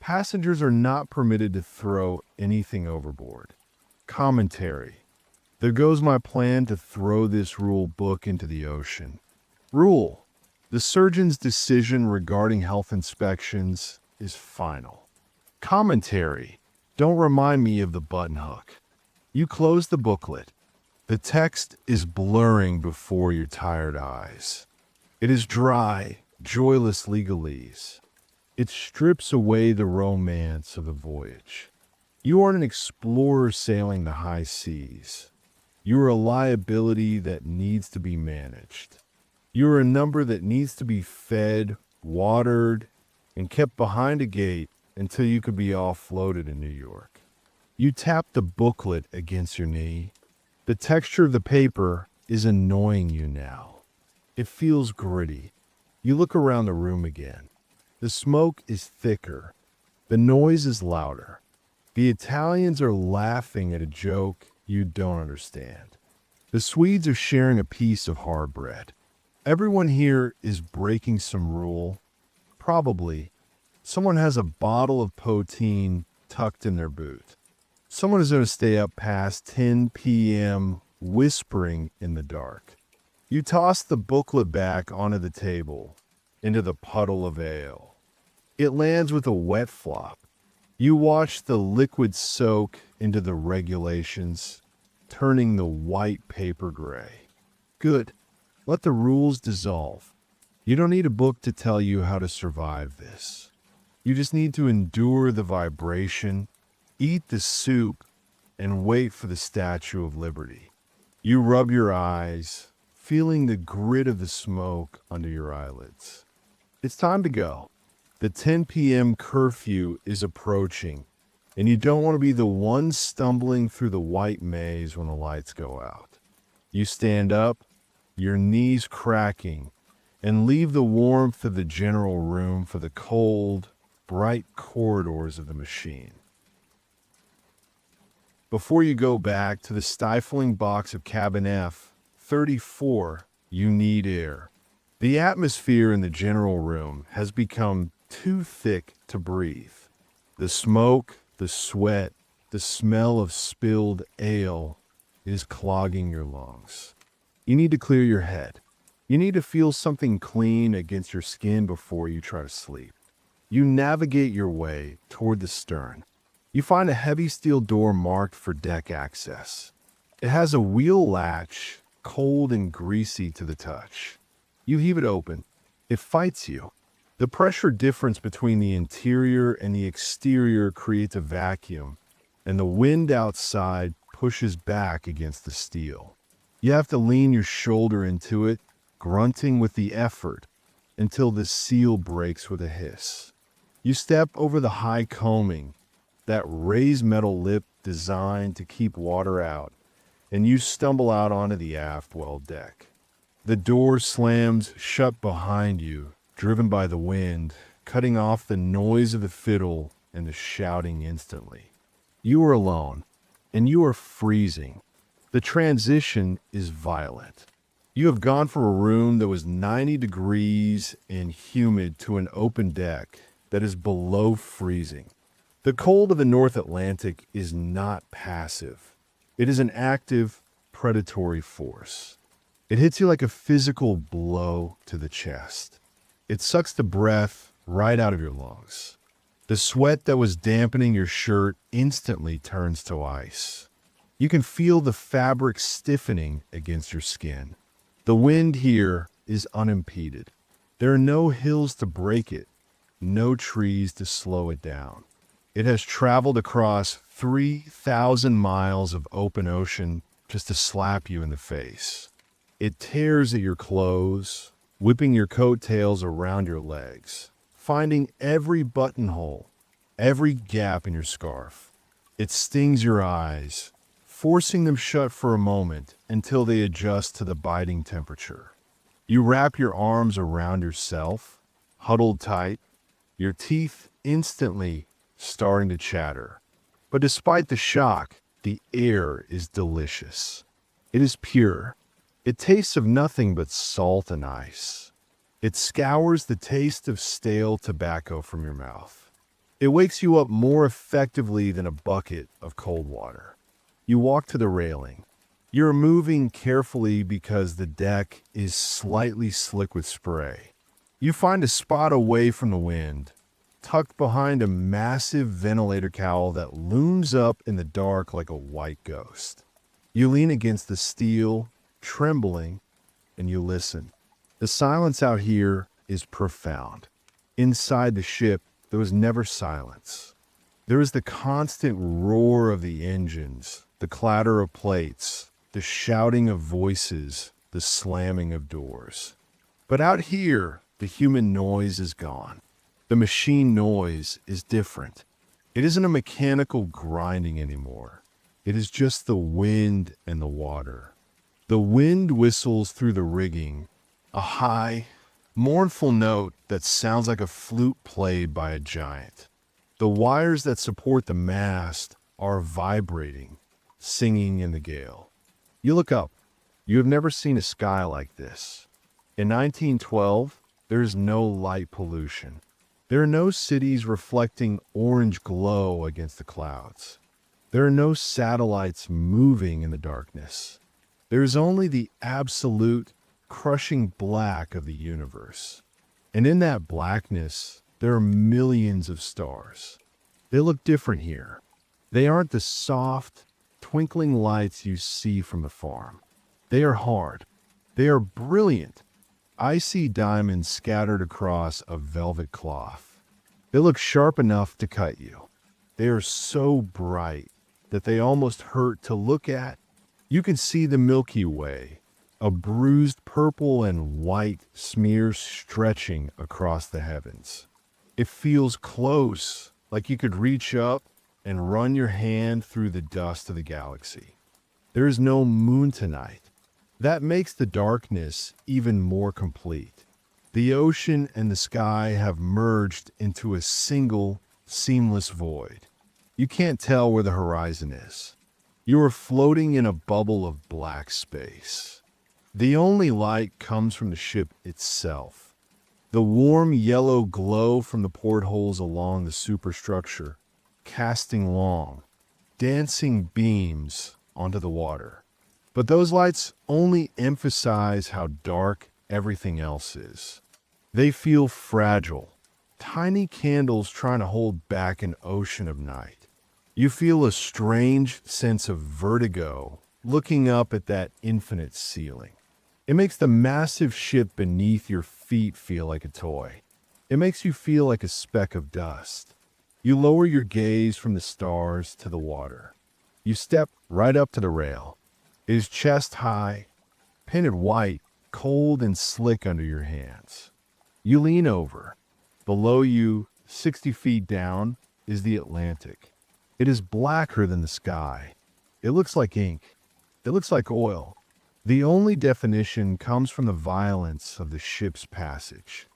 passengers are not permitted to throw anything overboard. Commentary: there goes my plan to throw this rule book into the ocean. Rule: the surgeon's decision regarding health inspections is final. Commentary: don't remind me of the button hook. You close the booklet. The text is blurring before your tired eyes. It is dry, joyless legalese. It strips away the romance of the voyage. You aren't an explorer sailing the high seas. You are a liability that needs to be managed. You are a number that needs to be fed, watered, and kept behind a gate until you could be offloaded in New York. You tap the booklet against your knee. The texture of the paper is annoying you now. It feels gritty. You look around the room again. The smoke is thicker. The noise is louder. The Italians are laughing at a joke you don't understand. The Swedes are sharing a piece of hard bread. Everyone here is breaking some rule. Probably, someone has a bottle of poteen tucked in their boot. Someone is going to stay up past 10 p.m. whispering in the dark. You toss the booklet back onto the table, into the puddle of ale. It lands with a wet flop. You watch the liquid soak into the regulations, turning the white paper gray. Good. Let the rules dissolve. You don't need a book to tell you how to survive this. You just need to endure the vibration, eat the soup, and wait for the Statue of Liberty. You rub your eyes, feeling the grit of the smoke under your eyelids. It's time to go. The 10 p.m. curfew is approaching, and you don't want to be the one stumbling through the white maze when the lights go out. You stand up, your knees cracking, and leave the warmth of the general room for the cold, bright corridors of the machine. Before you go back to the stifling box of cabin F-34, you need air. The atmosphere in the general room has become too thick to breathe. The smoke, the sweat, the smell of spilled ale is clogging your lungs. You need to clear your head. You need to feel something clean against your skin before you try to sleep. You navigate your way toward the stern. You find a heavy steel door marked for deck access. It has a wheel latch, cold and greasy to the touch. You heave it open. It fights you. The pressure difference between the interior and the exterior creates a vacuum, and the wind outside pushes back against the steel. You have to lean your shoulder into it, grunting with the effort, until the seal breaks with a hiss. You step over the high combing, that raised metal lip designed to keep water out, and you stumble out onto the aft well deck. The door slams shut behind you, driven by the wind, cutting off the noise of the fiddle and the shouting instantly. You are alone, and you are freezing. The transition is violent. You have gone from a room that was 90 degrees and humid to an open deck that is below freezing. The cold of the North Atlantic is not passive. It is an active, predatory force. It hits you like a physical blow to the chest. It sucks the breath right out of your lungs. The sweat that was dampening your shirt instantly turns to ice. You can feel the fabric stiffening against your skin. The wind here is unimpeded. There are no hills to break it, no trees to slow it down. It has traveled across 3,000 miles of open ocean just to slap you in the face. It tears at your clothes, whipping your coattails around your legs, finding every buttonhole, every gap in your scarf. It stings your eyes, forcing them shut for a moment until they adjust to the biting temperature. You wrap your arms around yourself, huddled tight, your teeth instantly starting to chatter. But despite the shock, the air is delicious. It is pure. It tastes of nothing but salt and ice. It scours the taste of stale tobacco from your mouth. It wakes you up more effectively than a bucket of cold water. You walk to the railing. You're moving carefully because the deck is slightly slick with spray. You find a spot away from the wind, tucked behind a massive ventilator cowl that looms up in the dark like a white ghost. You lean against the steel, trembling, and you listen. The silence out here is profound. Inside the ship, there was never silence. There is the constant roar of the engines, the clatter of plates, the shouting of voices, the slamming of doors. But out here, the human noise is gone. The machine noise is different. It isn't a mechanical grinding anymore. It is just the wind and the water. The wind whistles through the rigging, a high, mournful note that sounds like a flute played by a giant. The wires that support the mast are vibrating, singing in the gale. You look up. You have never seen a sky like this. In 1912, there is no light pollution. There are no cities reflecting orange glow against the clouds. There are no satellites moving in the darkness. There is only the absolute, crushing black of the universe. And in that blackness, there are millions of stars. They look different here. They aren't the soft, twinkling lights you see from the farm. They are hard. They are brilliant. Icy diamonds scattered across a velvet cloth. They look sharp enough to cut you. They are so bright that they almost hurt to look at. You can see the Milky Way, a bruised purple and white smear stretching across the heavens. It feels close, like you could reach up and run your hand through the dust of the galaxy. There is no moon tonight. That makes the darkness even more complete. The ocean and the sky have merged into a single, seamless void. You can't tell where the horizon is. You are floating in a bubble of black space. The only light comes from the ship itself. The warm yellow glow from the portholes along the superstructure, casting long, dancing beams onto the water. But those lights only emphasize how dark everything else is. They feel fragile, tiny candles trying to hold back an ocean of night. You feel a strange sense of vertigo looking up at that infinite ceiling. It makes the massive ship beneath your feet feel like a toy. It makes you feel like a speck of dust. You lower your gaze from the stars to the water. You step right up to the rail. It is chest high, painted white, cold and slick under your hands. You lean over. Below you, 60 feet down, is the Atlantic. It is blacker than the sky. It looks like ink. It looks like oil. The only definition comes from the violence of the ship's passage.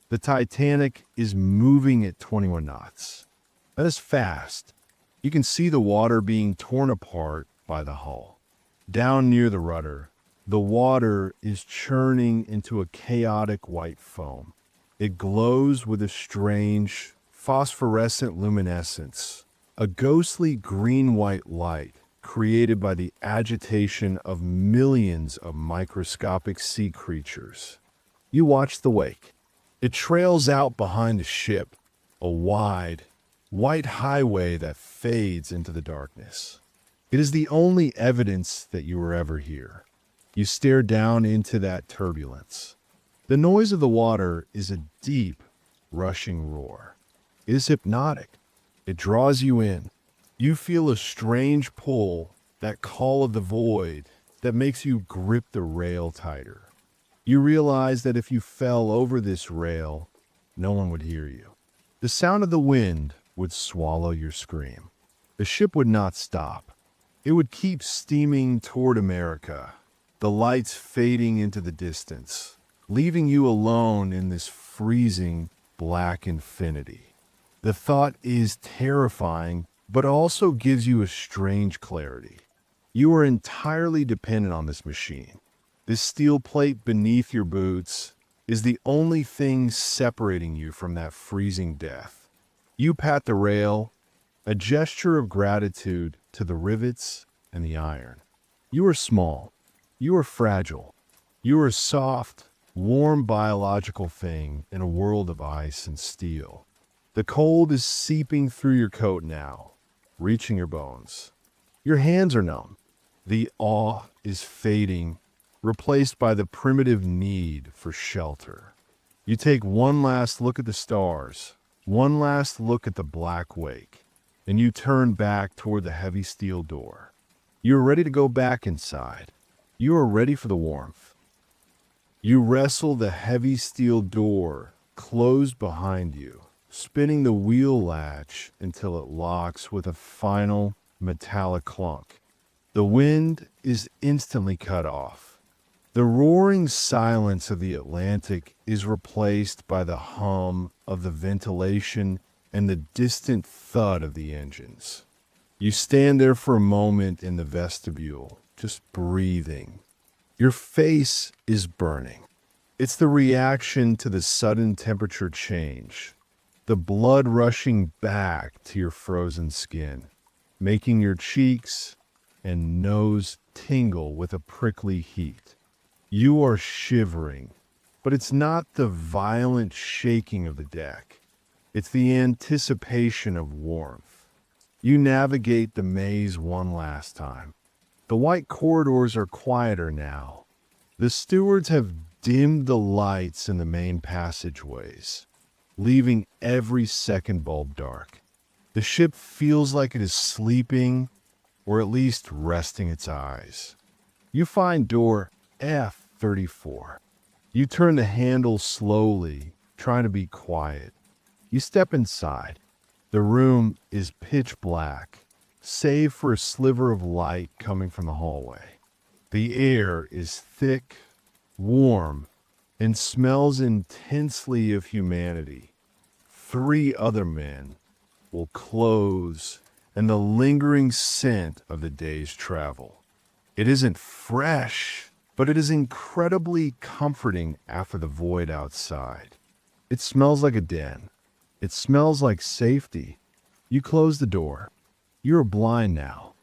The Titanic is moving at 21 knots. That is fast. You can see the water being torn apart by the hull. Down near the rudder, the water is churning into a chaotic white foam. It glows with a strange, phosphorescent luminescence, a ghostly green-white light created by the agitation of millions of microscopic sea creatures. You watch the wake. It trails out behind the ship, a wide, white highway that fades into the darkness. It is the only evidence that you were ever here. You stare down into that turbulence. The noise of the water is a deep, rushing roar. It is hypnotic. It draws you in. You feel a strange pull, that call of the void, that makes you grip the rail tighter. You realize that if you fell over this rail, no one would hear you. The sound of the wind would swallow your scream. The ship would not stop. It would keep steaming toward America, the lights fading into the distance, leaving you alone in this freezing black infinity. The thought is terrifying, but also gives you a strange clarity. You are entirely dependent on this machine. This steel plate beneath your boots is the only thing separating you from that freezing death. You pat the rail, a gesture of gratitude to the rivets and the iron. You are small. You are fragile. You are a soft, warm biological thing in a world of ice and steel. The cold is seeping through your coat now, reaching your bones. Your hands are numb. The awe is fading, replaced by the primitive need for shelter. You take one last look at the stars, one last look at the black wake, and you turn back toward the heavy steel door. You are ready to go back inside. You are ready for the warmth. You wrestle the heavy steel door closed behind you, spinning the wheel latch until it locks with a final metallic clunk. The wind is instantly cut off. The roaring silence of the Atlantic is replaced by the hum of the ventilation and the distant thud of the engines. You stand there for a moment in the vestibule, just breathing. Your face is burning. It's the reaction to the sudden temperature change, the blood rushing back to your frozen skin, making your cheeks and nose tingle with a prickly heat. You are shivering, but it's not the violent shaking of the deck. It's the anticipation of warmth. You navigate the maze one last time. The white corridors are quieter now. The stewards have dimmed the lights in the main passageways, leaving every second bulb dark. The ship feels like it is sleeping, or at least resting its eyes. You find door F34. You turn the handle slowly, trying to be quiet. You step inside. The room is pitch black, save for a sliver of light coming from the hallway. The air is thick, warm, and smells intensely of humanity. 3 other men will close and the lingering scent of the day's travel. It isn't fresh, but it is incredibly comforting after the void outside. It smells like a den. It smells like safety. You close the door. You're blind now.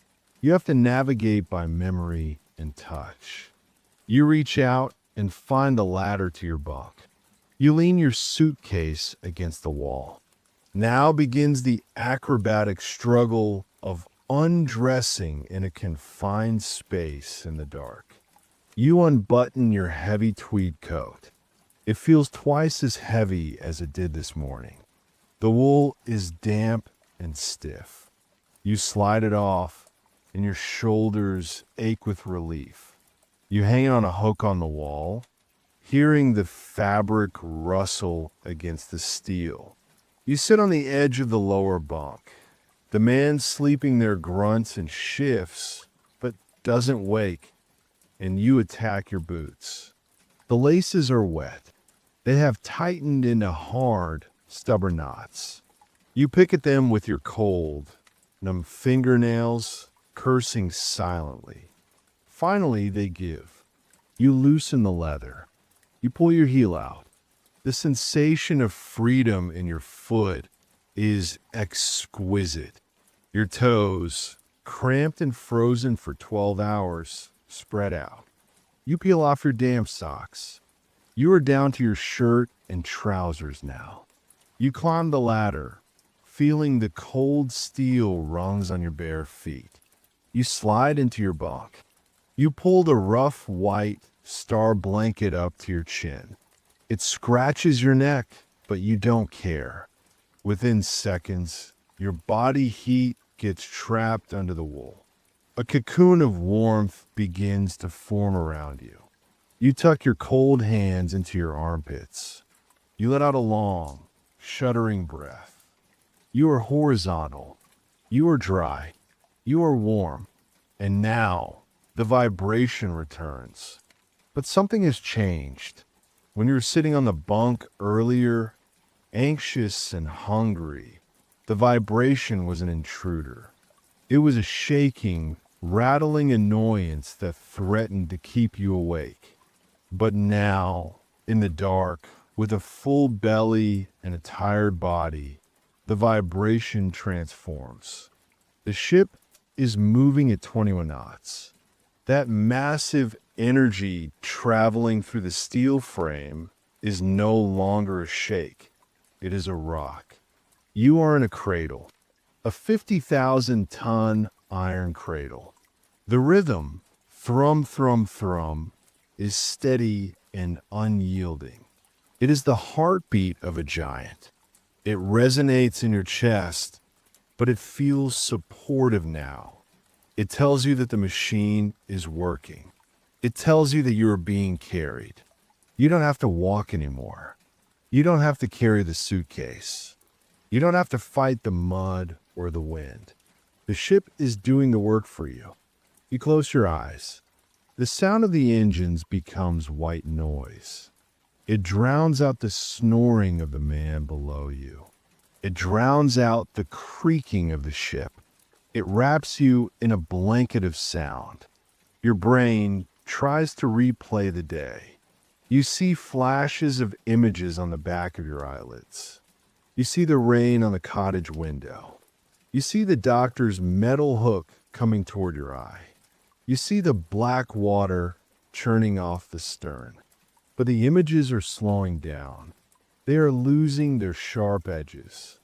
You have to navigate by memory and touch. You reach out and find the ladder to your bunk. You lean your suitcase against the wall. Now begins the acrobatic struggle of undressing in a confined space in the dark. You unbutton your heavy tweed coat. It feels twice as heavy as it did this morning. The wool is damp and stiff. You slide it off, and your shoulders ache with relief. You hang it on a hook on the wall, hearing the fabric rustle against the steel. You sit on the edge of the lower bunk. The man sleeping there grunts and shifts, but doesn't wake, and you attack your boots. The laces are wet. They have tightened into hard, stubborn knots. You pick at them with your cold, numb fingernails, cursing silently. Finally, they give. You loosen the leather. You pull your heel out. The sensation of freedom in your foot is exquisite. Your toes, cramped and frozen for 12 hours, spread out. You peel off your damp socks. You are down to your shirt and trousers now. You climb the ladder, feeling the cold steel rungs on your bare feet. You slide into your bunk. You pull the rough white star blanket up to your chin. It scratches your neck, but you don't care. Within seconds, your body heat gets trapped under the wool. A cocoon of warmth begins to form around you. You tuck your cold hands into your armpits. You let out a long, shuddering breath. You are horizontal. You are dry. You are warm. And now, the vibration returns. But something has changed. When you were sitting on the bunk earlier, anxious and hungry, the vibration was an intruder. It was a shaking, rattling annoyance that threatened to keep you awake. But now, in the dark, with a full belly and a tired body, the vibration transforms. The ship is moving at 21 knots. That massive energy traveling through the steel frame is no longer a shake. It is a rock. You are in a cradle, a 50,000-ton iron cradle. The rhythm, thrum, thrum, thrum, is steady and unyielding. It is the heartbeat of a giant. It resonates in your chest, but it feels supportive now. It tells you that the machine is working. It tells you that you are being carried. You don't have to walk anymore. You don't have to carry the suitcase. You don't have to fight the mud or the wind. The ship is doing the work for you. You close your eyes. The sound of the engines becomes white noise. It drowns out the snoring of the man below you. It drowns out the creaking of the ship. It wraps you in a blanket of sound. Your brain tries to replay the day. You see flashes of images on the back of your eyelids. You see the rain on the cottage window. You see the doctor's metal hook coming toward your eye. You see the black water churning off the stern. But the images are slowing down. They are losing their sharp edges.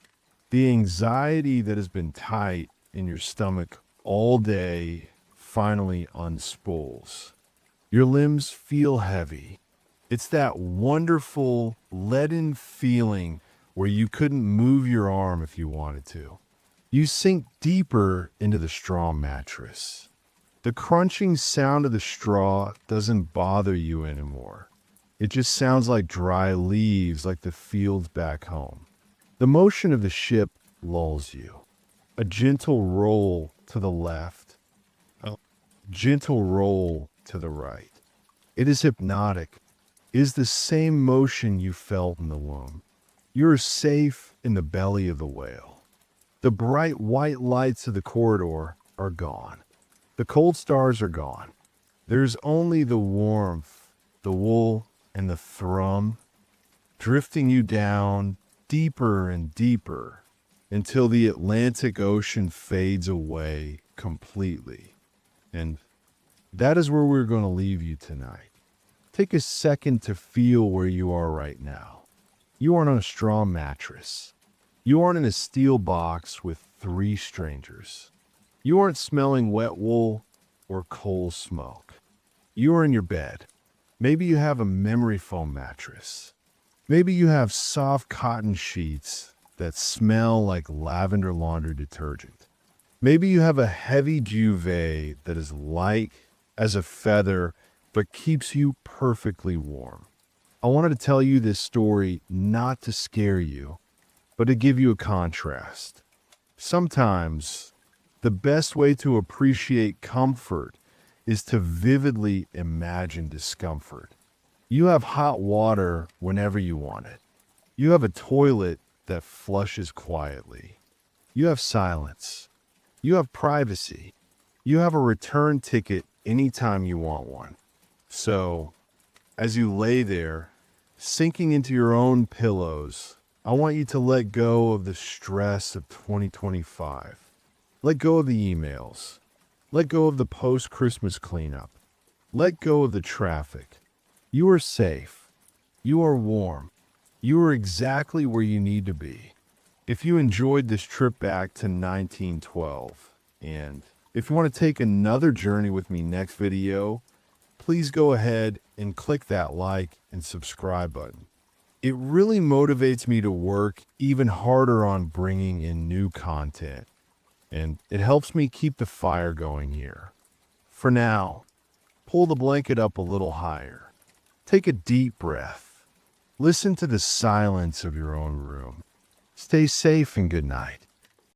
The anxiety that has been tight in your stomach all day finally unspools. Your limbs feel heavy. It's that wonderful leaden feeling where you couldn't move your arm if you wanted to. You sink deeper into the straw mattress. The crunching sound of the straw doesn't bother you anymore. It just sounds like dry leaves, like the fields back home. The motion of the ship lulls you. A gentle roll to the left, a gentle roll to the right. It is hypnotic. It is the same motion you felt in the womb. You are safe in the belly of the whale. The bright white lights of the corridor are gone. The cold stars are gone. There's only the warmth, the wool, and the thrum drifting you down deeper and deeper until the Atlantic Ocean fades away completely. And that is where we're going to leave you tonight. Take a second to feel where you are right now. You aren't on a straw mattress. You aren't in a steel box with 3 strangers. You aren't smelling wet wool or coal smoke. You are in your bed. Maybe you have a memory foam mattress. Maybe you have soft cotton sheets that smell like lavender laundry detergent. Maybe you have a heavy duvet that is light as a feather but keeps you perfectly warm. I wanted to tell you this story not to scare you, but to give you a contrast. Sometimes the best way to appreciate comfort is to vividly imagine discomfort. You have hot water whenever you want it. You have a toilet that flushes quietly. You have silence. You have privacy. You have a return ticket anytime you want one. So, as you lay there, sinking into your own pillows, I want you to let go of the stress of 2025. Let go of the emails. Let go of the post-Christmas cleanup. Let go of the traffic. You are safe. You are warm. You are exactly where you need to be. If you enjoyed this trip back to 1912, and if you want to take another journey with me next video, please go ahead and click that like and subscribe button. It really motivates me to work even harder on bringing in new content, and it helps me keep the fire going here. For now, pull the blanket up a little higher. Take a deep breath. Listen to the silence of your own room. Stay safe and good night.